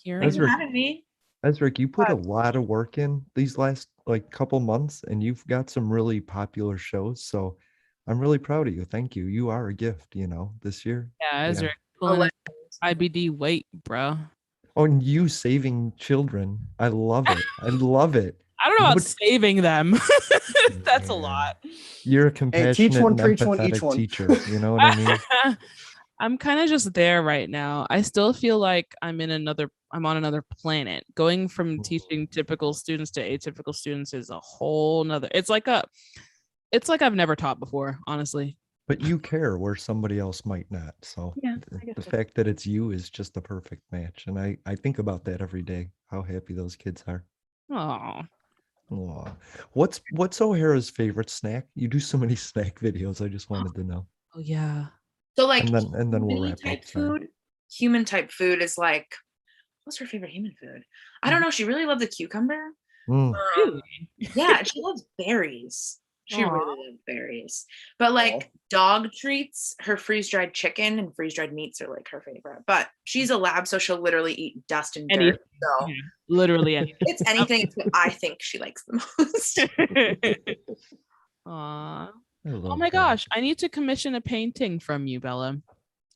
here. Ezra, having me. Ezric, you put a lot of work in these last like couple months, and you've got some really popular shows. So I'm really proud of you. Thank you. You are a gift, this year. Yeah, Yeah. Ezra pulling his IBD weight, bro. Oh, and you saving children. I love it. I love it. I don't know about saving them. That's a lot. You're a Hey, compassionate teach one, and preach one, each empathetic one. teacher. You know what I mean? I'm kind of just there right now. I still feel like I'm on another planet. Going from teaching typical students to atypical students is a whole nother. It's like I've never taught before, honestly. But you care where somebody else might not. So Yeah, the fact that it's you is just a perfect match. And I think about that every day, how happy those kids are. Oh. Aw. What's O'Hara's favorite snack? You do so many snack videos. I just wanted to know. Oh yeah. So like And then we'll wrap up. Human type food is like, what's her favorite human food? I don't know. She really loved the cucumber. Really? Yeah, she loves berries. She really loves berries. But like dog treats, her freeze-dried chicken and freeze-dried meats are like her favorite. But she's a lab, so she'll literally eat dust and dirt. So literally anything. It's anything. It's what I think she likes the most. Aw. Oh my gosh, I need to commission a painting from you, Bella,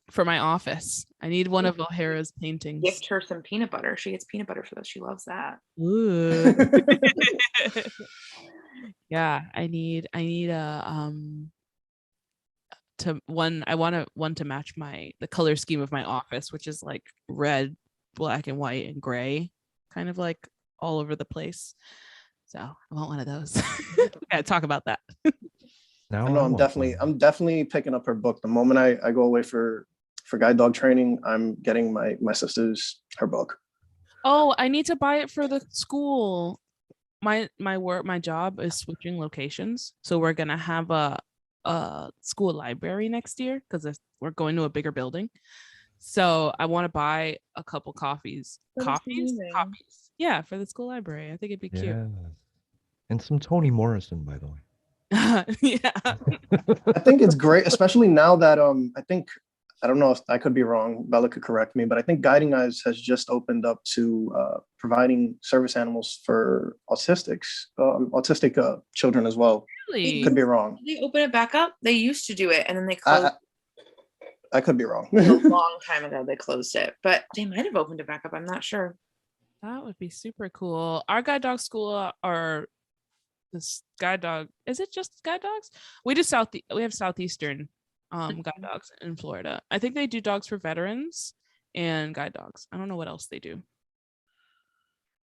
for my office. I need one of O'Hara's paintings. Gift her some peanut butter. She gets peanut butter for this. She loves that. Ooh. Yeah, I need a I want one to match the color scheme of my office, which is like red, black and white and gray, kind of like all over the place. So I want one of those. We gotta talk about that. I know I'm definitely picking up her book. The moment I go away for guide dog training, I'm getting my sister's her book. Oh, I need to buy it for the school. My job is switching locations, so we're gonna have a school library next year because we're going to a bigger building. So I want to buy a couple copies. Yeah, for the school library. I think it'd be cute. And some Toni Morrison, by the way. Yeah. I think it's great, especially now that I don't know if I could be wrong, Bella could correct me, but I think Guiding Eyes has just opened up to providing service animals for autistic children as well. Really? Could be wrong. Did they open it back up? They used to do it and then they closed. I could be wrong. A long time ago they closed it, but they might have opened it back up. I'm not sure. That would be super cool. Our guide dog school are this guide dog. Is it just guide dogs? We have Southeastern guide dogs in Florida. I think they do dogs for veterans and guide dogs. I don't know what else they do.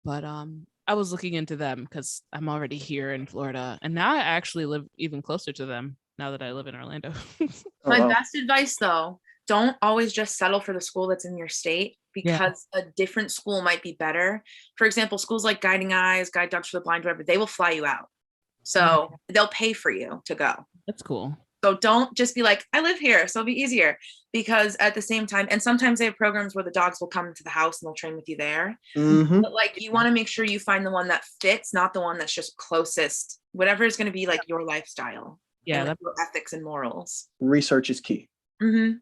But I was looking into them because I'm already here in Florida, and now I actually live even closer to them now that I live in Orlando. My best advice though, don't always just settle for the school that's in your state, because a different school might be better. For example, schools like Guiding Eyes, Guide Dogs for the Blind, whatever, they will fly you out. So they'll pay for you to go. That's cool. So don't just be like, I live here, so it'll be easier. Because at the same time, and sometimes they have programs where the dogs will come to the house and they'll train with you there. Mm-hmm. But like, you want to make sure you find the one that fits, not the one that's just closest, whatever is going to be like your lifestyle. Yeah, and, like, your ethics and morals. Research is key. Mm-hmm.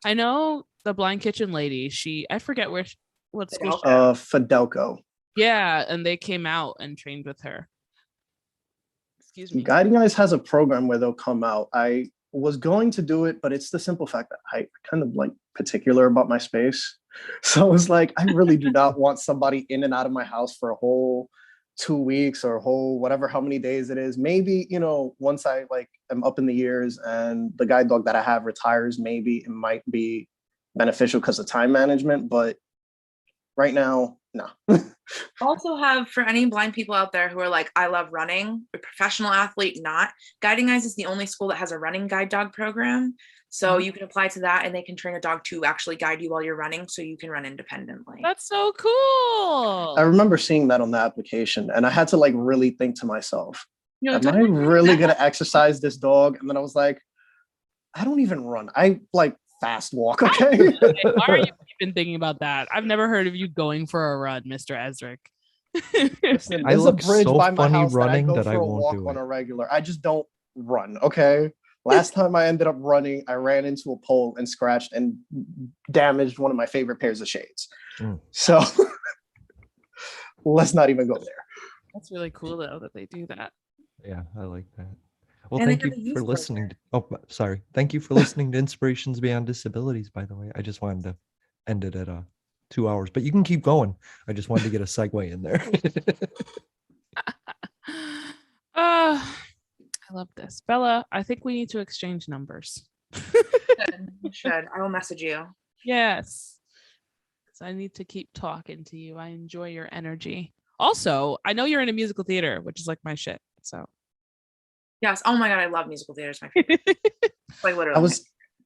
I know the Blind Kitchen lady. I forget what school. Fidelco. Yeah, and they came out and trained with her. Excuse me. Guiding Eyes has a program where they'll come out. I was going to do it, but it's the simple fact that I kind of like particular about my space. So I was like, I really do not want somebody in and out of my house for a whole 2 weeks or a whole whatever, how many days it is. Maybe, once I like am up in the years and the guide dog that I have retires, maybe it might be beneficial because of time management. But right now, no. Also have, for any blind people out there who are like, I love running, a professional athlete, not, Guiding Eyes is the only school that has a running guide dog program. So you can apply to that and they can train a dog to actually guide you while you're running so you can run independently. That's so cool. I remember seeing that on the application and I had to like really think to myself, am I really going to exercise this dog? And then I was like, I don't even run. I like fast walk. Okay. Why are you even thinking about that? I've never heard of you going for a run, Mr. Ezric. Listen, I there's look a bridge so by my funny house running that I that I go for a won't walk do on it. a regular. I just don't run. Okay. Last time I ended up running, I ran into a pole and scratched and damaged one of my favorite pairs of shades. So let's not even go there. That's really cool though that they do that. Yeah, I like that. Well, And they thank have a you youth for program. listening. Sorry. Thank you for listening to Inspirations Beyond Disabilities, by the way. I just wanted to end it at 2 hours, but you can keep going. I just wanted to get a segue in there. I love this. Bella, I think we need to exchange numbers. You should. I will message you. Yes. Because I need to keep talking to you. I enjoy your energy. Also, I know you're in a musical theater, which is like my shit. So Yes. Oh my God, I love musical theater. It's my favorite. Like literally.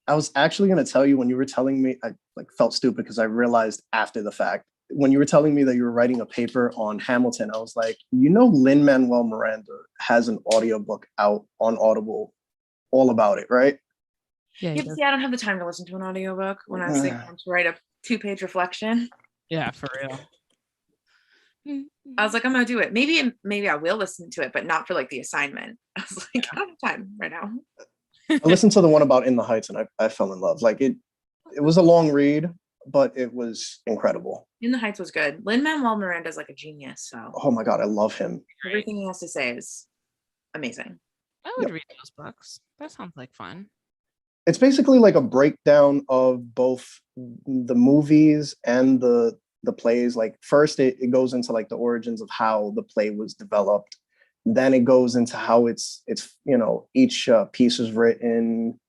I was actually going to tell you when you were telling me, I like felt stupid because I realized after the fact, when you were telling me that you were writing a paper on Hamilton, I was like, Lin-Manuel Miranda has an audiobook out on Audible all about it, right? yeah, Yeah, but see, I don't have the time to listen to an audiobook when I was sitting down to write a 2-page reflection. yeah, for real. I was like, I'm gonna do it. Maybe I will listen to it, but not for like the assignment. I was like, I don't have time right now. I listened to the one about In the Heights and I fell in love. Like it was a long read, but it was incredible. In the Heights was good. Lin-Manuel Miranda is like a genius. So Oh my God, I love him. everything he has to say is amazing. I would read those books. That sounds like fun. It's basically like a breakdown of both the movies and the plays. Like first it goes into like the origins of how the play was developed. Then it goes into how it's each piece is written.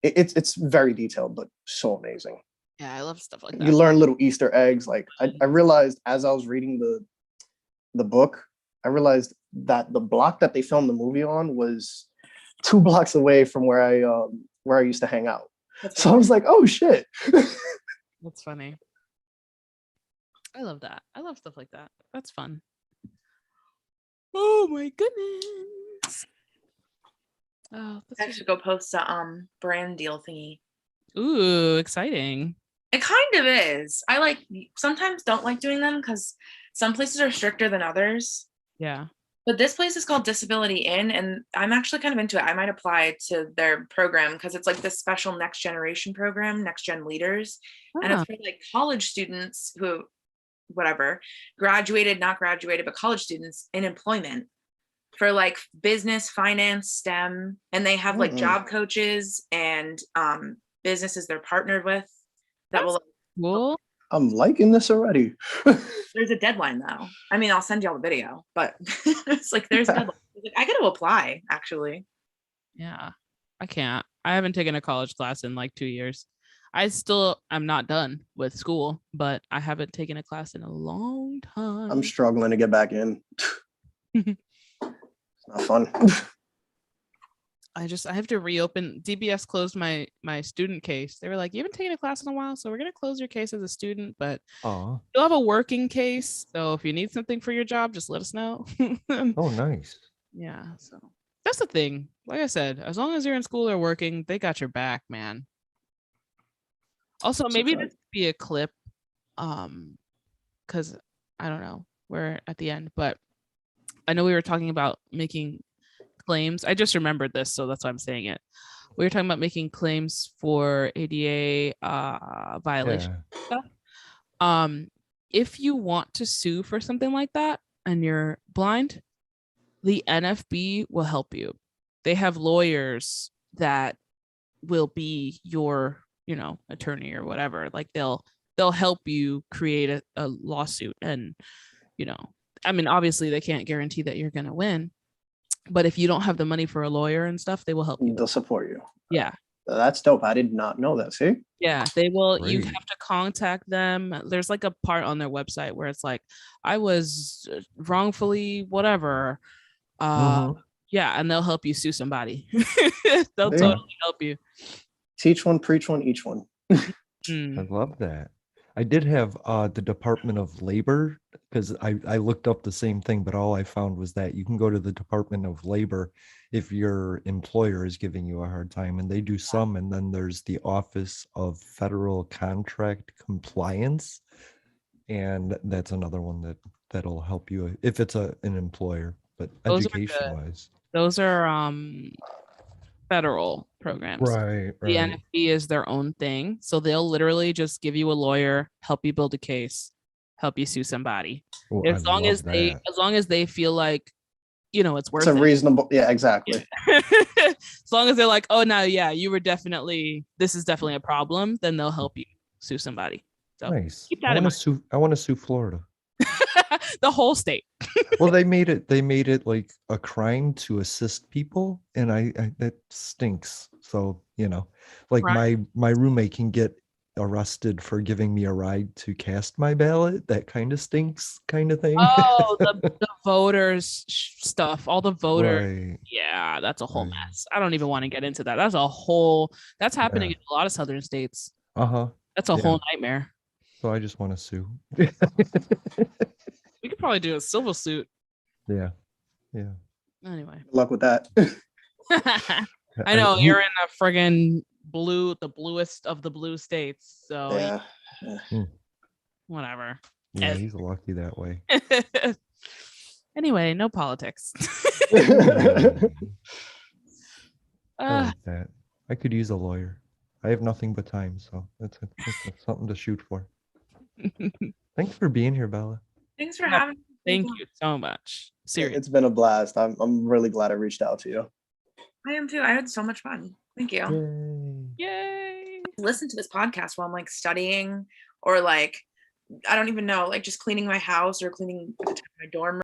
It's very detailed, but so amazing. Yeah, I love stuff like that. You learn little Easter eggs. Like I realized as I was reading the book, I realized that the block that they filmed the movie on was 2 blocks away from where I used to hang out. So I was like, oh shit. That's funny. I love that. I love stuff like that. That's fun. Oh my goodness. Oh, I should go post a brand deal thingy. Ooh, exciting. It kind of is. I sometimes don't like doing them because some places are stricter than others. Yeah. But this place is called Disability Inn, and I'm actually kind of into it. I might apply to their program because it's like this special next generation program, next gen leaders. And it's for like college students who, whatever, graduated, not graduated, but college students in employment for like business, finance, STEM. And they have like job coaches and businesses they're partnered with that will. Cool. I'm liking this already. There's a deadline though. I mean, I'll send y'all the video, but it's like there's a deadline. I got to apply actually. Yeah, I can't. I haven't taken a college class in like 2 years. I'm not done with school, but I haven't taken a class in a long time. I'm struggling to get back in. It's not fun. I have to reopen. DBS closed my student case. They were like, you haven't taken a class in a while, so we're going to close your case as a student, but you'll have a working case. So if you need something for your job, just let us know. Oh, nice. Yeah. So that's the thing. Like I said, as long as you're in school or working, they got your back, man. Also, maybe this could be a clip, because I don't know, we're at the end, but I know we were talking about making claims. I just remembered this, so that's why I'm saying it. We were talking about making claims for ADA violation stuff. If you want to sue for something like that and you're blind, the NFB will help you. They have lawyers that will be your, attorney or whatever. Like they'll help you create a lawsuit. And, I mean, obviously they can't guarantee that you're going to win, but if you don't have the money for a lawyer and stuff, they will help you. They'll support you. Yeah. That's dope. I did not know that. See? Yeah, they will. Great. You have to contact them. There's like a part on their website where it's like, I was wrongfully whatever. Yeah, and they'll help you sue somebody. They'll totally help you. Teach one, preach one, each one. I love that. I did have the Department of Labor, because I looked up the same thing, but all I found was that you can go to the Department of Labor if your employer is giving you a hard time, and they do some. And then there's the Office of Federal Contract Compliance, and that's another one that'll help you if it's an employer. But education-wise, those are federal programs. Right. The NFB is their own thing. So they'll literally just give you a lawyer, help you build a case, help you sue somebody. Oh, I As long love as they feel like, it's worth It's a it. reasonable, yeah, exactly. As long as they're like, oh no, yeah, this is definitely a problem, then they'll help you sue somebody. So Nice. keep that in mind. I want to sue Florida. The whole state. Well, they made it like a crime to assist people, and I that stinks. So, like Right. my roommate can get arrested for giving me a ride to cast my ballot. That kind of stinks, kind of thing. Oh, the voters stuff, all the voter. Right. Yeah, that's a whole Right. mess. I don't even want to get into that. That's happening Yeah. in a lot of southern states. Uh-huh. That's a Yeah. whole nightmare. So I just want to sue. We could probably do a civil suit. Yeah. Yeah. Anyway. Good luck with that. I know you're in the friggin' the bluest of the blue states. So Yeah. whatever. Yeah, he's lucky that way. Anyway, no politics. I like that. I could use a lawyer. I have nothing but time, so that's something to shoot for. Thanks for being here, Bella. Thanks for having me. Thank you so much. Seriously. It's been a blast. I'm really glad I reached out to you. I am too. I had so much fun. Thank you. Yay. Listen to this podcast while I'm like studying or like, I don't even know, like just cleaning my house or cleaning my dorm room.